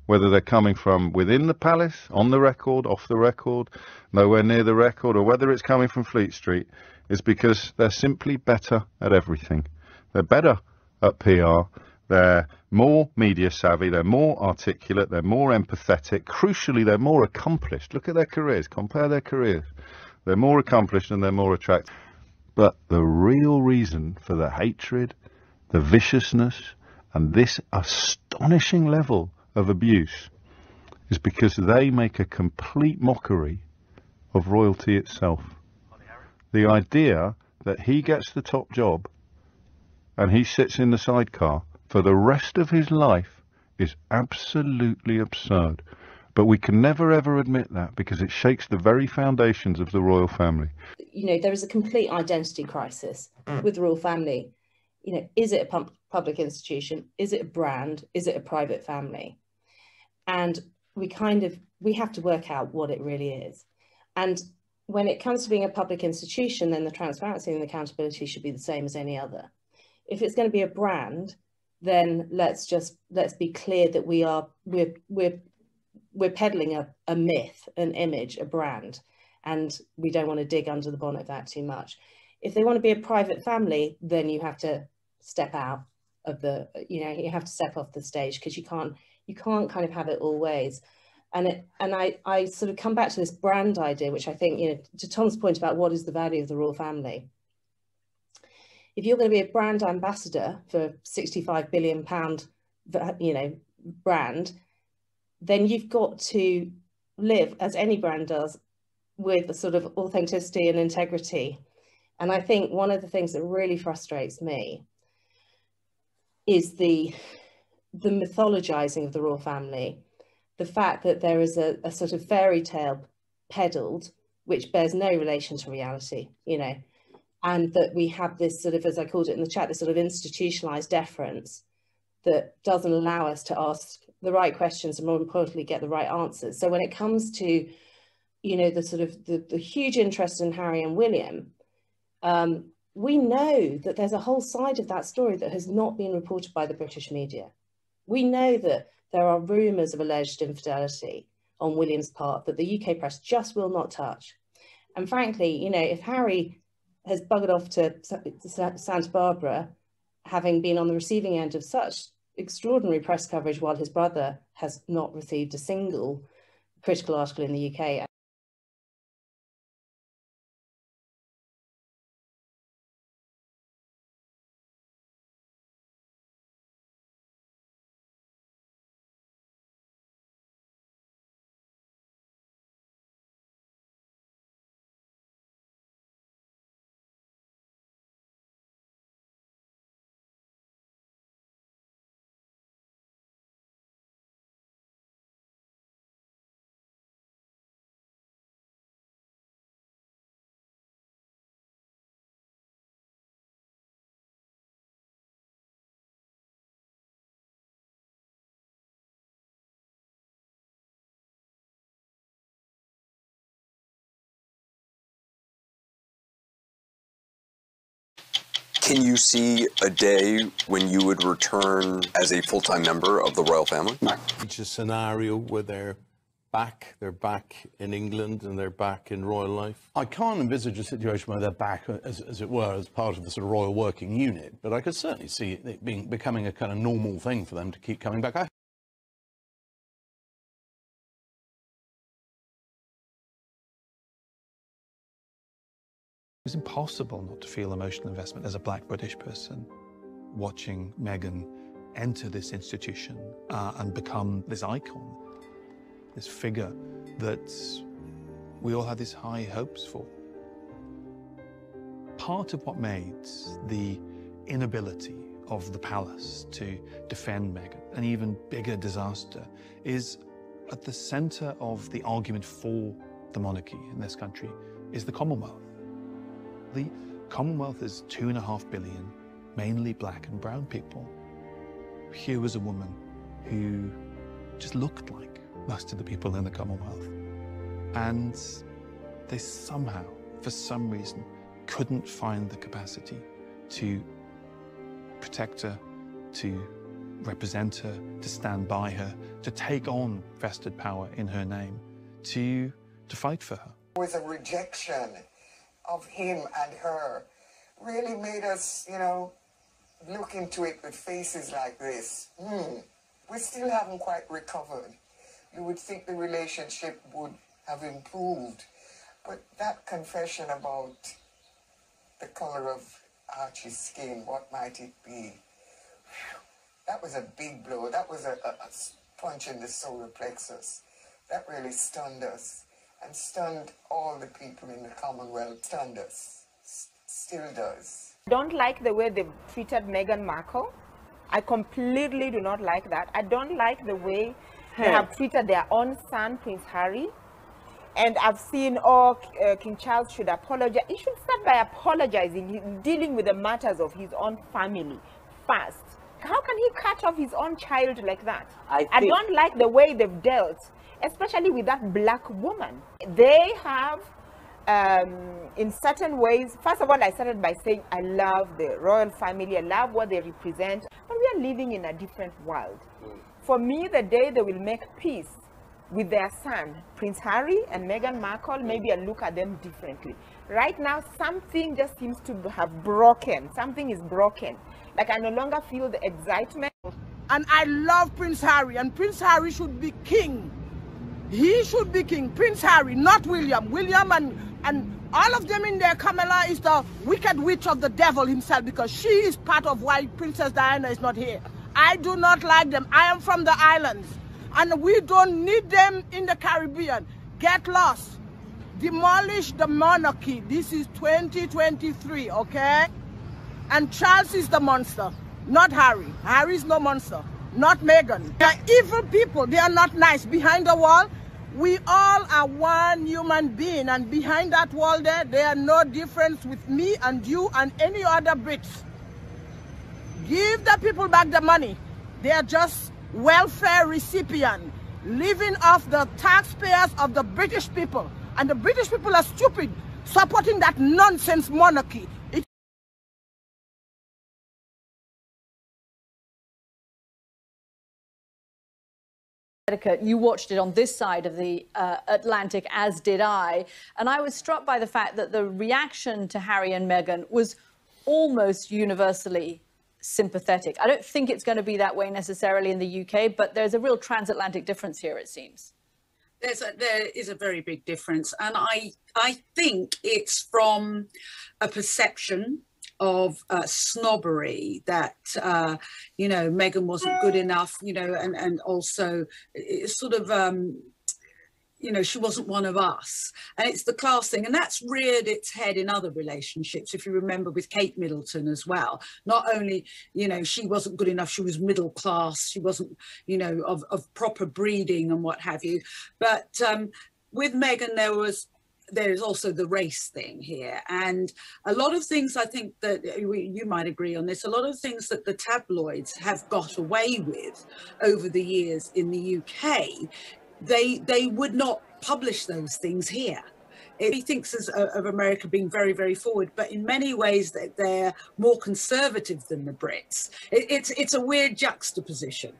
whether they're coming from within the palace, on the record, off the record, nowhere near the record, or whether it's coming from Fleet Street, is because they're simply better at everything. They're better at PR, they're more media savvy, they're more articulate, they're more empathetic, crucially they're more accomplished. Look at their careers, compare their careers. They're more accomplished and they're more attractive. But the real reason for the hatred, the viciousness, and this astonishing level of abuse is because they make a complete mockery of royalty itself. The idea that he gets the top job and he sits in the sidecar for the rest of his life is absolutely absurd. But we can never ever admit that because it shakes the very foundations of the royal family. You know, there is a complete identity crisis with the royal family. You know, is it a public institution? Is it a brand? Is it a private family? And we have to work out what it really is. And when it comes to being a public institution, then the transparency and the accountability should be the same as any other. If it's going to be a brand, then let's be clear that we're peddling a myth, an image, a brand, and we don't want to dig under the bonnet of that too much. If they want to be a private family, then you have to step out of you have to step off the stage, because you can't kind of have it all ways. And I sort of come back to this brand idea, which I think, you know, to Tom's point about what is the value of the royal family. If you're going to be a brand ambassador for £65 billion, you know, brand, then you've got to live, as any brand does, with a sort of authenticity and integrity. And I think one of the things that really frustrates me is the mythologizing of the royal family, the fact that there is a sort of fairy tale peddled, which bears no relation to reality, you know, and that we have this sort of, as I called it in the chat, this sort of institutionalized deference that doesn't allow us to ask the right questions and, more importantly, get the right answers. So when it comes to, you know, the sort of the huge interest in Harry and William, we know that there's a whole side of that story that has not been reported by the British media. We know that there are rumours of alleged infidelity on William's part that the UK press just will not touch. And frankly, you know, if Harry has buggered off to Santa Barbara, having been on the receiving end of such extraordinary press coverage while his brother has not received a single critical article in the UK, Can you see a day when you would return as a full-time member of the royal family? No. It's a scenario where they're back in England and they're back in royal life. I can't envisage a situation where they're back, as it were, as part of the sort of royal working unit, but I could certainly see it becoming a kind of normal thing for them to keep coming back. It's impossible not to feel emotional investment as a black British person watching Meghan enter this institution and become this icon, this figure that we all had these high hopes for. Part of what made the inability of the palace to defend Meghan an even bigger disaster is at the centre of the argument for the monarchy in this country is the Commonwealth. The Commonwealth is 2.5 billion, mainly black and brown people. Here was a woman who just looked like most of the people in the Commonwealth. And they somehow, for some reason, couldn't find the capacity to protect her, to represent her, to stand by her, to take on vested power in her name, to fight for her. It was a rejection of him and her, really made us, you know, look into it with faces like this. We still haven't quite recovered. You would think the relationship would have improved, but that confession about the color of Archie's skin, what might it be? That was a big blow. That was a punch in the solar plexus. That really stunned us. And stunned all the people in the Commonwealth, stunned us, still does. I don't like the way they've treated Meghan Markle. I completely do not like that. I don't like the way they have treated their own son, Prince Harry. And I've seen, King Charles should apologize. He should start by apologizing, dealing with the matters of his own family first. How can he cut off his own child like that? I don't like the way they've dealt, especially with that black woman. They have, in certain ways, first of all, I started by saying I love the royal family, I love what they represent, but we are living in a different world. For me, the day they will make peace with their son, Prince Harry and Meghan Markle, maybe I'll look at them differently. Right now, something just seems to have broken. Something is broken. Like, I no longer feel the excitement. And I love Prince Harry, and Prince Harry should be king. He should be king, Prince Harry, not William. William and all of them in there, Camilla is the wicked witch of the devil himself, because she is part of why Princess Diana is not here. I do not like them. I am from the islands, and we don't need them in the Caribbean. Get lost. Demolish the monarchy. This is 2023, okay? And Charles is the monster, not Harry. Harry is no monster, not Meghan. They are evil people. They are not nice. Behind the wall, we all are one human being, and behind that wall there are no difference with me and you and any other Brits. Give the people back the money. They are just welfare recipients, living off the taxpayers of the British people. And the British people are stupid, supporting that nonsense monarchy. You watched it on this side of the Atlantic, as did I, and I was struck by the fact that the reaction to Harry and Meghan was almost universally sympathetic. I don't think it's going to be that way necessarily in the UK, but there's a real transatlantic difference here, it seems. There is a very big difference, and I think it's from a perception of snobbery that you know, Meghan wasn't good enough, you know, and also it's sort of you know, she wasn't one of us, and it's the class thing, and that's reared its head in other relationships. If you remember with Kate Middleton as well, not only, you know, she wasn't good enough, she was middle class, she wasn't, you know, of proper breeding and what have you, but with Meghan there's also the race thing here, and a lot of things, I think that you might agree on this, a lot of things that the tabloids have got away with over the years in the UK, they would not publish those things here. He thinks of America being very, very forward, but in many ways they're more conservative than the Brits. It's a weird juxtaposition.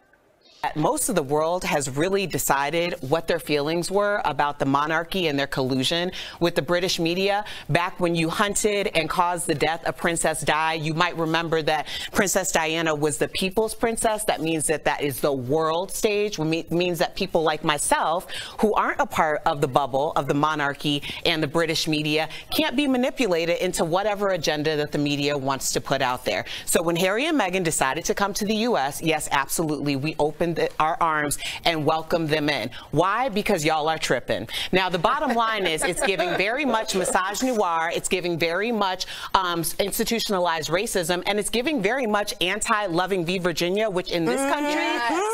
Most of the world has really decided what their feelings were about the monarchy and their collusion with the British media. Back when you hunted and caused the death of Princess Di, you might remember that Princess Diana was the people's princess. That means that is the world stage. It means that people like myself, who aren't a part of the bubble of the monarchy and the British media, can't be manipulated into whatever agenda that the media wants to put out there. So when Harry and Meghan decided to come to the U.S., yes, absolutely, we opened our arms and welcome them in. Why? Because y'all are tripping. Now, the bottom line is it's giving very much misogynoir, it's giving very much institutionalized racism, and it's giving very much anti-loving v. Virginia, which in this country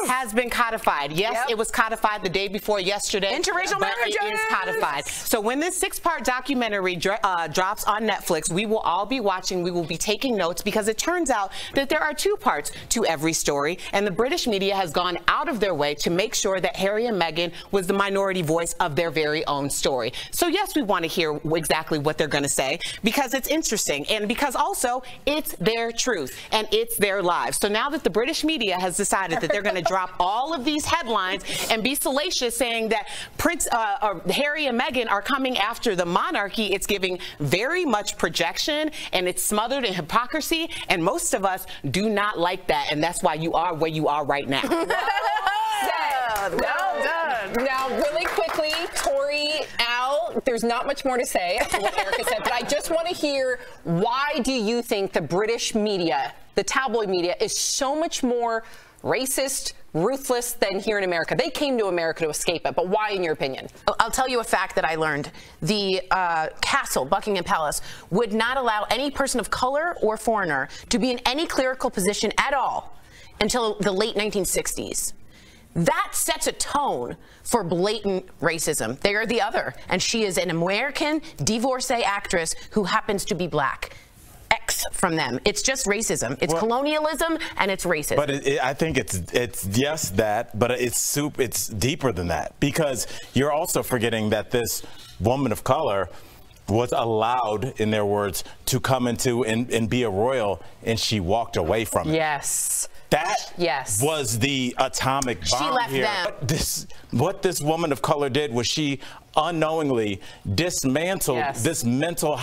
has been codified. Yes, it was codified the day before yesterday. Interracial marriages! It is codified. So when this 6-part documentary drops on Netflix, we will all be watching, we will be taking notes, because it turns out that there are 2 parts to every story, and the British media has gone out of their way to make sure that Harry and Meghan was the minority voice of their very own story. So yes, we want to hear exactly what they're going to say, because it's interesting, and because also it's their truth and it's their lives. So now that the British media has decided that they're going to drop all of these headlines and be salacious, saying that Harry and Meghan are coming after the monarchy, it's giving very much projection, and it's smothered in hypocrisy, and most of us do not like that, and that's why you are where you are right now. Well done. Now, really quickly, Tori, Al, there's not much more to say after what Erica said, but I just want to hear, why do you think the British media, the tabloid media, is so much more racist, ruthless than here in America? They came to America to escape it, but why, in your opinion? I'll tell you a fact that I learned. The castle, Buckingham Palace, would not allow any person of color or foreigner to be in any clerical position at all until the late 1960s. That sets a tone for blatant racism. They are the other, and she is an American divorcee actress who happens to be black. X from them. It's just racism. It's colonialism, and it's racism. But I think it's yes that, but it's deeper than that, because you're also forgetting that this woman of color was allowed, in their words, to come into and be a royal, and she walked away from it. Yes. That was the atomic bomb she left here. them. What this woman of color did was she unknowingly dismantled this mental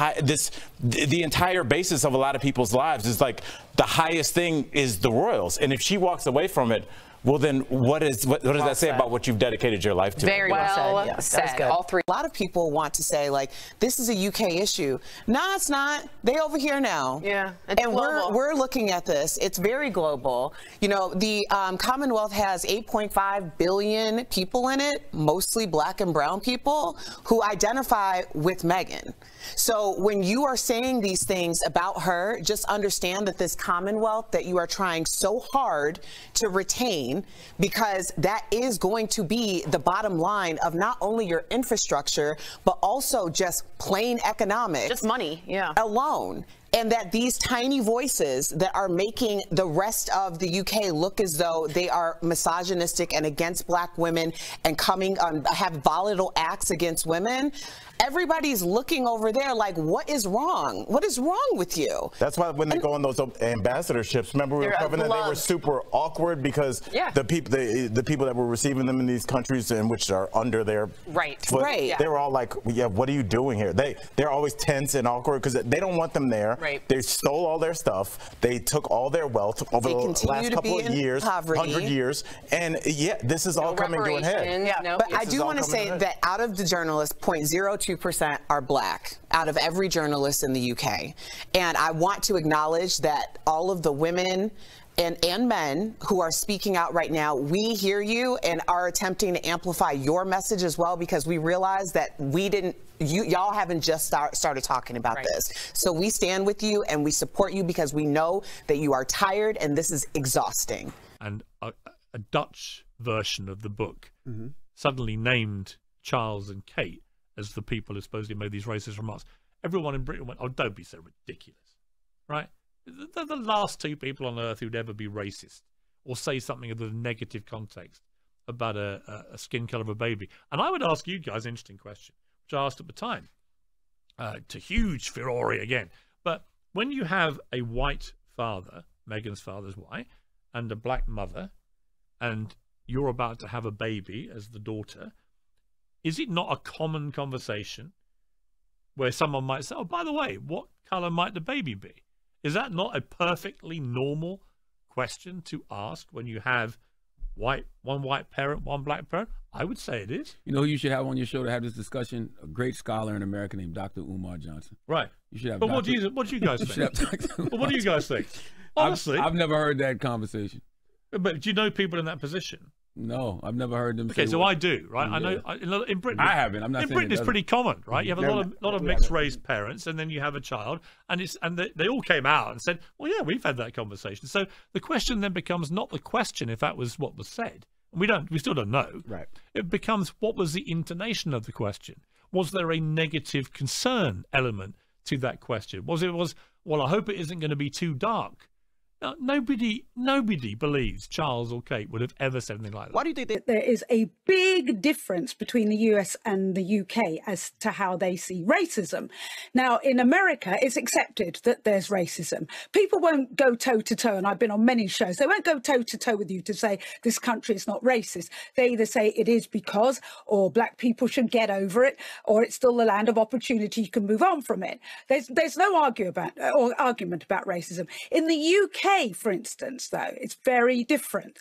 the entire basis of a lot of people's lives. Is like the highest thing is the royals, and if she walks away from it, well, then what does that say about what you've dedicated your life to? Very well said. All three. A lot of people want to say, like, this is a UK issue. No, it's not. They over here now. Yeah, it's and global. we're looking at this. It's very global. You know, the Commonwealth has 8.5 billion people in it, mostly black and brown people, who identify with Meghan. So when you are saying these things about her, just understand that this Commonwealth that you are trying so hard to retain, because that is going to be the bottom line of not only your infrastructure, but also just plain economics. Just money, alone. And that these tiny voices that are making the rest of the UK look as though they are misogynistic and against black women and coming have volatile acts against women, everybody's looking over there like, what is wrong? What is wrong with you? That's why when they go on those ambassadorships, remember we were covering that they were super awkward, because the people that were receiving them in these countries in which are under their foot, they were all like, yeah, what are you doing here? They're always tense and awkward because they don't want them there. They stole all their stuff. They took all their wealth over the last couple of years, 100 years, and this is all coming to an head. But I do want to say that out of the journalists, 0.02% are black out of every journalist in the UK. And I want to acknowledge that all of the women and men who are speaking out right now, we hear you and are attempting to amplify your message as well, because we realize that y'all haven't just started talking about this. So we stand with you and we support you, because we know that you are tired and this is exhausting. And a Dutch version of the book suddenly named Charles and Kate as the people who supposedly made these racist remarks. Everyone in Britain went, oh, don't be so ridiculous, right? They're the last 2 people on earth who'd ever be racist or say something of a negative context about a skin color of a baby. And I would ask you guys an interesting question, which I asked at the time. to huge furore again. But when you have a white father, Meghan's father's white, and a black mother, and you're about to have a baby as the daughter, is it not a common conversation where someone might say, oh, by the way, what colour might the baby be? Is that not a perfectly normal question to ask when you have one white parent, one black parent? I would say it is. You know who you should have on your show to have this discussion? A great scholar in America named Dr. Umar Johnson. Right. You should have. But what do you guys think? Well, what do you guys think? Honestly, I've never heard that conversation. But do you know people in that position? No, I've never heard them. Okay, say so what. I do, right? Yeah. I know in Britain. I haven't. I'm not. In saying Britain, it's pretty common, right? You have a lot of mixed race parents, and then you have a child, and they all came out and said, "Well, yeah, we've had that conversation." So the question then becomes not the question if that was what was said. We still don't know. Right. It becomes what was the intonation of the question? Was there a negative concern element to that question? Well, I hope it isn't going to be too dark. Now, nobody believes Charles or Kate would have ever said anything like that. Why do you think that there is a big difference between the US and the UK as to how they see racism? Now, in America, it's accepted that there's racism. People won't go toe-to-toe, and I've been on many shows, they won't go toe-to-toe with you to say this country is not racist. They either say it is because, or black people should get over it, or it's still the land of opportunity, you can move on from it. There's no argument about racism. In the UK, for instance, though, it's very different.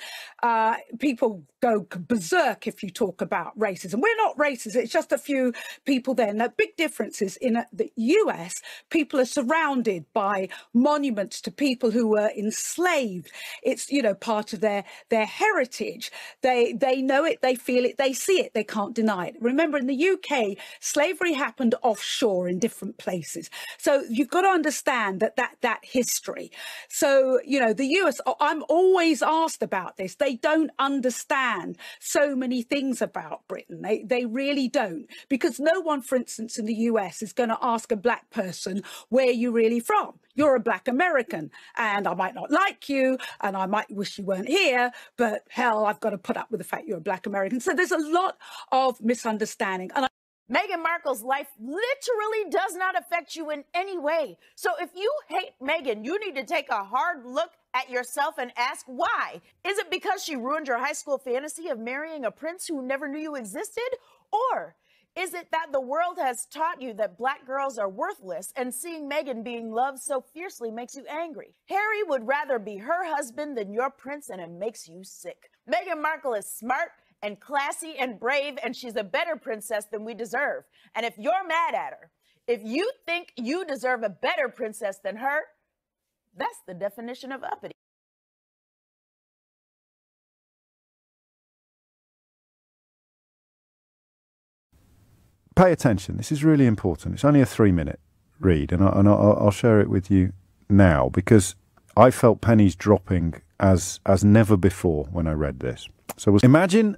People go berserk if you talk about racism. We're not racist. It's just a few people there. Now, big differences in the US, people are surrounded by monuments to people who were enslaved. It's, part of their heritage. They know it, they feel it, they see it, they can't deny it. Remember, in the UK, slavery happened offshore in different places. So you've got to understand that history. So, the US, I'm always asked about this. They don't understand so many things about Britain. They really don't. Because no one, for instance, in the US is going to ask a black person, where are you really from? You're a black American, and I might not like you, and I might wish you weren't here, but hell, I've got to put up with the fact you're a black American. So there's a lot of misunderstanding. And Meghan Markle's life literally does not affect you in any way. So if you hate Meghan, you need to take a hard look at yourself and ask why. Is it because she ruined your high school fantasy of marrying a prince who never knew you existed? Or is it that the world has taught you that black girls are worthless and seeing Meghan being loved so fiercely makes you angry? Harry would rather be her husband than your prince, and it makes you sick. Meghan Markle is smart and classy and brave, and she's a better princess than we deserve. And if you're mad at her, if you think you deserve a better princess than her, that's the definition of uppity. Pay attention. This is really important. It's only a 3-minute read, and I'll share it with you now, because I felt pennies dropping as never before when I read this. So imagine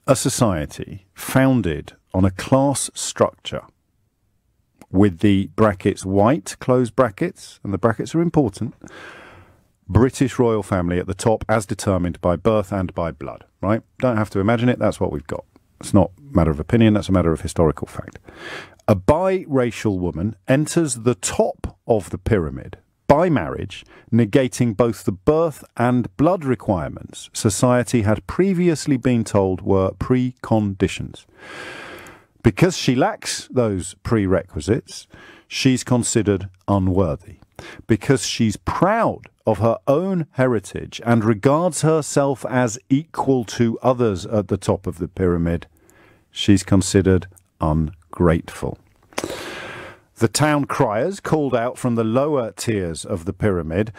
a society founded on a class structure with the brackets white, close brackets, and the brackets are important, British royal family at the top as determined by birth and by blood, right? Don't have to imagine it, that's what we've got. It's not a matter of opinion, that's a matter of historical fact. A biracial woman enters the top of the pyramid by marriage, negating both the birth and blood requirements society had previously been told were preconditions. Because she lacks those prerequisites, she's considered unworthy. Because she's proud of her own heritage and regards herself as equal to others at the top of the pyramid, she's considered ungrateful. The town criers called out from the lower tiers of the pyramid,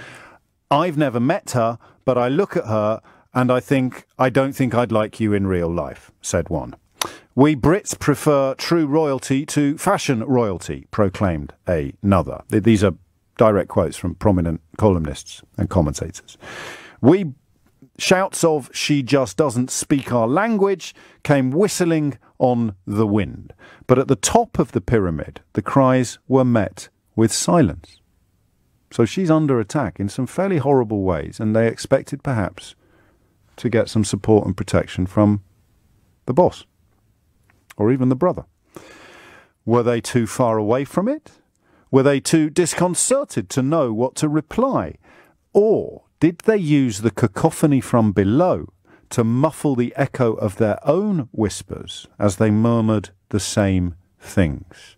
"I've never met her, but I look at her and I don't think I'd like you in real life," said one. "We Brits prefer true royalty to fashion royalty," proclaimed another. These are direct quotes from prominent columnists and commentators. Shouts of "she just doesn't speak our language" came whistling on the wind. But at the top of the pyramid, the cries were met with silence. So she's under attack in some fairly horrible ways, and they expected perhaps to get some support and protection from the boss, or even the brother. Were they too far away from it? Were they too disconcerted to know what to reply? Or did they use the cacophony from below to muffle the echo of their own whispers as they murmured the same things?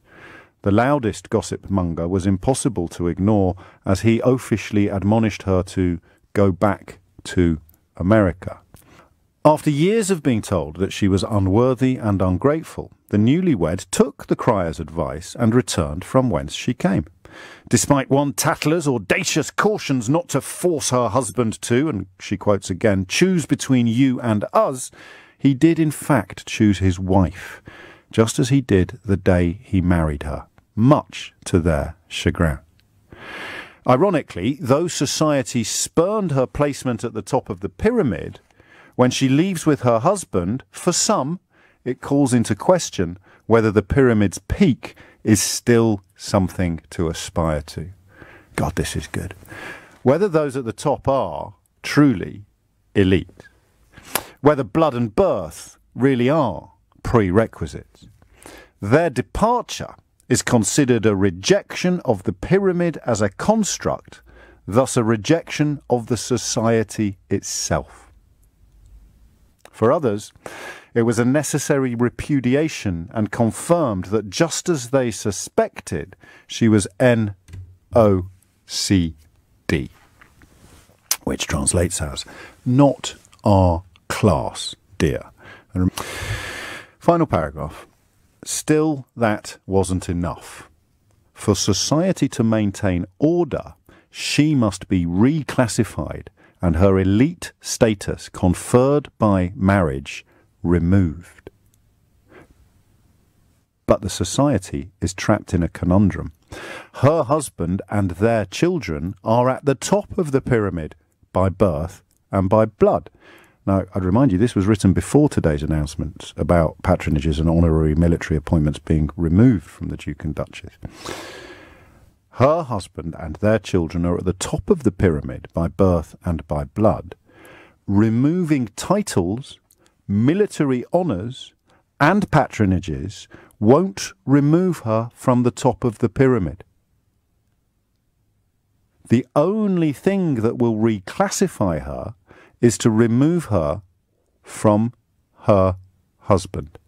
The loudest gossip monger was impossible to ignore as he oafishly admonished her to go back to America. After years of being told that she was unworthy and ungrateful, the newlywed took the crier's advice and returned from whence she came. Despite one tattler's audacious cautions not to force her husband to, and she quotes again, choose between you and us, he did in fact choose his wife, just as he did the day he married her, much to their chagrin. Ironically, though society spurned her placement at the top of the pyramid, when she leaves with her husband, for some, it calls into question whether the pyramid's peak is still something to aspire to. God, this is good. Whether those at the top are truly elite. Whether blood and birth really are prerequisites. Their departure is considered a rejection of the pyramid as a construct, thus a rejection of the society itself. For others, it was a necessary repudiation and confirmed that just as they suspected, she was NOCD, which translates as not our class, dear. And final paragraph. Still, that wasn't enough. For society to maintain order, she must be reclassified and her elite status conferred by marriage removed. But the society is trapped in a conundrum. Her husband and their children are at the top of the pyramid by birth and by blood. Now, I'd remind you, this was written before today's announcements about patronages and honorary military appointments being removed from the Duke and Duchess. Her husband and their children are at the top of the pyramid by birth and by blood. Removing titles, military honours and patronages won't remove her from the top of the pyramid. The only thing that will reclassify her is to remove her from her husband.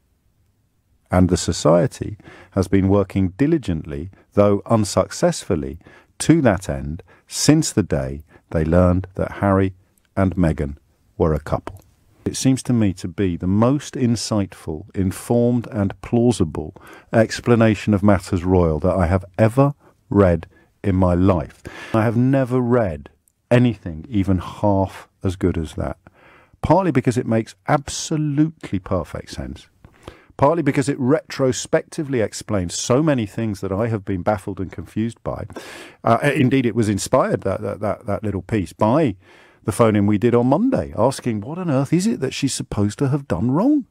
And the society has been working diligently, though unsuccessfully, to that end since the day they learned that Harry and Meghan were a couple. It seems to me to be the most insightful, informed and plausible explanation of matters royal that I have ever read in my life. I have never read anything even half as good as that. Partly because it makes absolutely perfect sense. Partly because it retrospectively explains so many things that I have been baffled and confused by. Indeed, it was inspired, that little piece, by the phone-in we did on Monday, asking what on earth is it that she's supposed to have done wrong?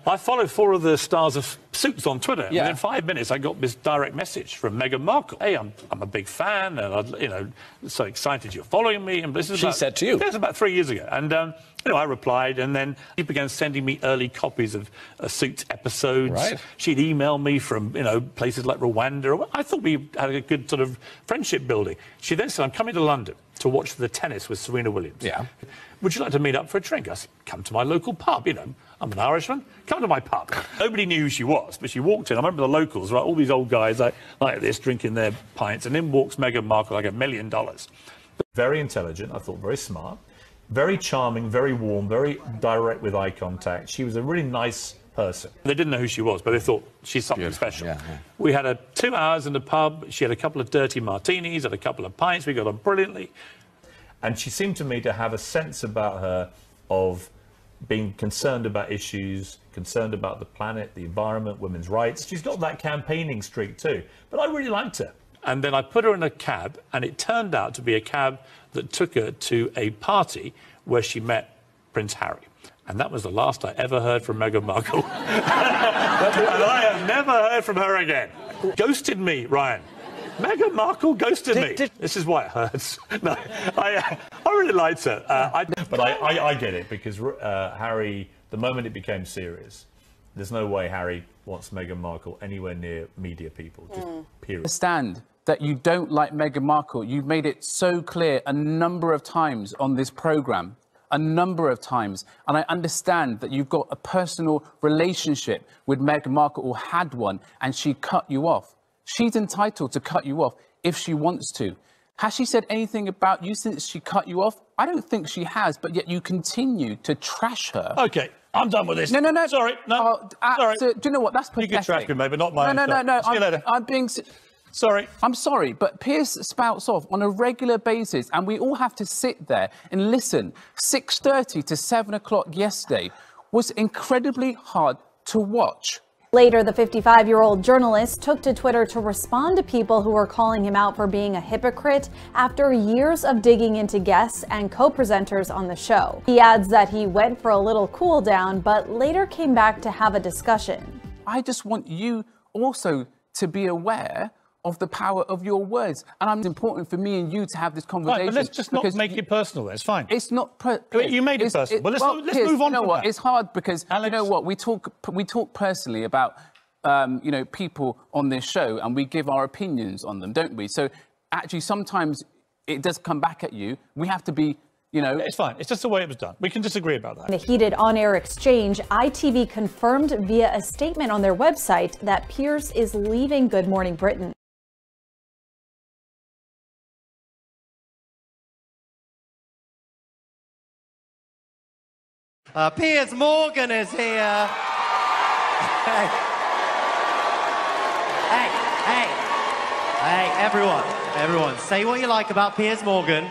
I followed 4 of the stars of Suits on Twitter. Yeah. Within 5 minutes, I got this direct message from Meghan Markle. Hey, I'm a big fan, and so excited you're following me. And this is she said to you. This was about 3 years ago, and I replied, and then she began sending me early copies of Suits episodes. Right. She'd email me from places like Rwanda. I thought we had a good sort of friendship building. She then said, "I'm coming to London to watch the tennis with Serena Williams. Yeah. Would you like to meet up for a drink?" I said, "Come to my local pub, I'm an Irishman. Come to my pub." Nobody knew who she was, but she walked in. I remember the locals, right? All these old guys like this, drinking their pints, and in walks Meghan Markle like $1 million. Very intelligent, I thought, very smart. very charming, very warm, very direct with eye contact. She was a really nice person. They didn't know who she was, but they thought she's something special. Yeah. We had 2 hours in the pub. She had a couple of dirty martinis, had a couple of pints. We got on brilliantly. And she seemed to me to have a sense about her of being concerned about issues, concerned about the planet, the environment, women's rights. She's got that campaigning streak too. But I really liked her. And then I put her in a cab, and it turned out to be a cab that took her to a party where she met Prince Harry. And that was the last I ever heard from Meghan Markle. And I have never heard from her again. Ghosted me, Ryan. Meghan Markle ghosted me. This is why it hurts. No, I really liked her. But I get it, because Harry, the moment it became serious, there's no way Harry wants Meghan Markle anywhere near media people, just period. Understand that you don't like Meghan Markle. You've made it so clear a number of times on this programme. A number of times. And I understand that you've got a personal relationship with Meghan Markle, or had one, and she cut you off. She's entitled to cut you off if she wants to. Has she said anything about you since she cut you off? I don't think she has, but yet you continue to trash her. OK, I'm done with this. No. Sorry, no. Sorry. Do you know what? That's pathetic. You can trash me, mate, but not my No. See you later. I'm being... Sorry. I'm sorry, but Piers spouts off on a regular basis, and we all have to sit there and listen. 6:30 to 7 o'clock yesterday was incredibly hard to watch. Later, the 55-year-old journalist took to Twitter to respond to people who were calling him out for being a hypocrite after years of digging into guests and co-presenters on the show. He adds that he went for a little cool down, but later came back to have a discussion. I just want you also to be aware of the power of your words. And it's important for me and you to have this conversation. Right, but let's just not make it personal. It's fine. It's not... You made it personal. Well, let's move on. You know what? It's hard because, Alex, you know what? We talk personally about, you know, people on this show, and we give our opinions on them, don't we? So actually, sometimes it does come back at you. We have to be... You know, it's fine. It's just the way it was done. We can disagree about that. In a heated on-air exchange, ITV confirmed via a statement on their website that Piers is leaving Good Morning Britain. Piers Morgan is here. Hey, everyone, say what you like about Piers Morgan.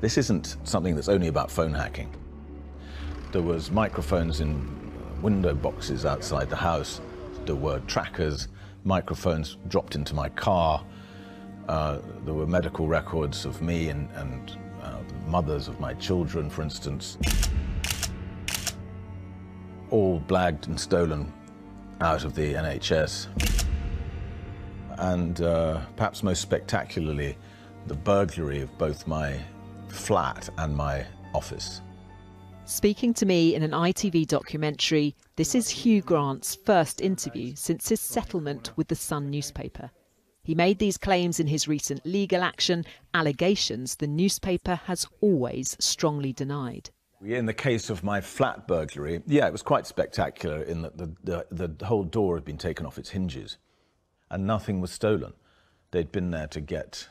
This isn't something that's only about phone hacking. There was microphones in window boxes outside the house. There were trackers, microphones dropped into my car. There were medical records of me and mothers of my children, for instance, all blagged and stolen out of the NHS. And perhaps most spectacularly, the burglary of both my flat and my office. Speaking to me in an ITV documentary, this is Hugh Grant's first interview since his settlement with the Sun newspaper. He made these claims in his recent legal action, allegations the newspaper has always strongly denied. In the case of my flat burglary, yeah, it was quite spectacular in that the whole door had been taken off its hinges and nothing was stolen. They'd been there to get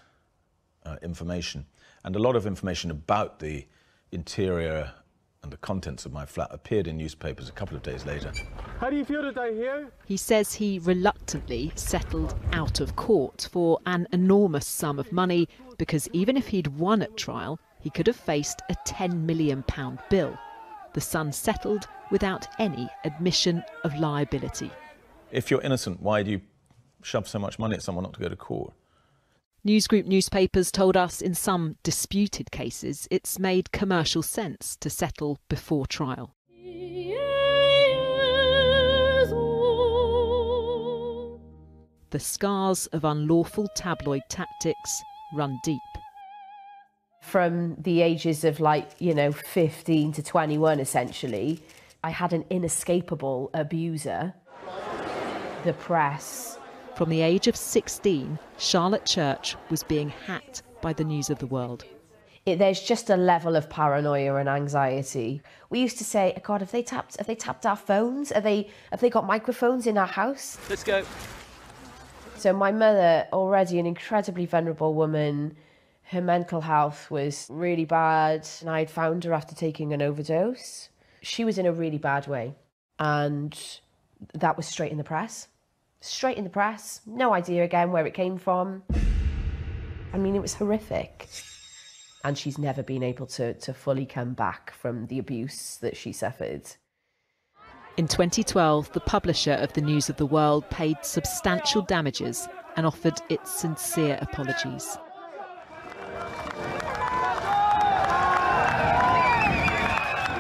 information. And a lot of information about the interior and the contents of my flat appeared in newspapers a couple of days later. How do you feel today here? He says he reluctantly settled out of court for an enormous sum of money because even if he'd won at trial, he could have faced a £10 million bill. the Sun settled without any admission of liability. If you're innocent, why do you shove so much money at someone not to go to court? Newsgroup newspapers told us in some disputed cases it's made commercial sense to settle before trial. The scars of unlawful tabloid tactics run deep. From the ages of 15 to 21, essentially, I had an inescapable abuser. The press. From the age of 16, Charlotte Church was being hacked by the News of the World. There's just a level of paranoia and anxiety. We used to say, oh God, have they tapped our phones? Have they got microphones in our house? Let's go. So my mother, already an incredibly vulnerable woman, her mental health was really bad, and I'd found her after taking an overdose. She was in a really bad way, and that was straight in the press. Straight in the press. No idea again where it came from. I mean, it was horrific. And she's never been able to fully come back from the abuse that she suffered. In 2012, the publisher of the News of the World paid substantial damages and offered its sincere apologies.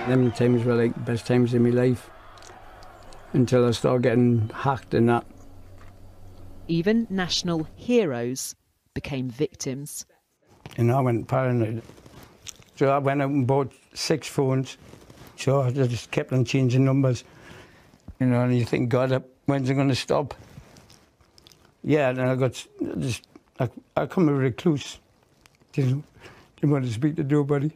Them times were like the best times in my life, until I started getting hacked and that. Even national heroes became victims. And I went paranoid. So I went out and bought 6 phones. So I just kept on changing numbers. You know, and you think, God, when's it going to stop? Yeah, and I come a recluse. Didn't want to speak to nobody.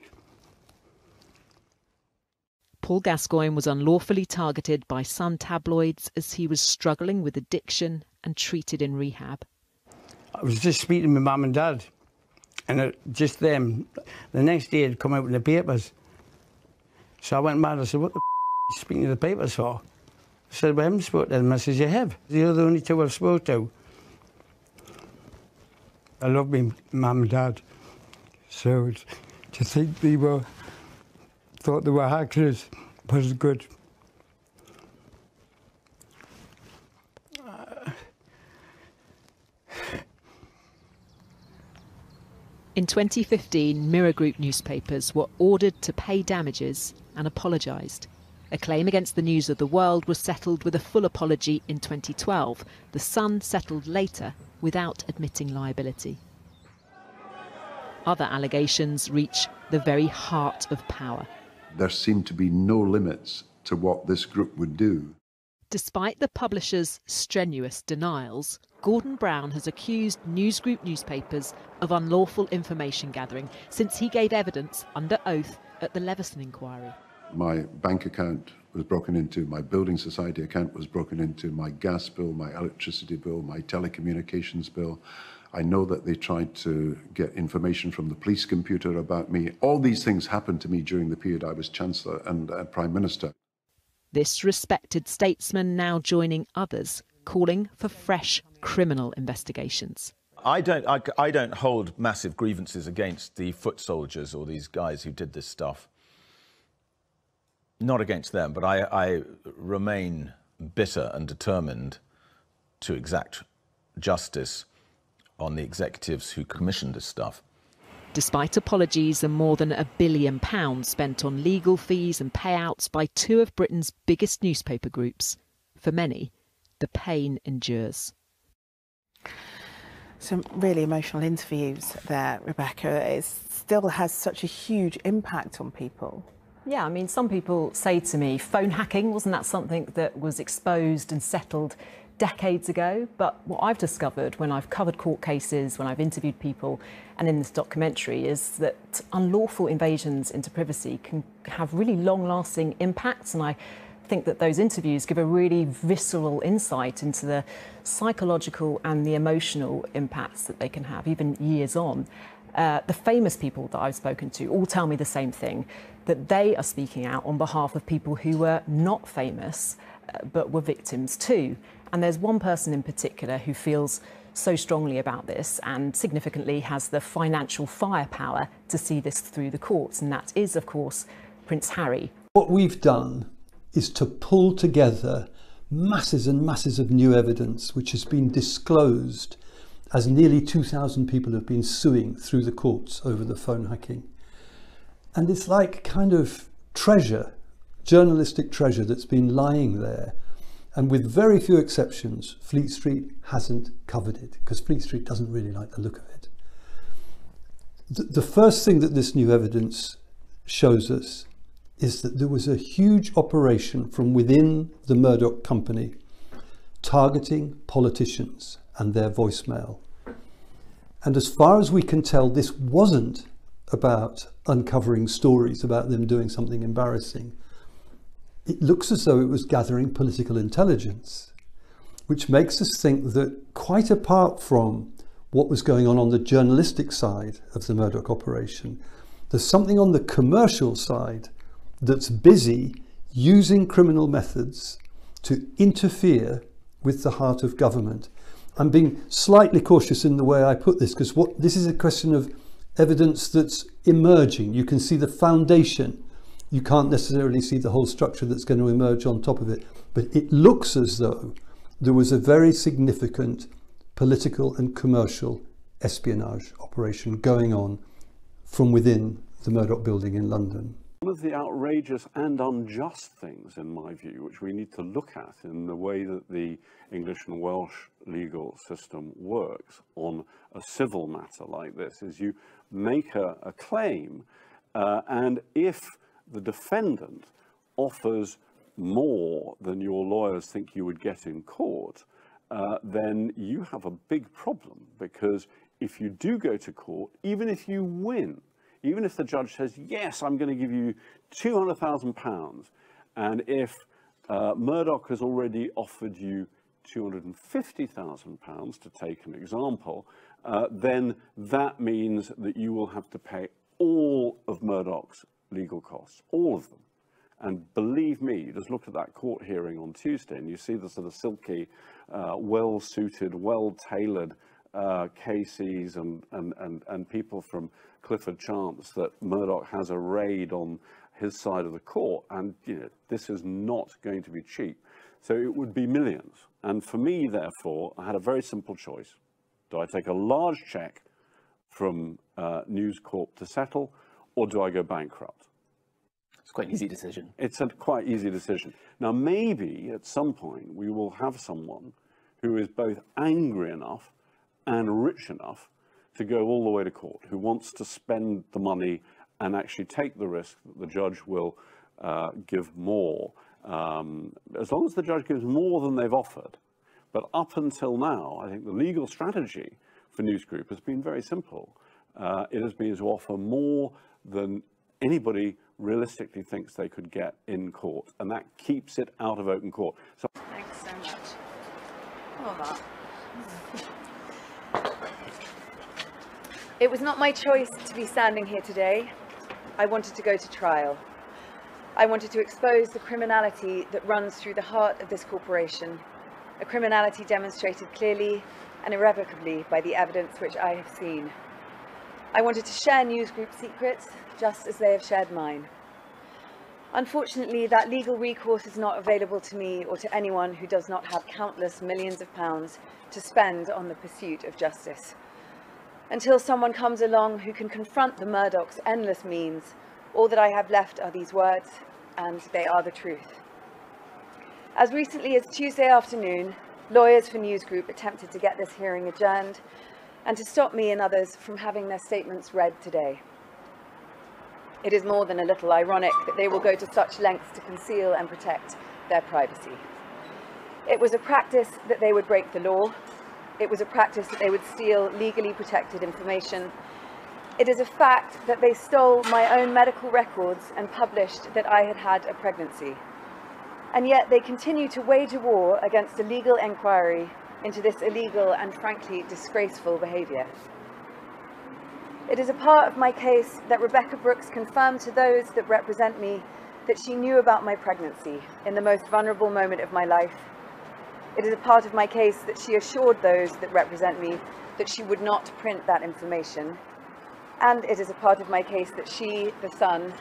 Paul Gascoigne was unlawfully targeted by Sun tabloids as he was struggling with addiction and treated in rehab. I was just speaking to my mum and dad, and just them. The next day it'd come out in the papers. So I went mad. I said, what the are you speaking to the papers for? I said, well, I haven't spoken to them. I said, you have. You're the only 2 I've spoken to. I love my mum and dad. So to think they thought they were hackers was good. In 2015, Mirror Group newspapers were ordered to pay damages and apologised. A claim against the News of the World was settled with a full apology in 2012. The Sun settled later without admitting liability. Other allegations reach the very heart of power. There seemed to be no limits to what this group would do. Despite the publisher's strenuous denials, Gordon Brown has accused Newsgroup newspapers of unlawful information gathering since he gave evidence under oath at the Leveson inquiry. My bank account was broken into, my building society account was broken into, my gas bill, my electricity bill, my telecommunications bill. I know that they tried to get information from the police computer about me. All these things happened to me during the period I was Chancellor and Prime Minister. This respected statesman now joining others, calling for fresh criminal investigations. I don't hold massive grievances against the foot soldiers or these guys who did this stuff. Not against them, but I remain bitter and determined to exact justice on the executives who commissioned this stuff. Despite apologies and more than £1 billion spent on legal fees and payouts by 2 of Britain's biggest newspaper groups, for many, the pain endures. Some really emotional interviews there, Rebecca. It still has such a huge impact on people. Yeah, I mean, some people say to me, phone hacking, wasn't that something that was exposed and settled decades ago? But what I've discovered when I've covered court cases, when I've interviewed people, and in this documentary, is that unlawful invasions into privacy can have really long-lasting impacts. And I think that those interviews give a really visceral insight into the psychological and the emotional impacts that they can have, even years on. The famous people that I've spoken to all tell me the same thing, that they are speaking out on behalf of people who were not famous, but were victims too. And there's one person in particular who feels so strongly about this and significantly has the financial firepower to see this through the courts, and that is, of course, Prince Harry. What we've done is to pull together masses and masses of new evidence which has been disclosed as nearly 2,000 people have been suing through the courts over the phone hacking. And it's like kind of treasure, journalistic treasure that's been lying there. And with very few exceptions, Fleet Street hasn't covered it because Fleet Street doesn't really like the look of it. The first thing that this new evidence shows us is that there was a huge operation from within the Murdoch company targeting politicians and their voicemail. And as far as we can tell, this wasn't about uncovering stories about them doing something embarrassing. It looks as though it was gathering political intelligence, which makes us think that quite apart from what was going on the journalistic side of the Murdoch operation, there's something on the commercial side that's busy using criminal methods to interfere with the heart of government. I'm being slightly cautious in the way I put this because this is a question of evidence that's emerging. You can see the foundation. You can't necessarily see the whole structure that's going to emerge on top of it. But it looks as though there was a very significant political and commercial espionage operation going on from within the Murdoch building in London. One of the outrageous and unjust things, in my view, which we need to look at in the way that the English and Welsh legal system works on a civil matter like this, is you make a claim, and if the defendant offers more than your lawyers think you would get in court, then you have a big problem, because if you do go to court, even if you win, even if the judge says, yes, I'm going to give you £200,000, and if Murdoch has already offered you £250,000, to take an example, then that means that you will have to pay all of Murdoch's legal costs, all of them. And believe me, you just look at that court hearing on Tuesday and you see the sort of silky, well-suited, well-tailored cases and people from Clifford Chance that Murdoch has arrayed on his side of the court. And you know, this is not going to be cheap. So it would be millions. And for me, therefore, I had a very simple choice. Do I take a large check from News Corp to settle, or do I go bankrupt? It's quite an easy decision. It's a quite easy decision. Now, maybe at some point we will have someone who is both angry enough and rich enough to go all the way to court, who wants to spend the money and actually take the risk that the judge will give more. As long as the judge gives more than they've offered. But up until now, I think the legal strategy for News Group has been very simple. It has been to offer more than anybody realistically thinks they could get in court, and that keeps it out of open court. So thanks so much. Oh, it was not my choice to be standing here today. I wanted to go to trial. I wanted to expose the criminality that runs through the heart of this corporation, a criminality demonstrated clearly and irrevocably by the evidence which I have seen. I wanted to share News Group's secrets, just as they have shared mine. Unfortunately, that legal recourse is not available to me or to anyone who does not have countless millions of pounds to spend on the pursuit of justice. Until someone comes along who can confront the Murdoch's endless means, all that I have left are these words, and they are the truth. As recently as Tuesday afternoon, lawyers for News Group attempted to get this hearing adjourned and to stop me and others from having their statements read today. It is more than a little ironic that they will go to such lengths to conceal and protect their privacy. It was a practice that they would break the law. It was a practice that they would steal legally protected information. It is a fact that they stole my own medical records and published that I had had a pregnancy. And yet they continue to wage a war against a legal inquiry into this illegal and frankly disgraceful behaviour. It is a part of my case that Rebekah Brooks confirmed to those that represent me that she knew about my pregnancy in the most vulnerable moment of my life. It is a part of my case that she assured those that represent me that she would not print that information. And it is a part of my case that she, the Sun,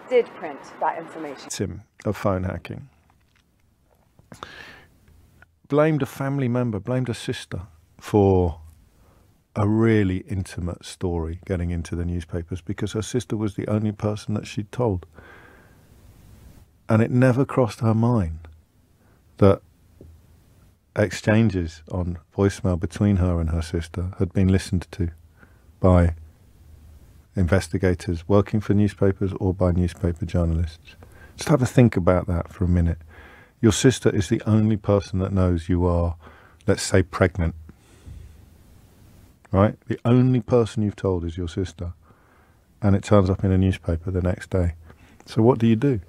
did print that information. Him of phone hacking. Blamed a family member, blamed a sister for a really intimate story getting into the newspapers because her sister was the only person that she'd told. And it never crossed her mind that exchanges on voicemail between her and her sister had been listened to by investigators working for newspapers or by newspaper journalists. Just have a think about that for a minute. Your sister is the only person that knows you are, let's say, pregnant. Right? The only person you've told is your sister. And it turns up in a newspaper the next day. So what do you do?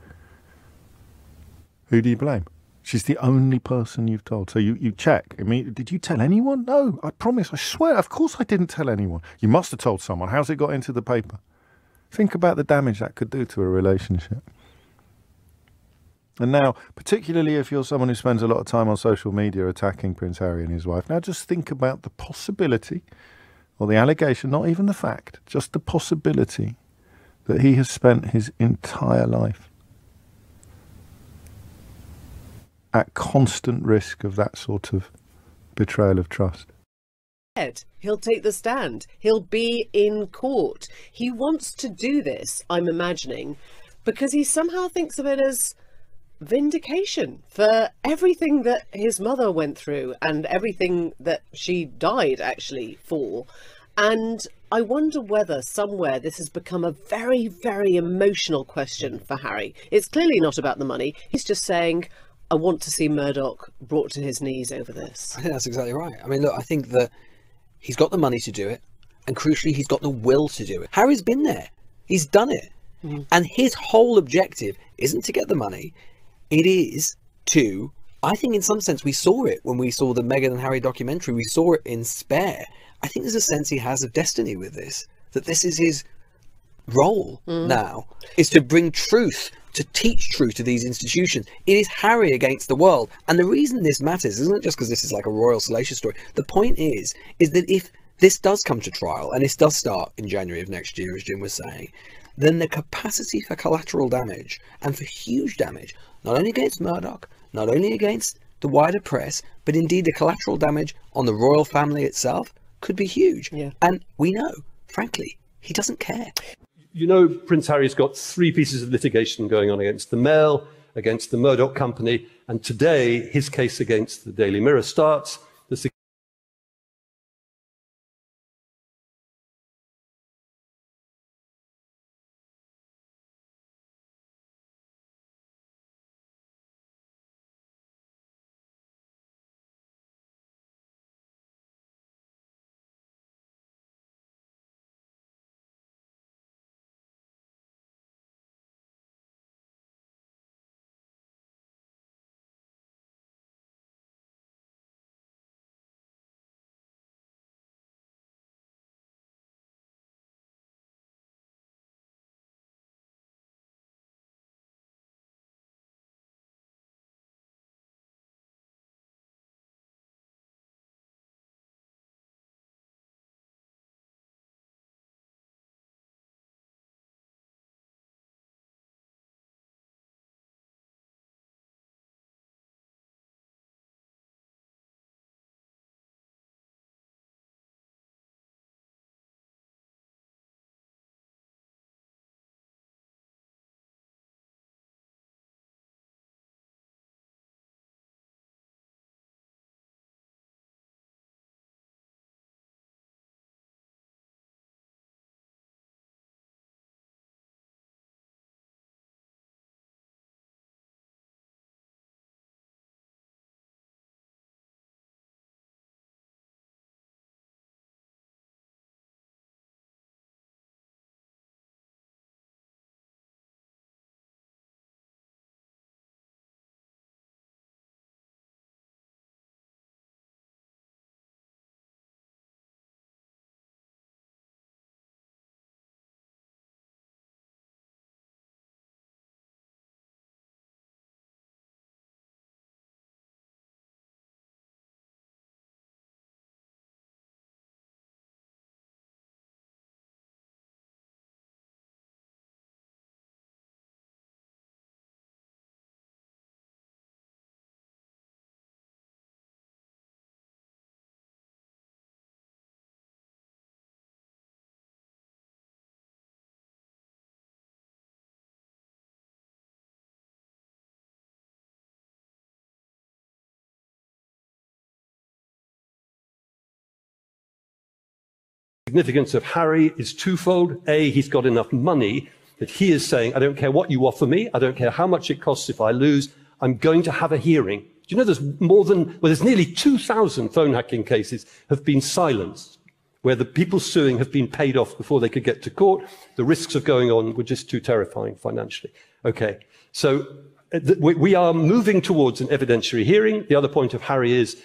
Who do you blame? She's the only person you've told. So you check. I mean, did you tell anyone? No, I promise, I swear, of course I didn't tell anyone. You must have told someone. How's it got into the paper? Think about the damage that could do to a relationship. And now, particularly if you're someone who spends a lot of time on social media attacking Prince Harry and his wife, now just think about the possibility, or the allegation, not even the fact, just the possibility that he has spent his entire life at constant risk of that sort of betrayal of trust. He'll take the stand. He'll be in court. He wants to do this, I'm imagining, because he somehow thinks of it as vindication for everything that his mother went through and everything that she died actually for. And I wonder whether somewhere this has become a very, very emotional question for Harry. It's clearly not about the money. He's just saying, I want to see Murdoch brought to his knees over this. I think that's exactly right. I mean, look, I think that he's got the money to do it, and crucially, he's got the will to do it. Harry's been there. He's done it. And his whole objective isn't to get the money. It is to, I think in some sense, we saw it when we saw the Meghan and Harry documentary. We saw it in Spare. I think there's a sense he has of destiny with this, that this is his role now, is to bring truth, to teach truth to these institutions. It is Harry against the world. And the reason this matters isn't just because this is like a royal salacious story. The point is that if this does come to trial, and this does start in January of next year, as Jim was saying, then the capacity for collateral damage and for huge damage, not only against Murdoch, not only against the wider press, but indeed the collateral damage on the royal family itself could be huge. And we know, frankly, he doesn't care. You know, Prince Harry's got 3 pieces of litigation going on against the Mail, against the Murdoch Company, and today his case against the Daily Mirror starts. significance of Harry is twofold. A, he's got enough money that he is saying, I don't care what you offer me, I don't care how much it costs if I lose, I'm going to have a hearing. Do you know there's more than, well, there's nearly 2,000 phone hacking cases have been silenced, where the people suing have been paid off before they could get to court. The risks of going on were just too terrifying financially. Okay, so we are moving towards an evidentiary hearing. The other point of Harry is,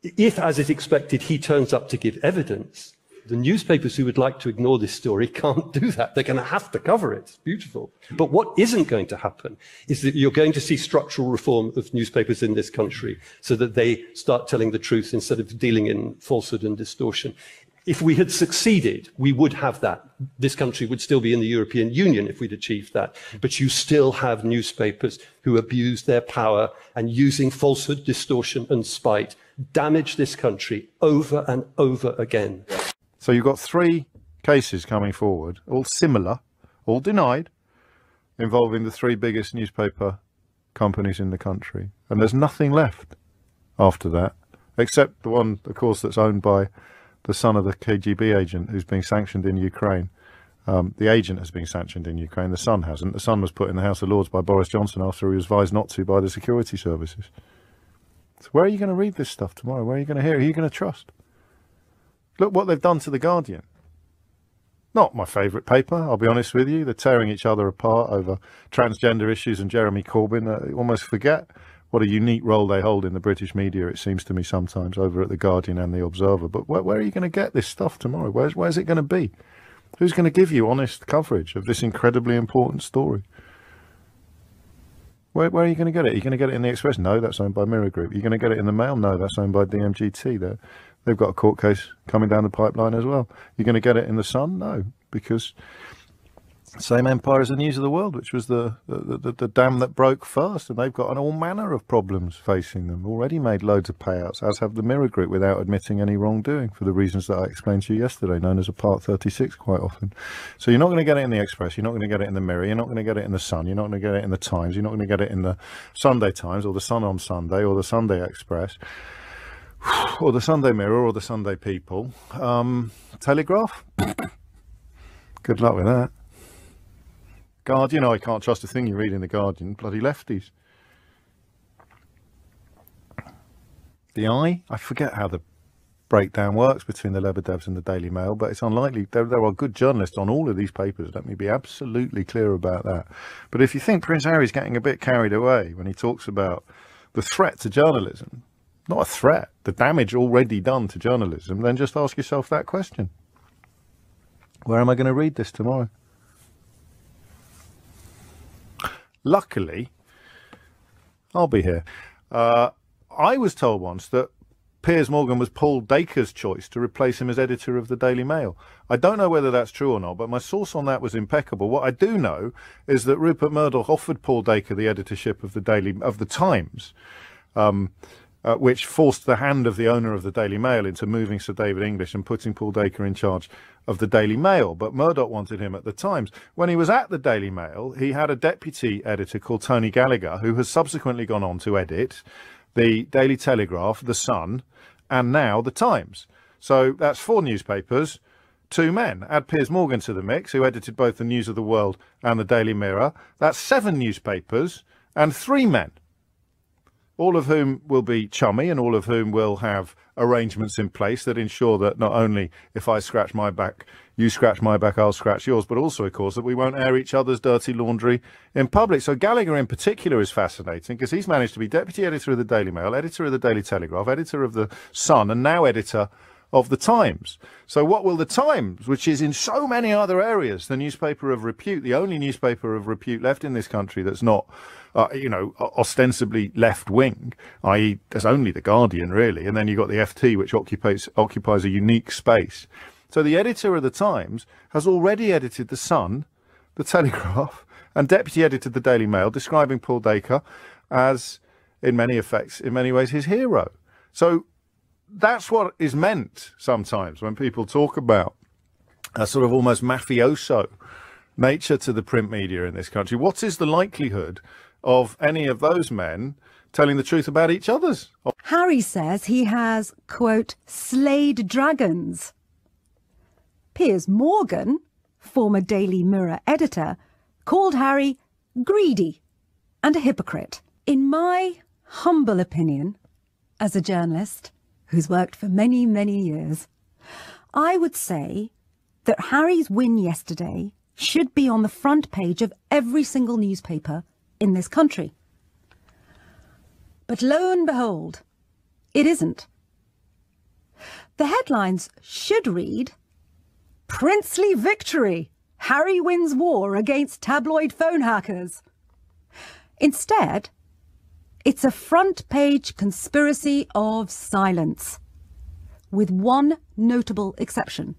if, as is expected, he turns up to give evidence, the newspapers who would like to ignore this story can't do that. They're going to have to cover it. It's beautiful. But what isn't going to happen is that you're going to see structural reform of newspapers in this country so that they start telling the truth instead of dealing in falsehood and distortion. If we had succeeded, we would have that. This country would still be in the European Union if we'd achieved that. But you still have newspapers who abuse their power and, using falsehood, distortion and spite, damage this country over and over again. So you've got 3 cases coming forward, all similar, all denied, involving the 3 biggest newspaper companies in the country. And there's nothing left after that, except the one, of course, that's owned by the son of the KGB agent who's being sanctioned in Ukraine. The agent has been sanctioned in Ukraine, the son hasn't. The son was put in the House of Lords by Boris Johnson after he was advised not to by the security services. So where are you going to read this stuff tomorrow? Where are you going to hear it? Who are you going to trust? Look what they've done to The Guardian. Not my favourite paper, I'll be honest with you. They're tearing each other apart over transgender issues and Jeremy Corbyn. I almost forget what a unique role they hold in the British media, it seems to me sometimes, over at The Guardian and The Observer. But where are you going to get this stuff tomorrow? Where's it going to be? Who's going to give you honest coverage of this incredibly important story? Where are you going to get it? Are you going to get it in the Express? No, that's owned by Mirror Group. Are you going to get it in the Mail? No, that's owned by DMGT. They've got a court case coming down the pipeline as well. You're going to get it in the Sun? No, because same empire as the News of the World, which was the dam that broke first, and they've got all manner of problems facing them. Already made loads of payouts, as have the Mirror Group, without admitting any wrongdoing for the reasons that I explained to you yesterday, known as a Part 36 quite often. So you're not going to get it in the Express, you're not going to get it in the Mirror, you're not going to get it in the Sun, you're not going to get it in the Times, you're not going to get it in the Sunday Times or the Sun on Sunday or the Sunday Express, or the Sunday Mirror, or the Sunday People. Telegraph? Good luck with that. Guardian? I can't trust a thing you read in the Guardian. Bloody lefties. The Eye? I forget how the breakdown works between the Lebedevs and the Daily Mail, but it's unlikely. There are good journalists on all of these papers. Let me be absolutely clear about that. But if you think Prince Harry's getting a bit carried away when he talks about the threat to journalism, not a threat, the damage already done to journalism, then just ask yourself that question. Where am I going to read this tomorrow? Luckily, I'll be here. I was told once that Piers Morgan was Paul Dacre's choice to replace him as editor of the Daily Mail. I don't know whether that's true or not, but my source on that was impeccable. What I do know is that Rupert Murdoch offered Paul Dacre the editorship of the Times, which forced the hand of the owner of the Daily Mail into moving Sir David English and putting Paul Dacre in charge of the Daily Mail. But Murdoch wanted him at the Times. When he was at the Daily Mail, he had a deputy editor called Tony Gallagher, who has subsequently gone on to edit the Daily Telegraph, the Sun, and now the Times. So that's 4 newspapers, 2 men. Add Piers Morgan to the mix, who edited both the News of the World and the Daily Mirror. That's 7 newspapers and 3 men, all of whom will be chummy and all of whom will have arrangements in place that ensure that not only if I scratch my back, you scratch my back, I'll scratch yours, but also, of course, that we won't air each other's dirty laundry in public. So Gallagher in particular is fascinating because he's managed to be deputy editor of the Daily Mail, editor of the Daily Telegraph, editor of the Sun, and now editor of the Times. So what will the Times, which is in so many other areas the newspaper of repute, the only newspaper of repute left in this country that's not ostensibly left-wing, i.e. there's only The Guardian, really, and then you've got the FT, which occupies a unique space. So the editor of the Times has already edited the Sun, the Telegraph, and deputy edited the Daily Mail, describing Paul Dacre as, in many ways, his hero. So that's what is meant sometimes when people talk about a sort of almost mafioso nature to the print media in this country. What is the likelihood of any of those men telling the truth about each other's? Harry says he has, quote, slayed dragons. Piers Morgan, former Daily Mirror editor, called Harry greedy and a hypocrite. In my humble opinion, as a journalist who's worked for many, many years, I would say that Harry's win yesterday should be on the front page of every single newspaper in this country. But lo and behold, it isn't. The headlines should read, "Princely Victory! Harry wins war against tabloid phone hackers." Instead, it's a front-page conspiracy of silence, with one notable exception: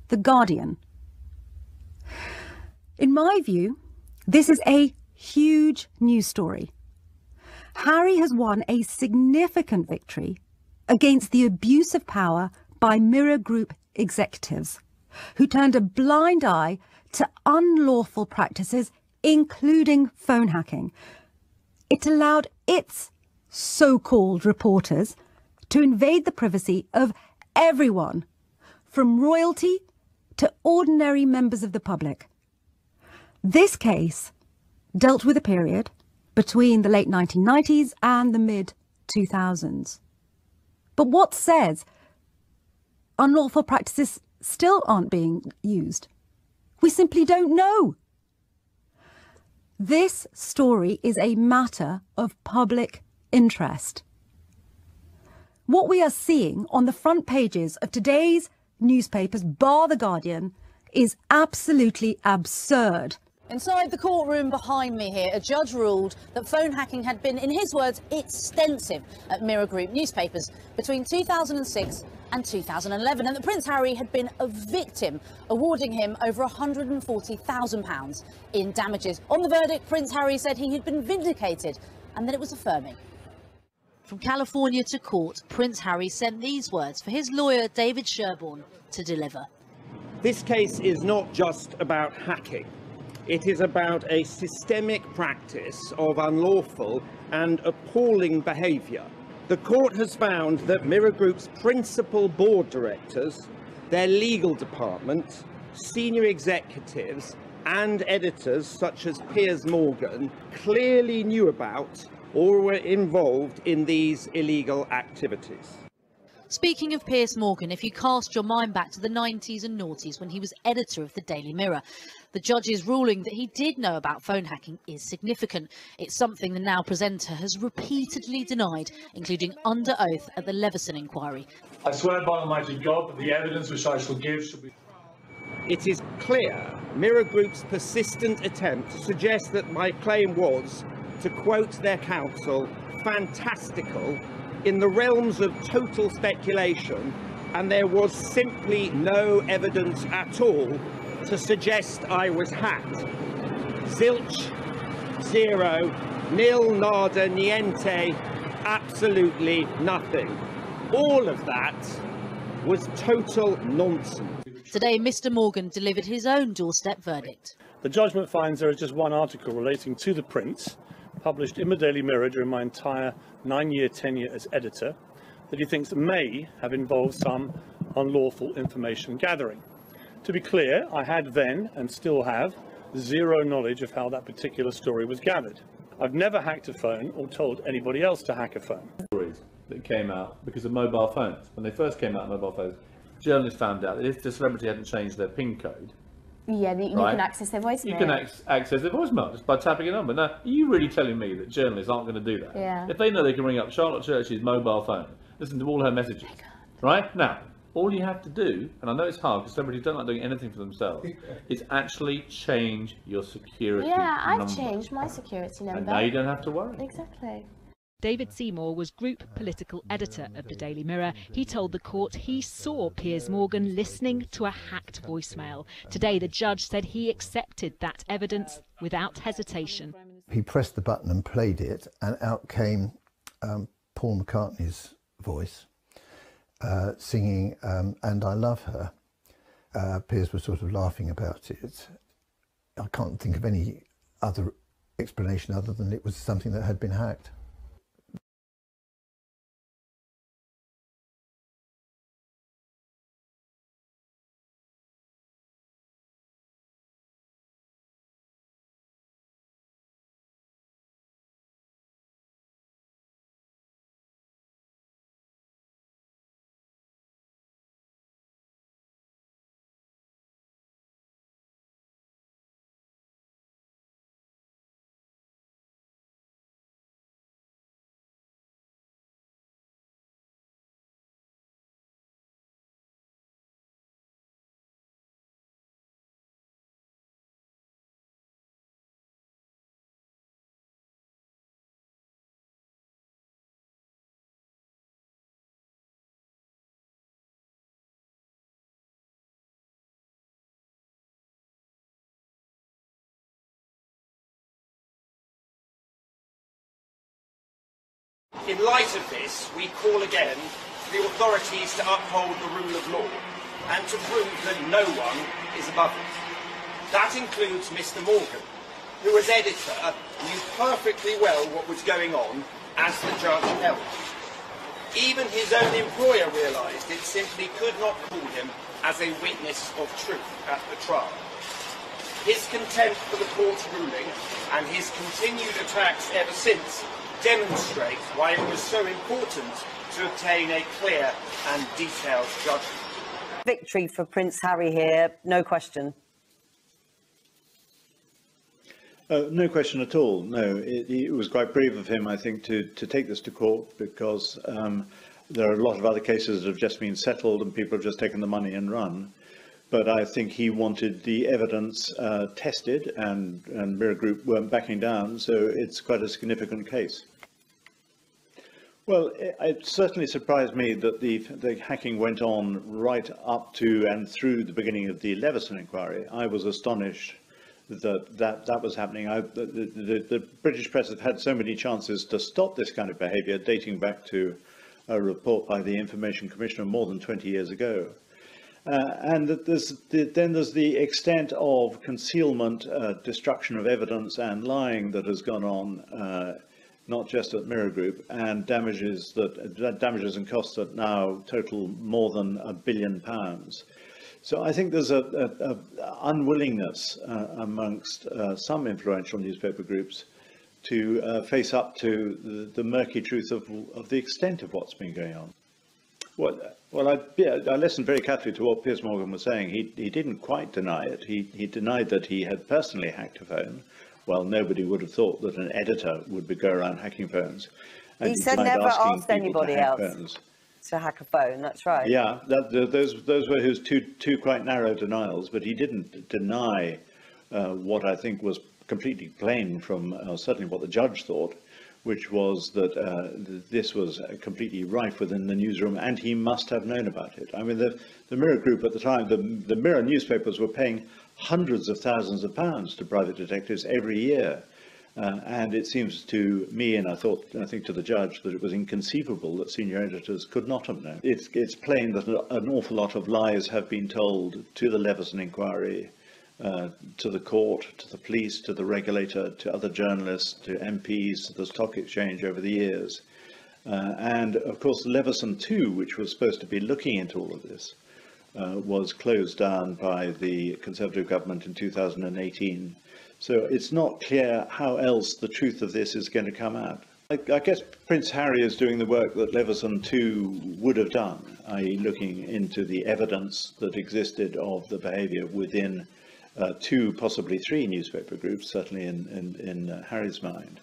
The Guardian. In my view, this is a huge news story. Harry has won a significant victory against the abuse of power by Mirror Group executives, who turned a blind eye to unlawful practices, including phone hacking. It allowed its so-called reporters to invade the privacy of everyone, from royalty to ordinary members of the public. This case dealt with a period between the late 1990s and the mid-2000s. But what says unlawful practices still aren't being used? We simply don't know. This story is a matter of public interest. What we are seeing on the front pages of today's newspapers, bar The Guardian, is absolutely absurd. Inside the courtroom behind me here, a judge ruled that phone hacking had been, in his words, extensive at Mirror Group newspapers between 2006 and 2011, and that Prince Harry had been a victim, awarding him over £140,000 in damages. On the verdict, Prince Harry said he had been vindicated and that it was affirming. From California to court, Prince Harry sent these words for his lawyer, David Sherborne, to deliver. This case is not just about hacking. It is about a systemic practice of unlawful and appalling behaviour. The court has found that Mirror Group's principal board directors, their legal department, senior executives and editors such as Piers Morgan clearly knew about or were involved in these illegal activities. Speaking of Piers Morgan, if you cast your mind back to the 90s and noughties when he was editor of the Daily Mirror, the judge's ruling that he did know about phone hacking is significant. It's something the now presenter has repeatedly denied, including under oath at the Leveson inquiry. I swear by Almighty God that the evidence which I shall give shall be... It is clear Mirror Group's persistent attempt to suggest that my claim was, to quote their counsel, fantastical, in the realms of total speculation, and there was simply no evidence at all to suggest I was hacked. Zilch, zero, nil, nada, niente, absolutely nothing. All of that was total nonsense. Today, Mr. Morgan delivered his own doorstep verdict. The judgment finds there is just one article relating to the Prince, published in the Daily Mirror during my entire 9-year tenure as editor, that he thinks may have involved some unlawful information gathering. To be clear, I had then, and still have, zero knowledge of how that particular story was gathered. I've never hacked a phone or told anybody else to hack a phone. Stories that came out because of mobile phones. When they first came out, mobile phones, journalists found out that if the celebrity hadn't changed their PIN code, you can access their voicemail. You can access their voicemail just by tapping a number. Now, are you really telling me that journalists aren't going to do that? Yeah. If they know they can ring up Charlotte Church's mobile phone, listen to all her messages, right? Now, all you have to do, and I know it's hard because celebrities don't like doing anything for themselves, is actually change your security number. Yeah, I've changed my security number. And now you don't have to worry. Exactly. David Seymour was group political editor of the Daily Mirror. He told the court he saw Piers Morgan listening to a hacked voicemail. Today, the judge said he accepted that evidence without hesitation. He pressed the button and played it, and out came Paul McCartney's voice singing And I Love Her. Piers was sort of laughing about it. I can't think of any other explanation other than it was something that had been hacked. In light of this, we call again for the authorities to uphold the rule of law and to prove that no one is above it. That includes Mr. Morgan, who as editor knew perfectly well what was going on, as the judge held. Even his own employer realised it simply could not call him as a witness of truth at the trial. His contempt for the court's ruling and his continued attacks ever since demonstrate why it was so important to obtain a clear and detailed judgment. Victory for Prince Harry here, no question. No question at all. No, it was quite brave of him, I think, to take this to court, because there are a lot of other cases that have just been settled and people have just taken the money and run. But I think he wanted the evidence tested, and Mirror Group weren't backing down, so it's quite a significant case. Well, it certainly surprised me that the hacking went on right up to and through the beginning of the Leveson inquiry. I was astonished that was happening. The British press have had so many chances to stop this kind of behaviour, dating back to a report by the Information Commissioner more than 20 years ago. And then there's the extent of concealment, destruction of evidence and lying that has gone on, not just at Mirror Group, and damages and costs that now total more than £1 billion. So I think there's a unwillingness amongst some influential newspaper groups to face up to the murky truth of the extent of what's been going on. Well, I listened very carefully to what Piers Morgan was saying. He didn't quite deny it. He denied that he had personally hacked a phone. Well, nobody would have thought that an editor would go around hacking phones. And he said never asked anybody else phones. to hack a phone, that's right. Yeah, those were his two quite narrow denials, but he didn't deny what I think was completely plain from certainly what the judge thought, which was that this was completely rife within the newsroom, and he must have known about it. I mean, the Mirror Group at the time, the Mirror newspapers were paying hundreds of thousands of pounds to private detectives every year. And it seems to me, and I think to the judge, that it was inconceivable that senior editors could not have known. It's plain that an awful lot of lies have been told to the Leveson inquiry, to the court, to the police, to the regulator, to other journalists, to MPs, to the stock exchange over the years. And of course, Leveson 2, which was supposed to be looking into all of this, was closed down by the Conservative government in 2018. So it's not clear how else the truth of this is going to come out. I guess Prince Harry is doing the work that Leveson 2 would have done, i.e. looking into the evidence that existed of the behaviour within 2, possibly 3 newspaper groups, certainly in Harry's mind.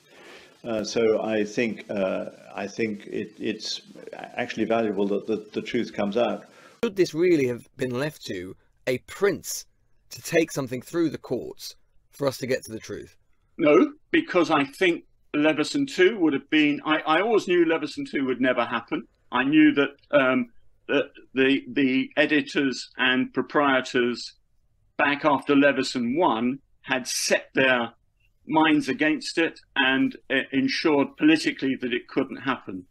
So I think it's actually valuable that the truth comes out. Should this really have been left to a prince to take something through the courts for us to get to the truth? No, because I think Leveson 2 would have been... I always knew Leveson 2 would never happen. I knew that the editors and proprietors back after Leveson 1 had set their minds against it and ensured politically that it couldn't happen.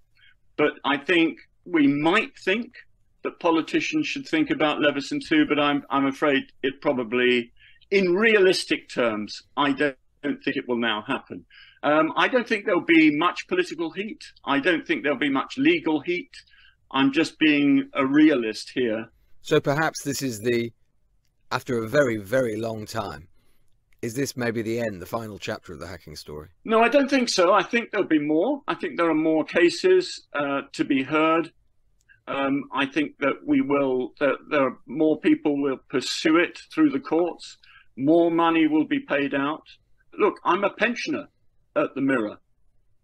But I think we might think that politicians should think about Leveson 2, but I'm afraid it probably, in realistic terms, I don't think it will now happen. I don't think there'll be much political heat. I don't think there'll be much legal heat. I'm just being a realist here. So perhaps this is after a very, very long time, is this maybe the end, the final chapter of the hacking story? No, I don't think so. I think there'll be more. I think there are more cases to be heard. I think that there are more people will pursue it through the courts. More money will be paid out. Look, I'm a pensioner at the Mirror,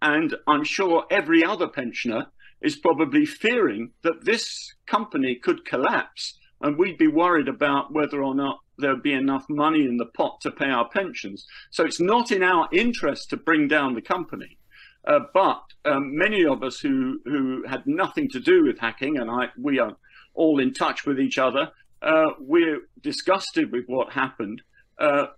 and I'm sure every other pensioner is probably fearing that this company could collapse, and we'd be worried about whether or not there'd be enough money in the pot to pay our pensions. So it's not in our interest to bring down the company. But many of us who had nothing to do with hacking, and we are all in touch with each other, we're disgusted with what happened,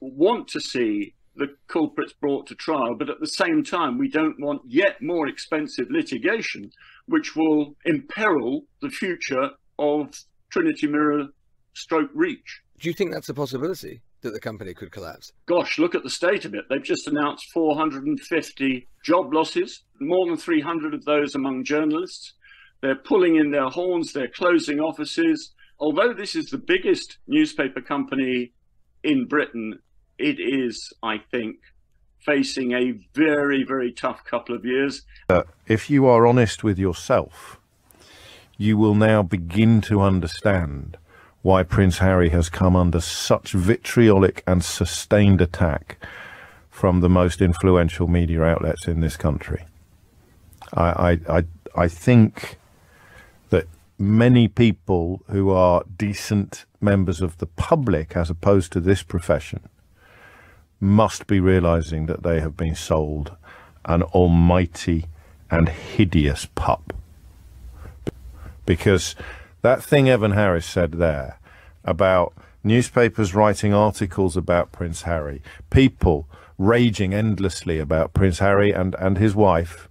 want to see the culprits brought to trial, but at the same time, we don't want yet more expensive litigation, which will imperil the future of Trinity Mirror / Reach. Do you think that's a possibility, that the company could collapse? Gosh, look at the state of it. They've just announced 450 job losses, more than 300 of those among journalists. They're pulling in their horns, they're closing offices. Although this is the biggest newspaper company in Britain, it is, I think, facing a very, very tough couple of years. If you are honest with yourself, you will now begin to understand why Prince Harry has come under such vitriolic and sustained attack from the most influential media outlets in this country. I think that many people who are decent members of the public, as opposed to this profession, must be realizing that they have been sold an almighty and hideous pup. Because that thing Evan Harris said there about newspapers writing articles about Prince Harry, people raging endlessly about Prince Harry and his wife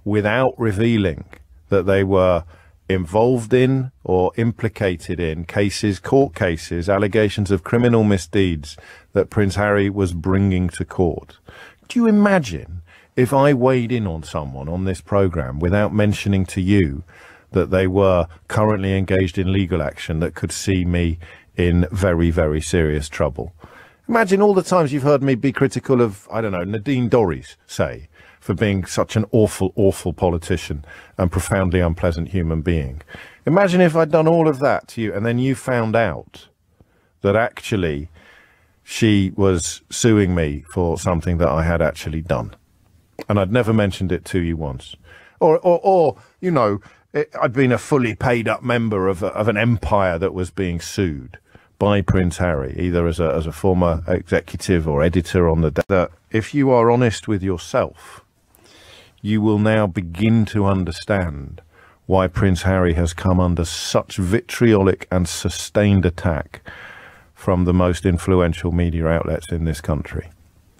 without revealing that they were involved in or implicated in cases, court cases, allegations of criminal misdeeds that Prince Harry was bringing to court. Do you imagine if I weighed in on someone on this programme without mentioning to you that they were currently engaged in legal action that could see me in very, very serious trouble? Imagine all the times you've heard me be critical of, I don't know, Nadine Dorries, say, for being such an awful, awful politician and profoundly unpleasant human being. Imagine if I'd done all of that to you and then you found out that actually she was suing me for something that I had actually done. And I'd never mentioned it to you once. Or you know, I'd been a fully paid up member of an empire that was being sued by Prince Harry, either as a former executive or editor on the day. If you are honest with yourself, you will now begin to understand why Prince Harry has come under such vitriolic and sustained attack from the most influential media outlets in this country.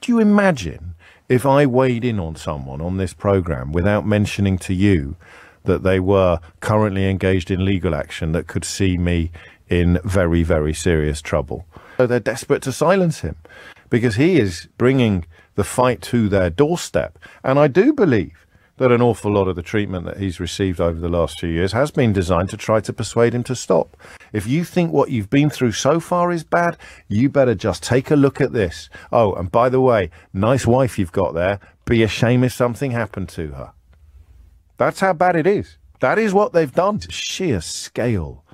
Do you imagine if I weighed in on someone on this programme without mentioning to you that they were currently engaged in legal action that could see me in very, very serious trouble? So they're desperate to silence him because he is bringing the fight to their doorstep. And I do believe that an awful lot of the treatment that he's received over the last few years has been designed to try to persuade him to stop. If you think what you've been through so far is bad, you better just take a look at this. Oh, and by the way, nice wife you've got there. Be a shame if something happened to her. That's how bad it is. That is what they've done. The sheer scale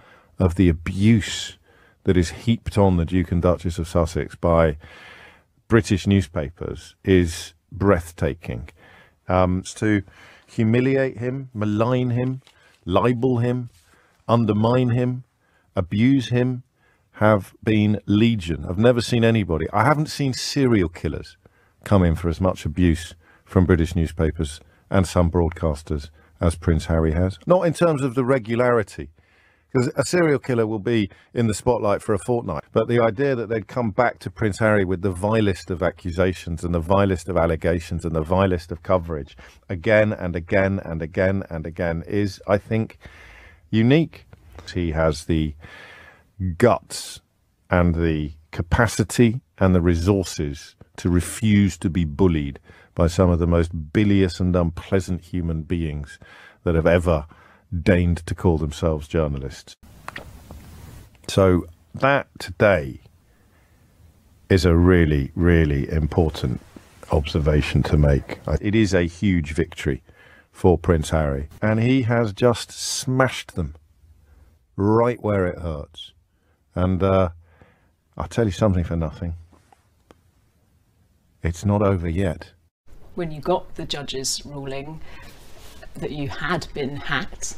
of the abuse that is heaped on the Duke and Duchess of Sussex by British newspapers is breathtaking. To humiliate him, malign him, libel him, undermine him, abuse him, have been legion. I've never seen anybody. I haven't seen serial killers come in for as much abuse from British newspapers and some broadcasters as Prince Harry has. Not in terms of the regularity, because a serial killer will be in the spotlight for a fortnight. But the idea that they'd come back to Prince Harry with the vilest of accusations and the vilest of allegations and the vilest of coverage again and again and again and again is, I think, unique. He has the guts and the capacity and the resources to refuse to be bullied by some of the most bilious and unpleasant human beings that have ever deigned to call themselves journalists. So that today is a really, really important observation to make. It is a huge victory for Prince Harry, and he has just smashed them right where it hurts. And I'll tell you something for nothing. It's not over yet. When you got the judge's ruling that you had been hacked,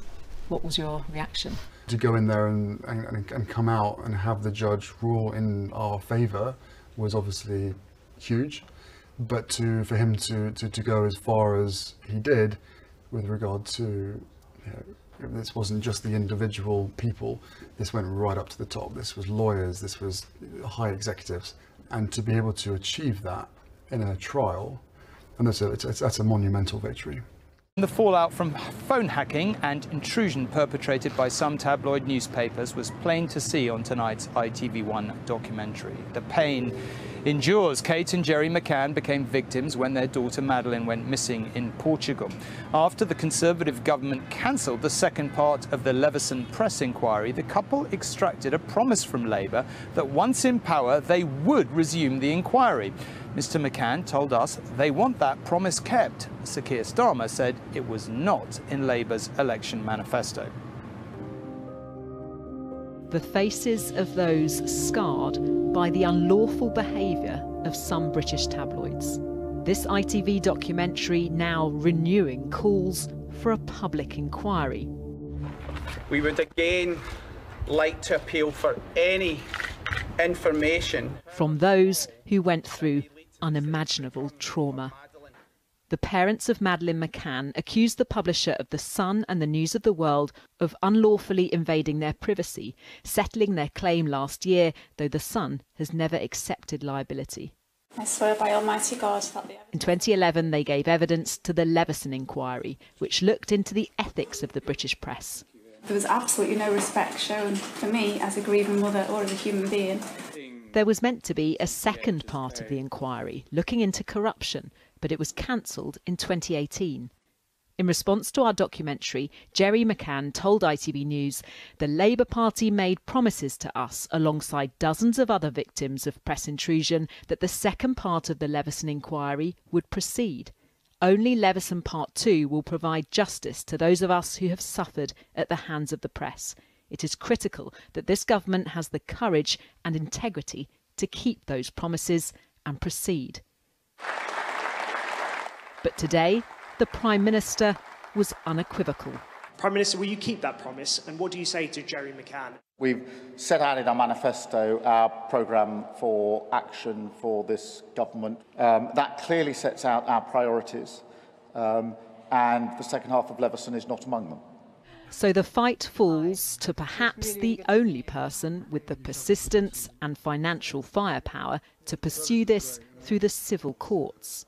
what was your reaction? To go in there and come out and have the judge rule in our favour was obviously huge, but for him to go as far as he did with regard to, you know, this wasn't just the individual people, this went right up to the top. This was lawyers, this was high executives, and to be able to achieve that in a trial, and that's a monumental victory. The fallout from phone hacking and intrusion perpetrated by some tabloid newspapers was plain to see on tonight's ITV1 documentary. The pain endures. Kate and Jerry McCann became victims when their daughter Madeleine went missing in Portugal. After the Conservative government cancelled the second part of the Leveson press inquiry, the couple extracted a promise from Labour that once in power they would resume the inquiry. Mr McCann told us they want that promise kept. Sir Keir Starmer said it was not in Labour's election manifesto. The faces of those scarred by the unlawful behaviour of some British tabloids. This ITV documentary now renewing calls for a public inquiry. We would again like to appeal for any information from those who went through unimaginable trauma. The parents of Madeleine McCann accused the publisher of The Sun and the News of the World of unlawfully invading their privacy, settling their claim last year, though The Sun has never accepted liability. I swear by Almighty God that In 2011, they gave evidence to the Leveson inquiry, which looked into the ethics of the British press. there was absolutely no respect shown for me as a grieving mother or as a human being. There was meant to be a second part of the inquiry, looking into corruption, but it was cancelled in 2018. In response to our documentary, Jerry McCann told ITV News the Labour Party made promises to us, alongside dozens of other victims of press intrusion, that the second part of the Leveson inquiry would proceed. Only Leveson Part 2 will provide justice to those of us who have suffered at the hands of the press. It is critical that this government has the courage and integrity to keep those promises and proceed. But today, the Prime Minister was unequivocal. Prime Minister, will you keep that promise? And what do you say to Jerry McCann? We've set out in our manifesto our programme for action for this government. That clearly sets out our priorities, and the second half of Leveson is not among them. So the fight falls to perhaps the only person with the persistence and financial firepower to pursue this through the civil courts.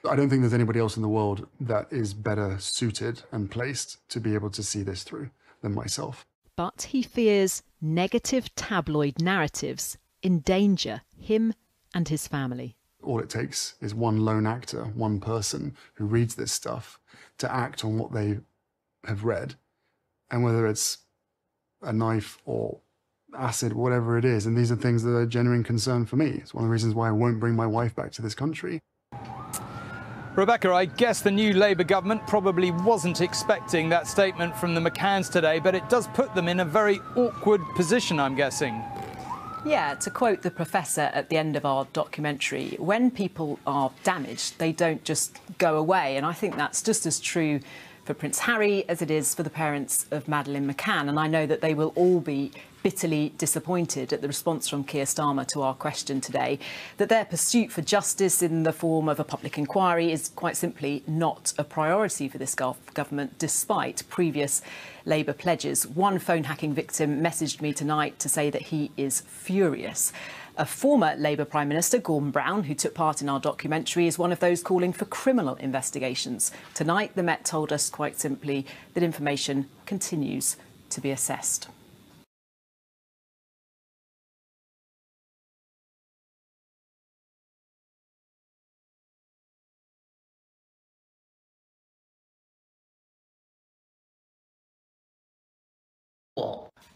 I don't think there's anybody else in the world that is better suited and placed to be able to see this through than myself. But he fears negative tabloid narratives endanger him and his family. All it takes is one lone actor, one person who reads this stuff to act on what they have read. And whether it's a knife or acid, whatever it is, and these are things that are a genuine concern for me. It's one of the reasons why I won't bring my wife back to this country. Rebecca, I guess the new Labour government probably wasn't expecting that statement from the McCanns today, but it does put them in a very awkward position, I'm guessing. Yeah, to quote the professor at the end of our documentary, when people are damaged, they don't just go away. And I think that's just as true for Prince Harry as it is for the parents of Madeleine McCann. And I know that they will all be bitterly disappointed at the response from Keir Starmer to our question today, that their pursuit for justice in the form of a public inquiry is quite simply not a priority for this government, despite previous Labour pledges. One phone hacking victim messaged me tonight to say that he is furious. A former Labour Prime Minister, Gordon Brown, who took part in our documentary, is one of those calling for criminal investigations. Tonight, the Met told us quite simply that information continues to be assessed.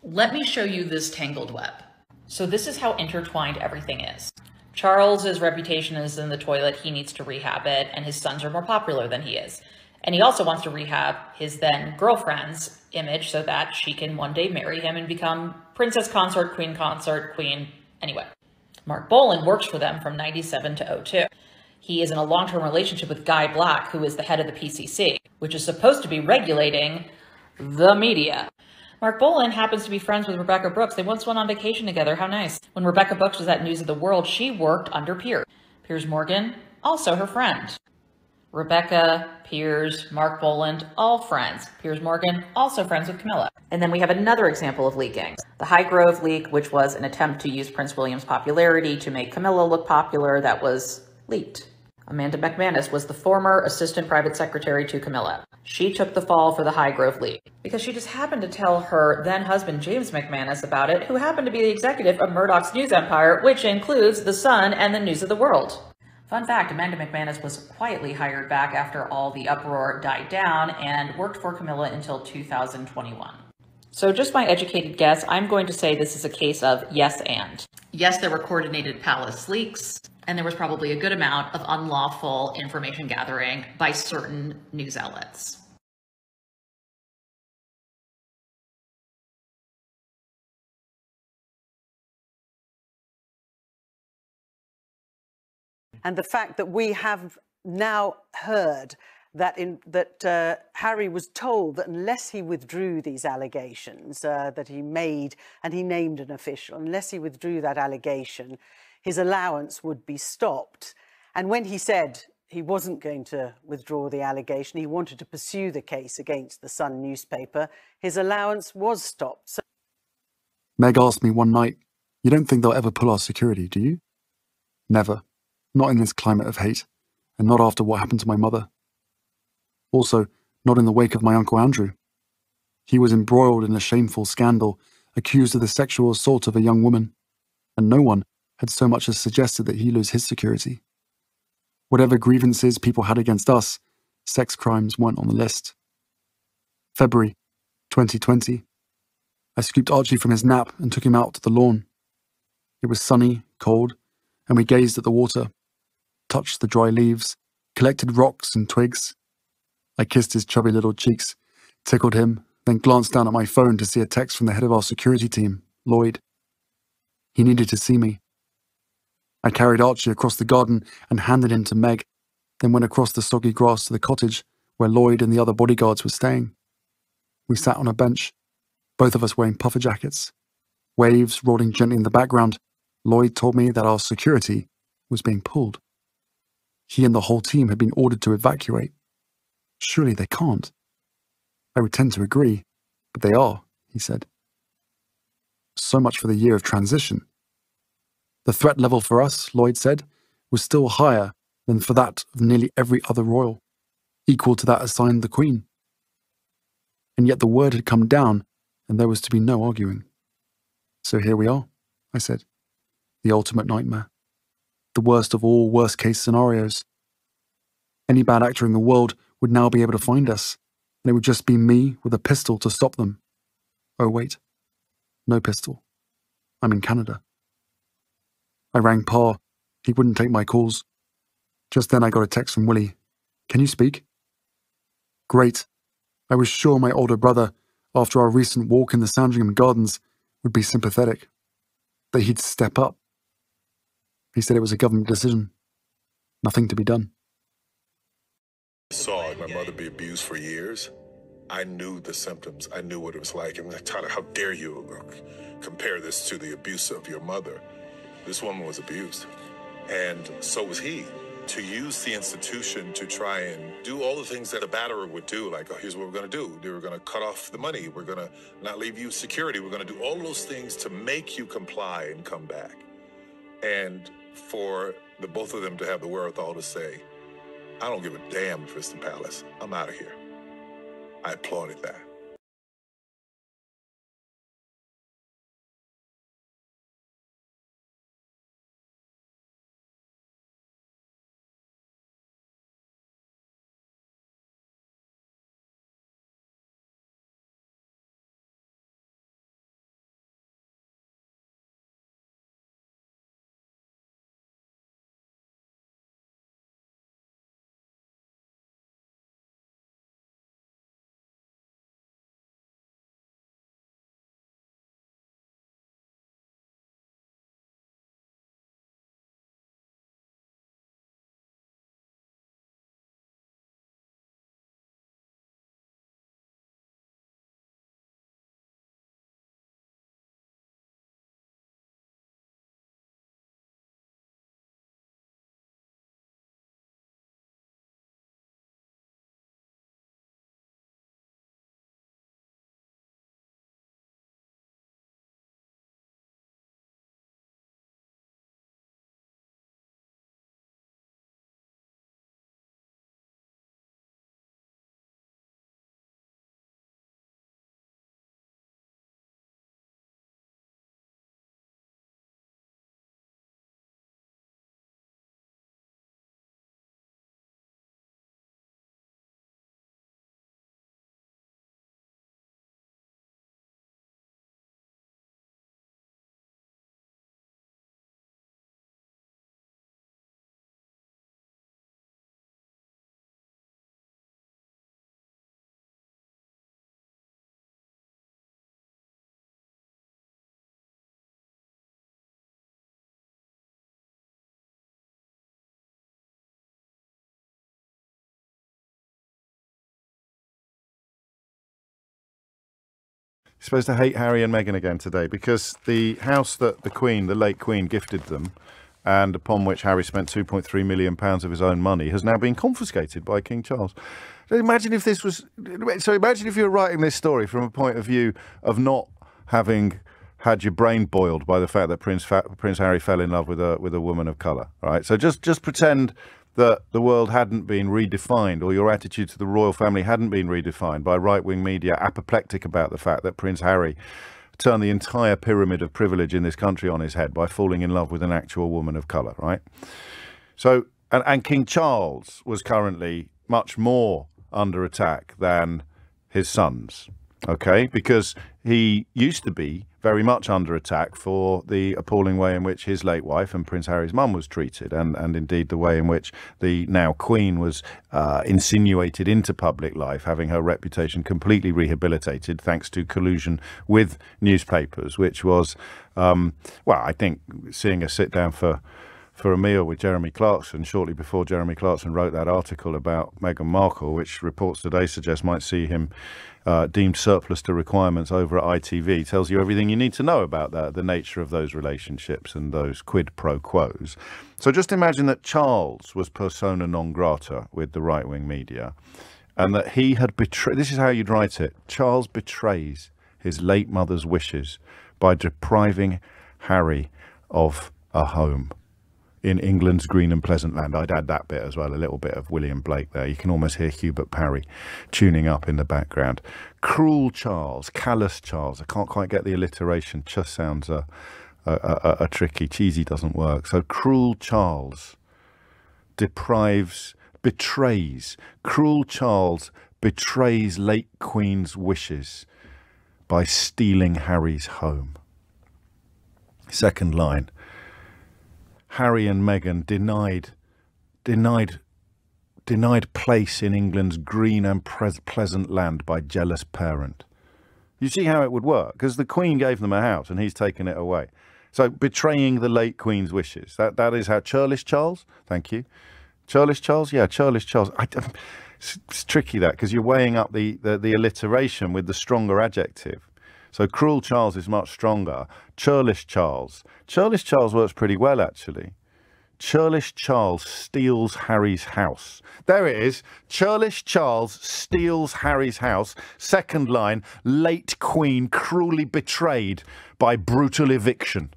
Let me show you this tangled web. So this is how intertwined everything is. Charles's reputation is in the toilet. He needs to rehab it, and his sons are more popular than he is. And he also wants to rehab his then girlfriend's image so that she can one day marry him and become princess consort, queen, anyway. Mark Boland works for them from 97 to 02. He is in a long-term relationship with Guy Black, who is the head of the PCC, which is supposed to be regulating the media. Mark Boland happens to be friends with Rebecca Brooks. They once went on vacation together. How nice. When Rebecca Brooks was at News of the World, she worked under Piers. Piers Morgan, also her friend. Rebecca, Piers, Mark Boland, all friends. Piers Morgan, also friends with Camilla. And then we have another example of leaking. The Highgrove leak, which was an attempt to use Prince William's popularity to make Camilla look popular, that was leaked. Amanda McManus was the former assistant private secretary to Camilla. She took the fall for the Highgrove League because she just happened to tell her then husband James McManus about it, who happened to be the executive of Murdoch's news empire, which includes The Sun and the News of the World. Fun fact, Amanda McManus was quietly hired back after all the uproar died down and worked for Camilla until 2021. So just my educated guess, I'm going to say this is a case of yes and. Yes, there were coordinated palace leaks, and there was probably a good amount of unlawful information gathering by certain news outlets. And the fact that we have now heard that Harry was told that unless he withdrew these allegations that he made, and he named an official, unless he withdrew that allegation, his allowance would be stopped. And when he said he wasn't going to withdraw the allegation, he wanted to pursue the case against the Sun newspaper, his allowance was stopped. So Meg asked me one night, "You don't think they'll ever pull our security, do you?" Never. Not in this climate of hate, and not after what happened to my mother. Also, not in the wake of my Uncle Andrew. He was embroiled in a shameful scandal, accused of the sexual assault of a young woman, and no one had so much as suggested that he lose his security. Whatever grievances people had against us, sex crimes weren't on the list. February 2020. I scooped Archie from his nap and took him out to the lawn. It was sunny, cold, and we gazed at the water, touched the dry leaves, collected rocks and twigs. I kissed his chubby little cheeks, tickled him, then glanced down at my phone to see a text from the head of our security team, Lloyd. He needed to see me. I carried Archie across the garden and handed him to Meg, then went across the soggy grass to the cottage where Lloyd and the other bodyguards were staying. We sat on a bench, both of us wearing puffer jackets. Waves rolling gently in the background. Lloyd told me that our security was being pulled. He and the whole team had been ordered to evacuate. Surely they can't. I would tend to agree, but they are, he said. So much for the year of transition. The threat level for us, Lloyd said, was still higher than for that of nearly every other royal, equal to that assigned the Queen. And yet the word had come down, and there was to be no arguing. So here we are, I said. The ultimate nightmare. The worst of all worst-case scenarios. Any bad actor in the world would now be able to find us, and it would just be me with a pistol to stop them. Oh wait, no pistol. I'm in Canada. I rang Pa. He wouldn't take my calls. Just then I got a text from Willie. "Can you speak?" Great. I was sure my older brother, after our recent walk in the Sandringham Gardens, would be sympathetic. That he'd step up. He said it was a government decision. Nothing to be done. I saw my mother be abused for years. I knew the symptoms. I knew what it was like. And Tyler, how dare you compare this to the abuse of your mother? This woman was abused. And so was he. To use the institution to try and do all the things that a batterer would do, like, oh, here's what we're going to do. We're going to cut off the money. We're going to not leave you security. We're going to do all those things to make you comply and come back. And for the both of them to have the wherewithal to say, I don't give a damn if it's the palace. I'm out of here. I applauded that. supposed to hate Harry and Meghan again today because the house that the Queen, the late Queen, gifted them, and upon which Harry spent £2.3 million of his own money, has now been confiscated by King Charles. Imagine if this was... So imagine if you were writing this story from a point of view of not having had your brain boiled by the fact that Prince Harry fell in love with a woman of colour, right? So just pretend that the world hadn't been redefined, or your attitude to the royal family hadn't been redefined by right-wing media apoplectic about the fact that Prince Harry turned the entire pyramid of privilege in this country on his head by falling in love with an actual woman of colour, right? So, and King Charles was currently much more under attack than his sons, okay? Because he used to be very much under attack for the appalling way in which his late wife and Prince Harry's mum was treated, and indeed the way in which the now Queen was insinuated into public life, having her reputation completely rehabilitated thanks to collusion with newspapers, which was, well, I think seeing her sit down for a meal with Jeremy Clarkson shortly before Jeremy Clarkson wrote that article about Meghan Markle, which reports today suggest might see him deemed surplus to requirements over at ITV, tells you everything you need to know about the nature of those relationships and those quid pro quos. So just imagine that Charles was persona non grata with the right-wing media, and that he had betrayed... This is how you'd write it. Charles betrays his late mother's wishes by depriving Harry of a home in England's green and pleasant land. I'd add that bit as well, a little bit of William Blake there. You can almost hear Hubert Parry tuning up in the background. Cruel Charles, callous Charles. I can't quite get the alliteration. Just sounds a tricky. Cheesy doesn't work. So cruel Charles betrays. Cruel Charles betrays late Queen's wishes by stealing Harry's home. Second line. Harry and Meghan denied place in England's green and pleasant land by jealous parent. You see how it would work? Because the Queen gave them a house and he's taken it away. So betraying the late Queen's wishes. That is how... Churlish Charles? Thank you. Churlish Charles? Yeah, Churlish Charles. It's tricky that, because you're weighing up the alliteration with the stronger adjective. So cruel Charles is much stronger. Churlish Charles. Churlish Charles works pretty well, actually. Churlish Charles steals Harry's house. There it is. Churlish Charles steals Harry's house. Second line, late Queen cruelly betrayed by brutal eviction.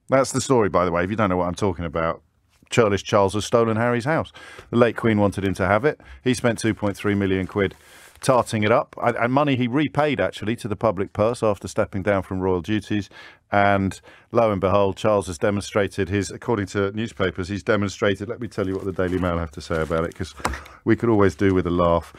That's the story, by the way, if you don't know what I'm talking about. Churlish Charles has stolen Harry's house. The late Queen wanted him to have it. He spent 2.3 million quid tarting it up, and money he repaid actually to the public purse after stepping down from royal duties. And lo and behold, Charles has demonstrated his, according to newspapers, he's demonstrated, let me tell you what the Daily Mail have to say about it, because we could always do with a laugh.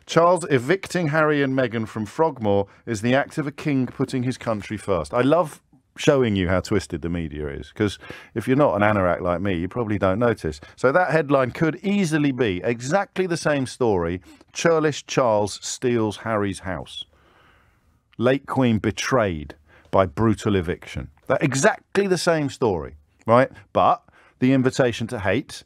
Charles evicting Harry and Meghan from Frogmore is the act of a king putting his country first. I love showing you how twisted the media is, because if you're not an anorak like me, you probably don't notice. So that headline could easily be exactly the same story. Churlish Charles steals Harry's house. Late Queen betrayed by brutal eviction. That exactly the same story, right? But the invitation to hate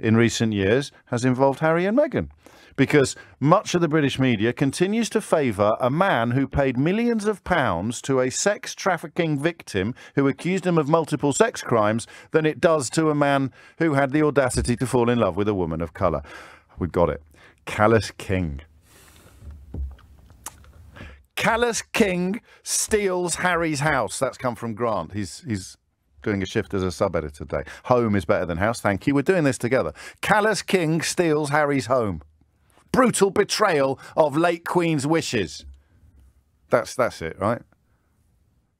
in recent years has involved Harry and Meghan, because much of the British media continues to favour a man who paid millions of pounds to a sex trafficking victim who accused him of multiple sex crimes than it does to a man who had the audacity to fall in love with a woman of colour. We've got it. Callous King. Callous King steals Harry's house. That's come from Grant. He's doing a shift as a sub-editor today. Home is better than house. Thank you. We're doing this together. Callous King steals Harry's home. Brutal betrayal of late Queen's wishes. That's it, right?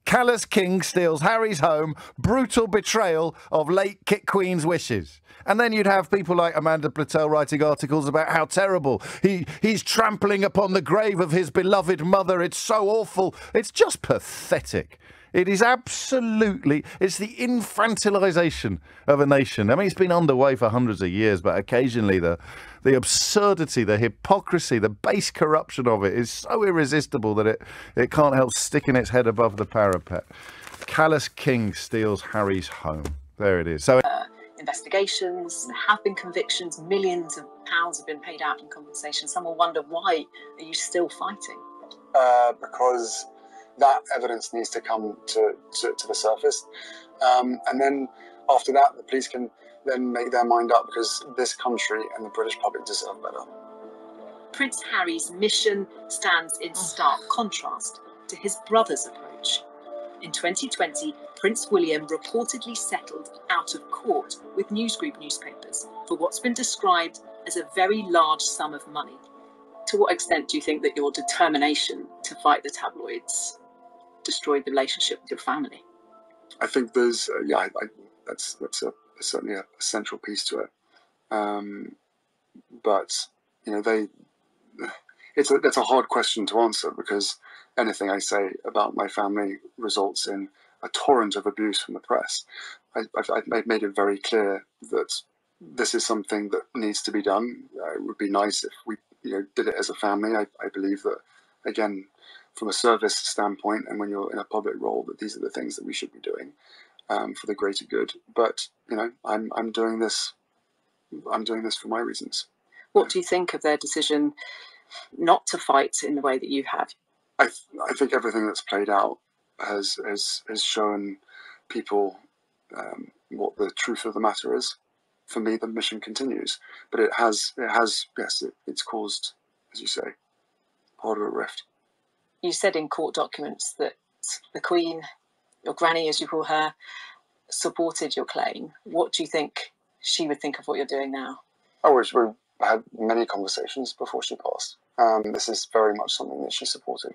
Callous King steals Harry's home. Brutal betrayal of late Queen's wishes. And then you'd have people like Amanda Platel writing articles about how terrible he's trampling upon the grave of his beloved mother. It's so awful. It's just pathetic. It is absolutely, it's the infantilization of a nation. I mean, it's been underway for hundreds of years, but occasionally the absurdity, the hypocrisy, the base corruption of it is so irresistible that it can't help sticking its head above the parapet. Callous King steals Harry's home. There it is. So investigations, there have been convictions, millions of pounds have been paid out in compensation. Some will wonder, why are you still fighting? because that evidence needs to come to the surface. And then after that, the police can then make their mind up, because this country and the British public deserve better. Prince Harry's mission stands in stark contrast to his brother's approach. In 2020, Prince William reportedly settled out of court with newsgroup newspapers for what's been described as a very large sum of money. To what extent do you think that your determination to fight the tabloids destroyed the relationship with your family? I think there's, that's certainly a central piece to it. But, you know, that's a hard question to answer, because anything I say about my family results in a torrent of abuse from the press. I've made it very clear that this is something that needs to be done. It would be nice if we, did it as a family. I believe that, again, from a service standpoint, and when you're in a public role, that these are the things that we should be doing for the greater good. But I'm doing this. I'm doing this for my reasons. What do you think of their decision not to fight in the way that you have? I think everything that's played out has shown people what the truth of the matter is. For me, the mission continues, but yes, it's caused, as you say, part of a rift. You said in court documents that the Queen, your granny as you call her, supported your claim. What do you think she would think of what you're doing now? We had many conversations before she passed. This is very much something that she supported.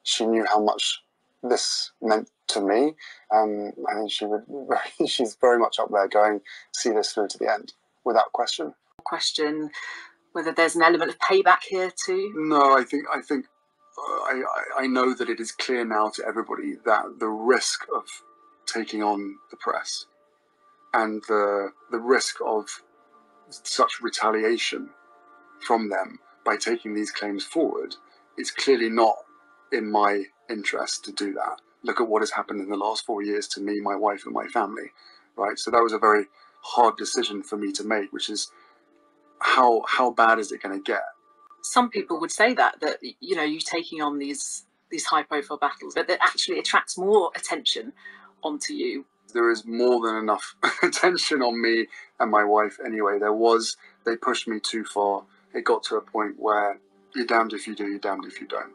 She knew how much this meant to me, and she's very much up there going, see this through to the end, without question. Question whether there's an element of payback here too? No, I think I know that it is clear now to everybody that the risk of taking on the press and the risk of such retaliation from them by taking these claims forward, it's clearly not in my interest to do that. Look at what has happened in the last 4 years to me, my wife and my family, right? So that was a very hard decision for me to make, which is how bad is it going to get? Some people would say that you taking on these high profile battles, but that actually attracts more attention onto you. There is more than enough attention on me and my wife anyway. They pushed me too far. It got to a point where you're damned if you do, you're damned if you don't.